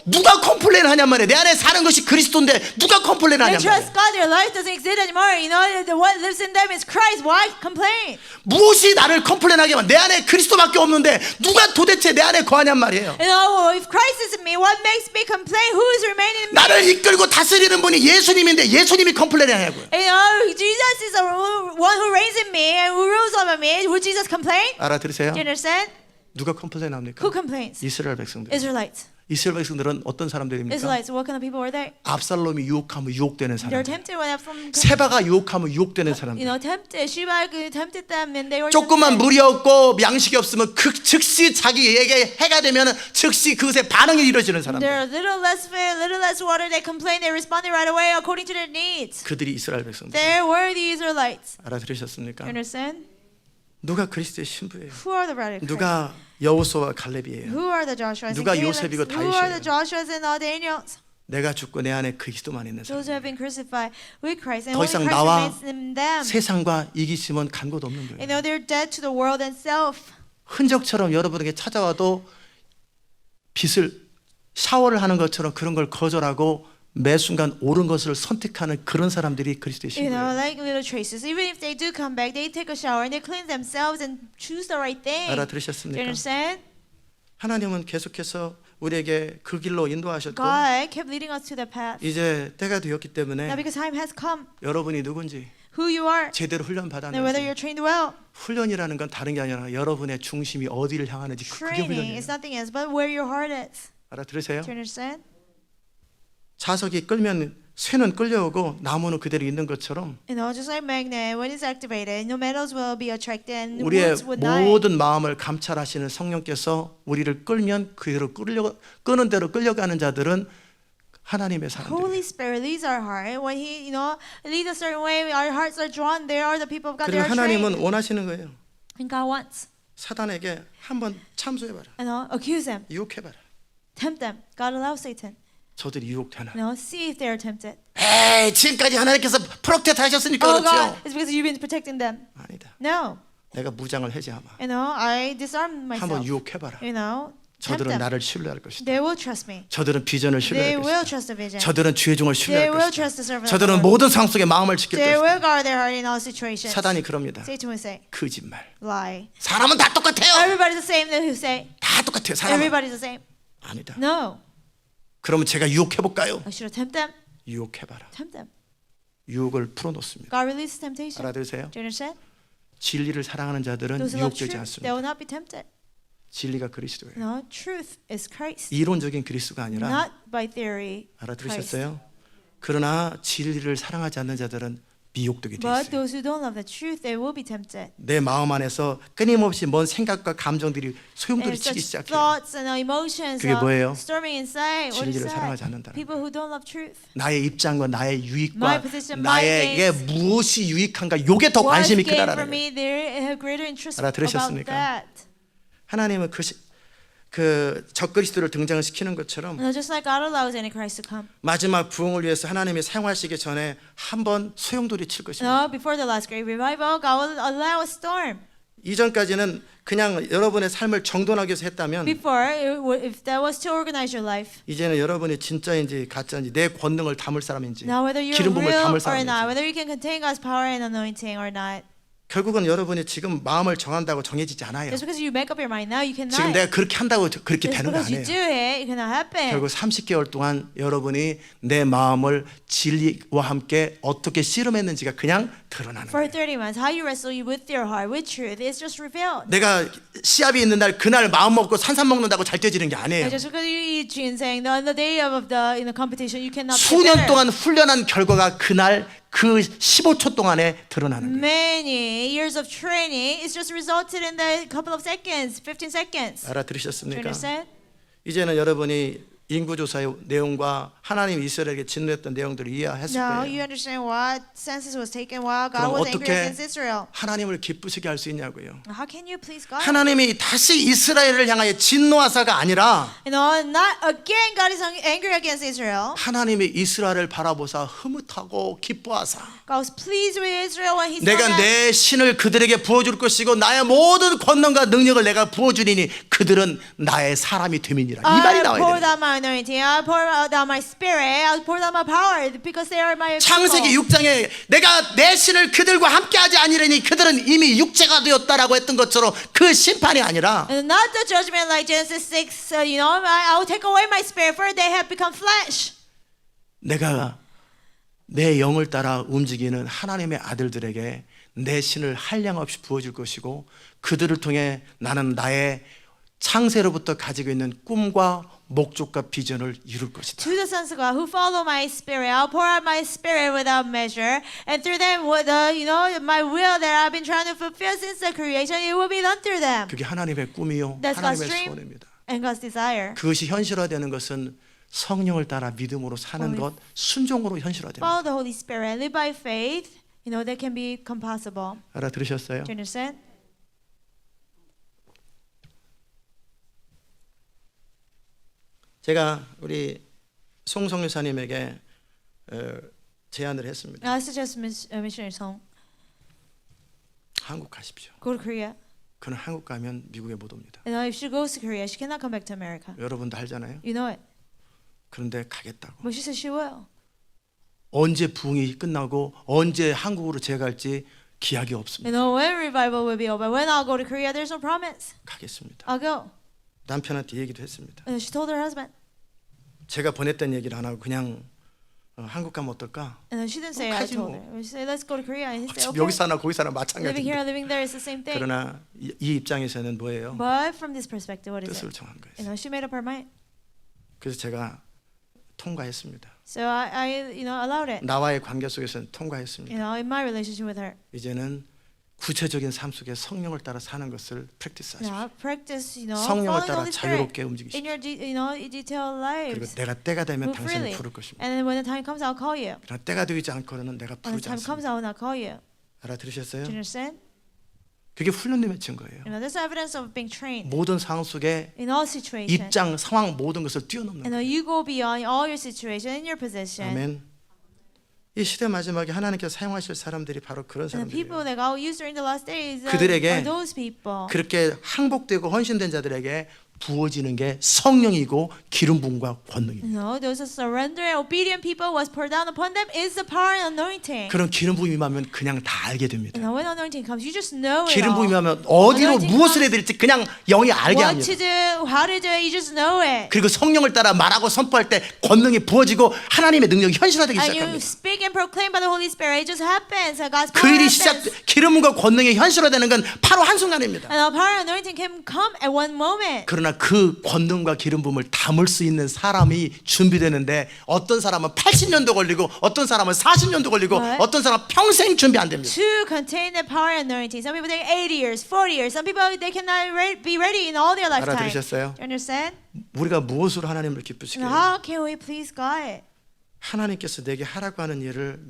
누가 컴플레인 하냔 말이에요. 내 안에 사는 것이 그리스도인데 누가 컴플레인 They 하냔 trust 말이에요. God, their life doesn't exist anymore. You know, what lives in them is Christ. Why complain? 무엇이 나를 컴플레인하게 하면 내 안에 그리스도밖에 없는데 누가 도대체 내 안에 거하냔 말이에요. You know, if Christ is in me, what makes me complain? Who is remaining in me? 나를 이끌고 다스리는 분이 예수님인데 예수님이 컴플레인 하냐고요. You know, Jesus is the one who reigns in me and who rules over me. Would Jesus complain? 알아들으세요? Do you understand? 누가 컴플레인 합니까? Who complains? 이스라엘 백성들. Israelites. 이스라엘 백성들은 어떤 사람들입니까? Israelites. What kind of people were they? 압살롬이 유혹하면 유혹되는 They were 사람들. tempted when Absalom, 세바가 유혹하면 유혹되는 you 사람들. know, tempted. Sheba tempted them, and they were 조금만 tempted. 물이 없고 양식이 없으면 즉시 자기에게 해가 되면 즉시 그것에 반응이 이루어지는 사람들. They're a little less fair, little less water. They complain. They responded right away according to their needs. 그들이 이스라엘 백성들. There were the Israelites. 알아들으셨습니까? You understand? 누가 그리스도의 신부예요? Who are the bride of Christ? 누가 여호수아와 갈렙이에요? Who are the Joshuas and 누가 Calebs? 요셉이고 Who are the 다윗이에요? Joshuas and all Daniels? 내가 죽고 내 안에 그리스도만 있는 Those 사람. who have been crucified with Christ and 더 only 이상 Christ 나와 remains in them. 세상과 이기심은 간 곳 없는 You 거예요. know, they're dead to the world and self. 흔적처럼 여러분에게 찾아와도 빛을 샤워를 하는 것처럼 그런 걸 거절하고 매 순간 옳은 것을 선택하는 그런 사람들이 그리스도의 You know, 신부예요. like little traces. Even if they do come back, they take a shower and they cleanse themselves and choose the right thing. Do you 알아들으셨습니까? understand? 하나님은 계속해서 우리에게 그 길로 인도하셨고 God kept leading us to the path. 이제 때가 되었기 Now 때문에 because time has come, 여러분이 누군지 who you are, 제대로 훈련 and whether 받았는지 you're trained well. 훈련이라는 건 다른 게 아니라 여러분의 중심이 어디를 향하는지 그게 Training 훈련이에요. is nothing else but where your heart is. 알아들으세요? Do you understand? 자석이 끌면 쇠는 끌려오고 나무는 그대로 있는 것처럼 You know, just like magnet, when it's activated, no metals will be attracted and 우리의 woods would not. 모든 마음을 감찰하시는 성령께서 우리를 끌면 그대로 끄는 대로 끌려가는 자들은 하나님의 사람들. Holy Spirit leads our heart. When He, you know, leads a certain way, our hearts are drawn. They are the people of God. They 그리고 are trained. 하나님은 원하시는 거예요. And God wants, 사단에게 한번 참소해봐라. you know, accuse them, 유혹해봐라. tempt them. God allows Satan. 저들이 유혹되나? You know, see if they are tempted. 에이 지금까지 하나님께서 프로텍트 하셨으니까 Oh God, 그렇죠. it's because you've been protecting them. 아니다. No, 내가 무장을 해제하마. you know, I disarm 한번 myself. 유혹해봐라. You know, tempt 저들은 them. 나를 신뢰할 것이다. They will trust me. 저들은 비전을 They 신뢰할 will 것이다. trust the vision. 저들은 주의 종을 They 신뢰할 will 것이다. trust the servant of the 저들은 Lord. 모든 상황 속에 마음을 지킬 They 것이다. will guard their heart in all situations. 사단이 그럽니다. Satan will say, 거짓말. lie. 사람은 다 똑같아요. Everybody's the same. They who say, 다 똑같아요. 사람은 everybody's the same. 아니다. No. 그러면 제가 유혹해 볼까요? I should tempt them. 유혹해봐라. Tempt them. 유혹을 풀어놓습니다. God releases temptation. 알아들으세요? Do you understand? 진리를 사랑하는 자들은 Those who love 유혹되지 truth, they 않습니다. will not be tempted. 진리가 그리스도예요. No, truth is Christ. 이론적인 그리스도가 아니라 Not by theory. Christ. 알아들으셨어요? 그러나 진리를 사랑하지 않는 자들은 미혹되게 돼 But 있어요. those who don't love the truth, they will be tempted. 내 마음 안에서 끊임없이 먼 생각과 감정들이 소용돌이 And 치기 such 시작해요. thoughts and emotions 그게 뭐예요? storming inside. What is 진리를 사랑하지 that? 않는다는 People who don't love truth. 나의 입장과 나의 My 유익과 position, my 나에게 무엇이 유익한가 요게 더 What's 관심이 gain for 크다라는 거예요. me? They have greater interest 알아들으셨습니까? about that. 하나님은 그 적그리스도를 등장시키는 것처럼 No, just like God allows Antichrist to come. 마지막 부흥을 위해서 하나님이 사용하시기 전에 한번 소용돌이 칠 것입니다. No, before the last great revival, God will allow a storm. 이전까지는 그냥 여러분의 삶을 정돈하기 위해서 했다면 Before, if that was to organize your life, 이제는 여러분이 진짜인지 가짜인지 내 권능을 담을 사람인지 now whether you're 기름 부음을 real 담을 or 사람인지 not, whether you can contain God's power and anointing or not, 결국은 여러분이 지금 마음을 정한다고 정해지지 않아요. just because you make up your mind now, you cannot. 지금 내가 그렇게 한다고 그렇게 Just 되는 거 because you 아니에요. do it, it cannot happen. 결국 30개월 동안 여러분이 내 마음을 진리와 함께 어떻게 씨름했는지가 그냥 드러나는 For 거예요. 30 months, how you wrestle with your heart, with truth, is just revealed. 내가 시합이 있는 날 그날 마음 먹고 산삼 먹는다고 잘 뛰어지는 게 아니에요. And just because you eat ginseng, on the day of the in the competition, you cannot. get 수년 better. 동안 훈련한 결과가 그날 그 15초 동안에 드러나는 거예요. Many years of training, it's just resulted in the couple of seconds, 15 seconds. Do you 알아들으셨습니까? understand? 이제는 여러분이 인구조사의 내용과 하나님 이스라엘에게 진노했던 내용들을 이해했을 Now 거예요. you understand what census was taken while God 그럼 was angry 어떻게 against Israel. 하나님을 기쁘시게 할 수 있냐고요. How can you please God? 하나님이 다시 이스라엘을 향하여 진노하사가 아니라 Not again. God is angry against Israel. 하나님이 이스라엘을 바라보사 흐뭇하고 기뻐하사 God was pleased with Israel when He saw 내가 that. 내 신을 그들에게 부어줄 것이고 나의 모든 권능과 능력을 내가 부어주리니 그들은 나의 사람이 됨이니라. 이 말이 I 나와야 poured 돼요. out my anointing. I poured out my spirit. I poured out my power because they are my 창세기 people. 6장에 내가 내 신을 그들과 함께하지 아니하니 그들은 이미 육체가 되었다라고 했던 것처럼 그 심판이 아니라 And not the judgment like Genesis 6, I will take away my spirit for they have become flesh. 내가 내 영을 따라 움직이는 하나님의 아들들에게 내 신을 한량없이 부어줄 것이고 그들을 통해 나는 나의 창세로부터 가지고 있는 꿈과 목적과 비전을 이룰 것이다. To the sons of God who follow my spirit, I'll pour out my spirit without measure, and through them, with my will that I've been trying to fulfill since the creation, it will be done through them. 그게 하나님의 꿈이요 That's God's 하나님의 dream 소원입니다. and God's desire. 그것이 현실화되는 것은 성령을 따라 믿음으로 사는 것, 순종으로 현실화됩니다. Follow the Holy Spirit and live by faith. That can be possible. 알아들으셨어요? Do you understand? 제가 우리 송성유사님에게 제안을 했습니다. I suggest missionary Song 한국 가십시오. go to Korea. 그는 한국 가면 미국에 못 옵니다. And if she goes to Korea, she cannot come back to America. 여러분도 알잖아요. You know it. 그런데 가겠다고. But she said she will. 언제 부흥이 끝나고 언제 한국으로 제갈지 기약이 없습니다. When revival will be over, when I'll go to Korea, there's no promise. 가겠습니다. I'll go. 남편한테 얘기도 했습니다. And she told her husband. 제가 보냈던 얘기를 안 하고 그냥 한국 가면 어떨까? And then she didn't say I 가지 told 뭐. her. She said, let's go to Korea. And he said, 지금 여기 okay. 사나 거기 사나 Living here, 마찬가지인데. living there is the same thing. 그러나 이 입장에서는 뭐예요? But from this perspective, what is 뜻을 it? 정한 거예요. She made up her mind. 그래서 제가 통과했습니다. So I allowed it. 나와의 관계 속에서는 통과했습니다. In my relationship with her. 이제는 구체적인 삶 속에 성령을 따라 사는 것을 프랙티스하십시오. Now practice, 성령을 following the 따라 Holy Spirit 자유롭게 움직이십시오. in your detailed 그리고 lives. 내가 때가 되면 Move 당신을 freely. 부를 것입니다. And then when the time comes, I'll call you. 그러나 때가 되지 않고는 내가 When the 부르지 time comes, 않습니다. I will not call you. 알아들으셨어요? Do you understand? 그게 훈련됨의 증거예요. That's evidence of being trained 모든 상황 속에 in all situations. 입장, 상황 모든 것을 뛰어넘는 And 거예요. you go beyond all your situation and your position. 아멘. 이 시대 마지막에 하나님께서 사용하실 사람들이 바로 그런 And the people 사람들이에요. that God will use during the last days 그들에게 are those people. 그렇게 항복되고 헌신된 자들에게 부어지는 게 성령이고 기름 부음과 권능입니다. Those who surrender and obedient people was poured down upon them is the power and anointing. 그런 기름 부음이 임하면 그냥 다 알게 됩니다. When anointing comes, you just know it 기름 all. 부음이 임하면 어디로 anointing 무엇을 해야 될지 그냥 영이 알게 What 합니다. to do, how to do it, you just know it. 그리고 성령을 따라 말하고 선포할 때 권능이 부어지고 하나님의 능력이 현실화되기 And you 시작합니다. speak and proclaim by the Holy Spirit. It just happens. And God's 그 power 일이 happens. 기름 부음과 권능이 현실화되는 건 바로 한순간입니다. And the power and anointing can come at one moment. 그러나 그 권능과 기름 부음을 담을 수 있는 사람이 준비되는데 어떤 사람은 80년도 걸리고 어떤 사람은 40년도 걸리고 What? 어떤 사람은 평생 준비 안 됩니다. To contain the power and anointing. Some people take 80 years, 40 years. Some people they cannot be ready in all their lifetime. 알아들으셨어요? You understand? 우리가 무엇으로 하나님을 기쁘시게 And 해요? how can we please God? 하나님께서 내게 하라고 하는 일을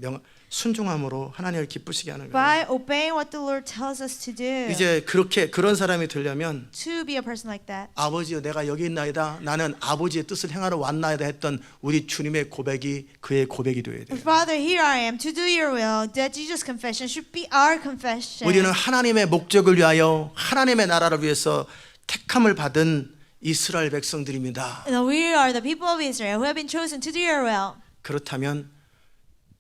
순종함으로 하나님을 기쁘시게 하는 거예요. By obeying what the Lord tells us to do. 이제 그런 사람이 되려면 To be a person like that. 아버지여 내가 여기 있나이다. 나는 아버지의 뜻을 행하러 왔나이다 했던 우리 주님의 고백이 그의 고백이 되어야 돼요. Father, here I am to do your will. That Jesus' confession should be our confession. 우리는 하나님의 목적을 위하여 하나님의 나라를 위해서 택함을 받은 이스라엘 백성들입니다. And we are the people of Israel who have been chosen to do your will. 그렇다면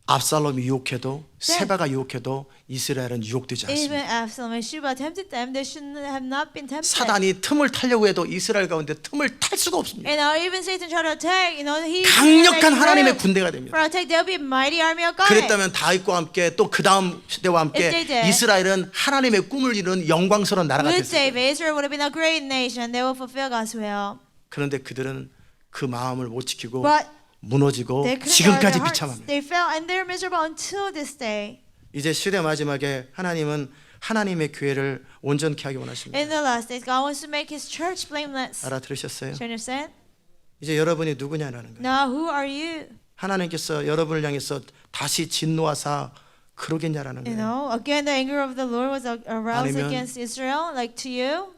압살롬이 유혹해도 세바가 유혹해도 이스라엘은 유혹되지 Even 않습니다. Absalom and Sheba tempted them, they should have not been tempted. 사단이 틈을 타려고 해도 이스라엘 가운데 틈을 탈 수가 없습니다. And even Satan tried to attack, he 강력한 하나님의 군대가 됩니다. For attack, there'll be a mighty army of God. 그랬다면 다윗과 함께 또 그 다음 시대와 함께 If they did. 이스라엘은 하나님의 꿈을 이루는 영광스러운 나라가 With 됐습니다. David, Israel would have been a great nation. They will fulfill God's will. 그런데 그들은 그 마음을 못 지키고 But 무너지고 they couldn't guard 지금까지 their hearts. 비참합니다. They fell and they're miserable until this day. 이제 시대 마지막에 하나님은 하나님의 교회를 온전케 하기 원하십니다. In the last days, God wants to make His church blameless. 알아들으셨어요? Do you understand? 이제 여러분이 누구냐라는 거예요. Now, who are you? 하나님께서 여러분을 향해서 다시 진노하사 그러겠냐라는 You 거예요. know, again, the anger of the Lord was aroused 아니면- against Israel, like to you.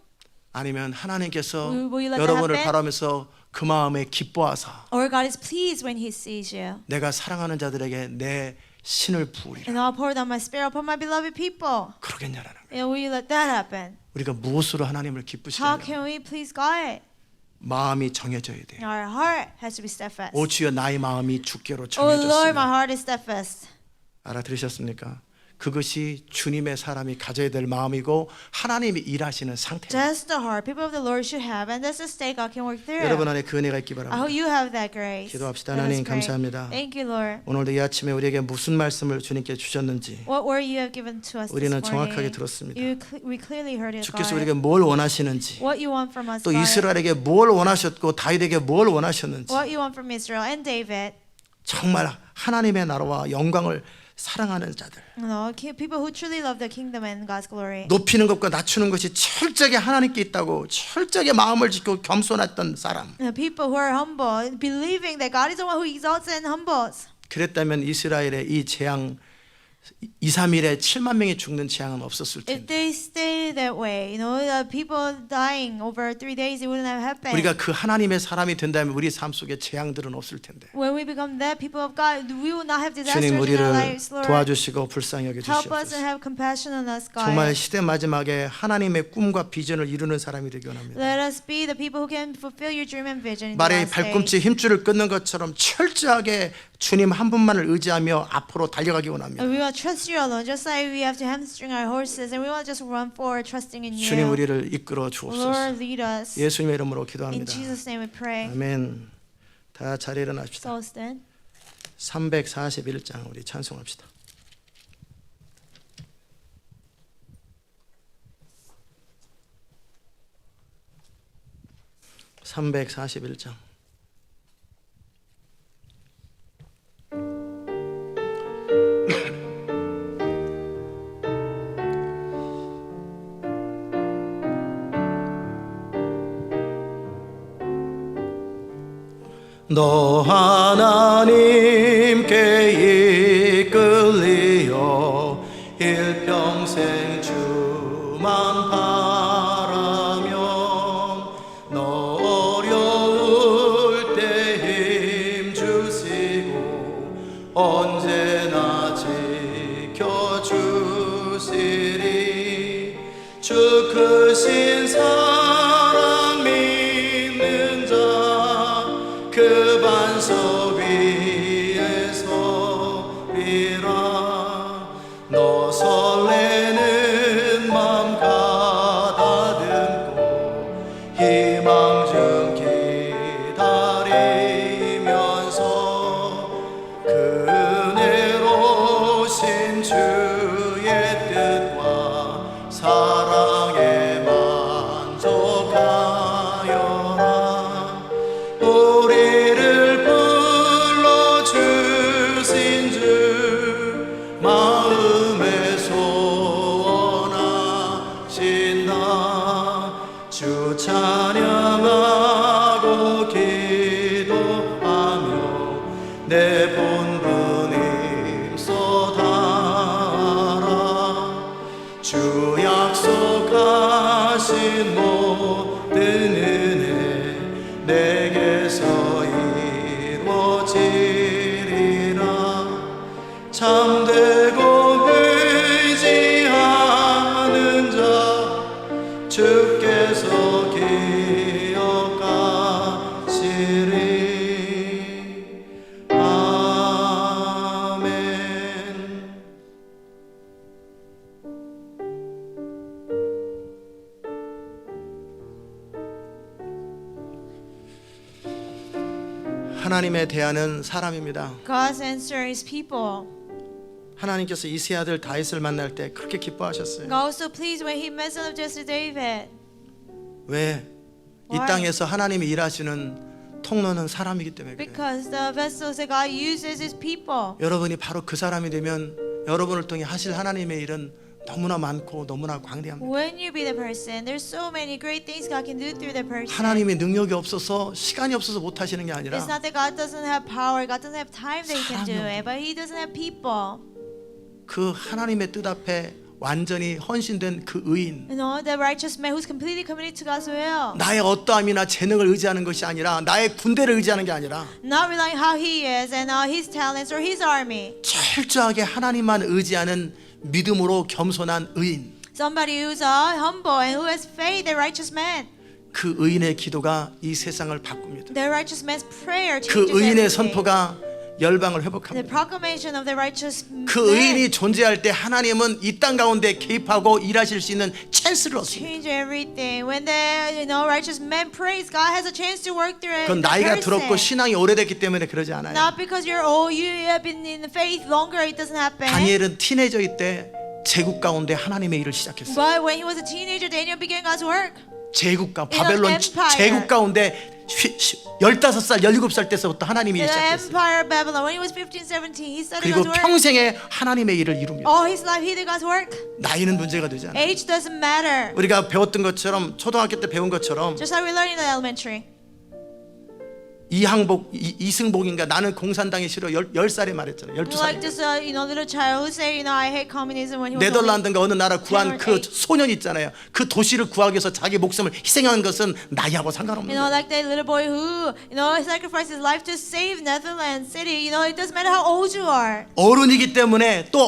아니면 하나님께서 Will you let that 여러분을 happen? 바라면서 그 마음에 기뻐하사 Or God is pleased when He sees you. 내가 사랑하는 자들에게 내 신을 부으리라 And I'll pour down my spirit upon my beloved people. 그러겠냐라는 거예요. And will you let that happen? 우리가 무엇으로 하나님을 기쁘시게 How 하냐? can we please God? 마음이 정해져야 돼요. Our heart has to be steadfast. 오 주여 나의 마음이 주께로 Oh Lord, my 정해졌으니 heart is steadfast. 알아들으셨습니까? 그것이 주님의 사람이 가져야 될 마음이고 하나님이 일하시는 상태입니다. That's the heart people of the Lord should have, and that's the state God can work through. 여러분 안에 그 은혜가 있기 I hope 바랍니다. you have that grace. 기도합시다. Let us 하나님 pray. 감사합니다. Thank you, Lord. 오늘도 이 아침에 우리에게 무슨 말씀을 주님께 주셨는지 What word you have given to us this 우리는 morning. 정확하게 들었습니다. We clearly heard it, 주께서 God. 우리에게 뭘 원하시는지 What you want from us, 또 God. 이스라엘에게 뭘 원하셨고 다윗에게 뭘 원하셨는지 What you want from Israel and David. 정말 하나님의 나라와 영광을 사랑하는 자들 No, people who truly love the kingdom and God's glory. 높이는 것과 낮추는 것이 철저하게 하나님께 있다고 철저하게 마음을 짓고 겸손했던 사람 The people who are humble, believing that God is the one who exalts and humbles. 그랬다면 이스라엘의 이 재앙 2, 3일에 7만 명이 죽는 재앙은 없었을 If 텐데 they stay that way, the people dying over 3 days, it wouldn't have happened. 우리가 그 하나님의 사람이 된다면 우리 삶 속에 재앙들은 없을 텐데 When we become that people of God, we will not have disasters 주님 in our 우리를 lives, Lord. 도와주시고 불쌍히 Help us and 여겨주시옵소서 have compassion on us, God. 정말 시대 마지막에 하나님의 꿈과 비전을 이루는 사람이 되기 원합니다. Let us be the people who can fulfill your dream and vision in the 말의 last day. 발꿈치 힘줄을 끊는 것처럼 철저하게 주님 한 분만을 의지하며 앞으로 달려가기 원합니다. And we will trust you alone, just like we have to hamstring our horses, and we will just run forward, trusting in you. 주님 우리를 이끌어 주옵소서. Lord, lead us. 예수님의 이름으로 In 기도합니다. Jesus' name we pray. 아멘. 다 자리에 일어납시다. So stand. 341장 우리 찬송합시다. (341장) 너 하나님께 이끌리어 일평생 주만 바라며 너 어려울 때 힘 주시고 언제나 지켜주시리 주 크신 사랑 믿는 자 그 반석 위에 서리라 너 설레는 맘 가다듬고 희망 중 기다리면서 그 은혜로우신 주의 뜻과 사랑에 만족하여라 우리를 불러주신 주 마음에 소원하신다 주 찬양하고 기도하며 내 본분 힘써 다 하신 모든 은혜 내게서 이루어지리라. 잠들고 의지하는 자 주께서 기억하시리. 아멘. 하나님의 대안은 사람입니다. God's answer is people. 하나님께서 이세 아들 다윗을 만날 때 그렇게 기뻐하셨어요. God was so pleased when He met son of Jesse David. 왜? 이 Why? 땅에서 하나님이 일하시는 통로는 사람이기 때문에 그래요. Because the vessels that God uses is people. 여러분이 바로 그 사람이 되면 여러분을 통해 하실 하나님의 일은 너무나 많고 너무나 광대합니다. When you be the person, there's so many great things God can do through the person. 하나님의 능력이 없어서 시간이 없어서 못 하시는 게 아니라 It's not that God doesn't have power, God doesn't have time that He can do 사람이 it, but He doesn't have people. 그 하나님의 뜻 앞에 완전히 헌신된 그 의인, You know, the righteous man who's completely committed to God's will. 나의 어떠함이나 재능을 의지하는 것이 아니라 나의 군대를 의지하는 게 아니라 Not relying how he is and his talents or his army. 철저하게 하나님만 의지하는 믿음으로 겸손한 의인. Somebody who's humble and who has faith, a righteous man. 그 의인의 기도가 이 세상을 바꿉니다. The righteous man's prayer 그 changes 의인의 everything. 선포가 열방을 The 회복합니다. proclamation of the righteous 그 man 의인이 존재할 때 하나님은 이 땅 가운데 개입하고 일하실 수 있는 찬스를 얻습니다. change everything. When the righteous man prays, God has a chance to work through it. 그건 나이가 들었고 신앙이 오래됐기 때문에 그러지 않아요. Not because you're old, you have been in the faith longer. It doesn't happen. 다니엘은 티네이저일 때 제국 가운데 하나님의 일을 시작했어요. But when he was a teenager, Daniel began God's work. 제국가 In 바벨론 an empire. 제국 가운데 15살, 17살 때서부터 하나님의 In 일을 the 시작했어요. empire of Babylon, when he was 15, 17, he studied 그리고 God's work. 평생에 하나님의 일을 이룹니다. All his life, he did God's work. 나이는 문제가 되지 않아요. Age doesn't matter. 우리가 배웠던 것처럼 초등학교 때 배운 것처럼 Just like we learned in the elementary. 이항복, 이승복인가 나는 공산당이 싫어 10살에 말했잖아요. Like 12살에. this, little child who said, I hate communism when he was only 네덜란드인가 어느 나라 구한 그 8. 소년 있잖아요. 그 도시를 구하기 위해서 자기 목숨을 희생한 것은 나이하고 상관없는 거예요. like that little boy who, sacrificed his life to save Netherlands city. It doesn't matter how old you are. 어른이기 때문에 또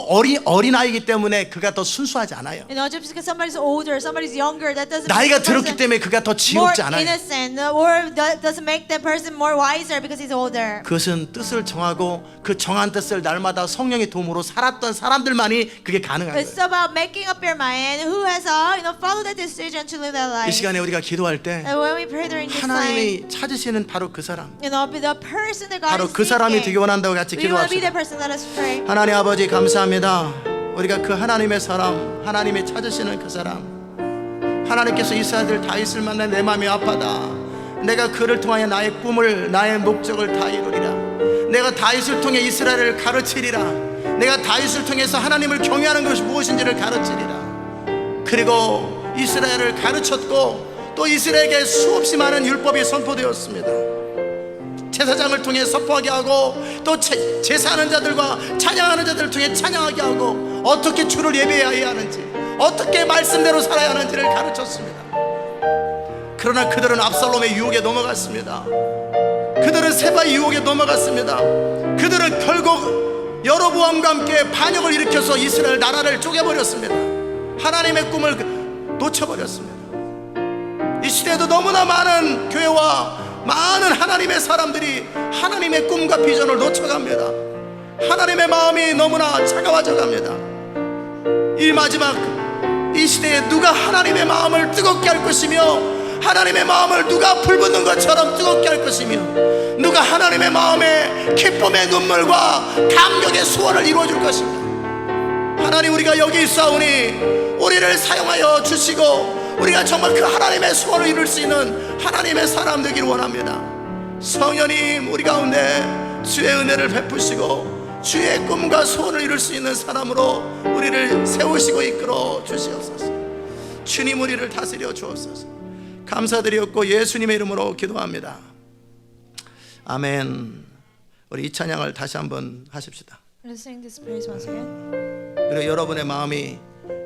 어린아이기 때문에 그가 더 순수하지 않아요. Just because somebody's older, somebody's younger, that doesn't 나이가 make the 들었기 person 때문에 그가 더 more 지옥지 않아요. innocent, or doesn't make that person more wiser because he's older. 그것은 뜻을 정하고 그 정한 뜻을 날마다 성령의 도움으로 살았던 사람들만이 그게 가능한 It's 거예요. about making up your mind. Who has followed that decision to live that 이 life? 시간에 우리가 기도할 때 And when we pray during this time, 하나님이 찾으시는 바로 그 사람, the person that God 바로 is 그 사람이 되기 seeking. 원한다고 같이 We want to be 기도합시다. the person. Let us pray. 하나님 아버지 감사합니다. 우리가 그 하나님의 사람, 하나님이 찾으시는 그 사람, 하나님께서 이스라엘 다윗을 만나 내 마음이 아파다. 내가 그를 통하여 나의 꿈을, 나의 목적을 다 이루리라. 내가 다윗을 통해 이스라엘을 가르치리라. 내가 다윗을 통해서 하나님을 경외하는 것이 무엇인지를 가르치리라. 그리고 이스라엘을 가르쳤고 또 이스라엘에게 수없이 많은 율법이 선포되었습니다. 제사장을 통해 선포하게 하고 또 제사하는 자들과 찬양하는 자들을 통해 찬양하게 하고 어떻게 주를 예배해야 하는지 어떻게 말씀대로 살아야 하는지를 가르쳤습니다. 그러나 그들은 압살롬의 유혹에 넘어갔습니다. 그들은 세바의 유혹에 넘어갔습니다. 그들은 결국 여로보암과 함께 반역을 일으켜서 이스라엘 나라를 쪼개버렸습니다. 하나님의 꿈을 놓쳐버렸습니다. 이 시대에도 너무나 많은 교회와 많은 하나님의 사람들이 하나님의 꿈과 비전을 놓쳐갑니다. 하나님의 마음이 너무나 차가워져 갑니다. 이 마지막 이 시대에 누가 하나님의 마음을 뜨겁게 할 것이며 하나님의 마음을 누가 불붙는 것처럼 뜨겁게 할 것이며 누가 하나님의 마음에 기쁨의 눈물과 감격의 소원을 이루어줄 것입니다. 하나님, 우리가 여기 있사오니 우리를 사용하여 주시고 우리가 정말 그 하나님의 소원을 이룰 수 있는 하나님의 사람 되기를 원합니다. 성령님, 우리 가운데 주의 은혜를 베푸시고 주의 꿈과 소원을 이룰 수 있는 사람으로 우리를 세우시고 이끌어 주시옵소서. 주님, 우리를 다스려 주옵소서. 감사드리옵고 예수님의 이름으로 기도합니다. 아멘. 우리 이 찬양을 다시 한번 하십시다. Let's sing this praise once again. 그리고 여러분의 마음이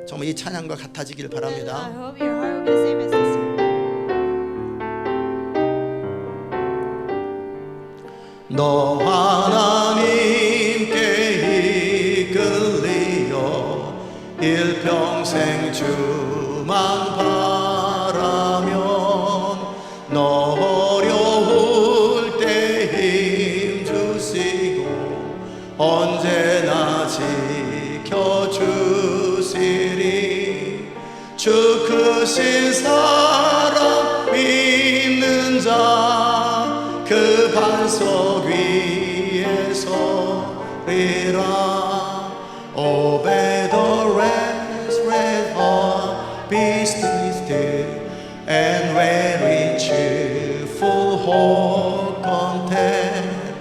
정말 이 찬양과 같아지길 I 바랍니다. hope your heart will be the same as this song. 너 하나님께 이끌리어 일평생 주만 바라면 너 어려울 때 힘 주시고 언제나 지켜주시리. 주 크신 사랑 믿는 자 그 반석 위에 서리라. Obey the rest, red heart, be still, and very cheerful, hold content,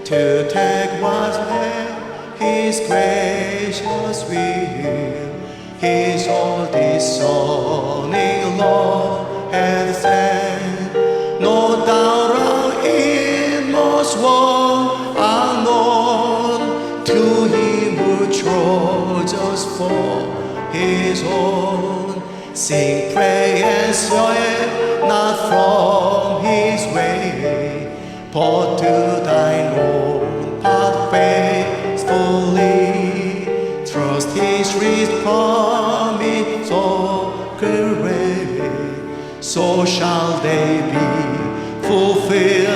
to take what's left, His gracious will, His all discerning Lord hath sent. No doubt our inmost one unknown to Him who chose us for His own. Sing, pray, and swear not from His way, but to thine own path faithfully. Trust His rich promise so great, so shall they be fulfilled.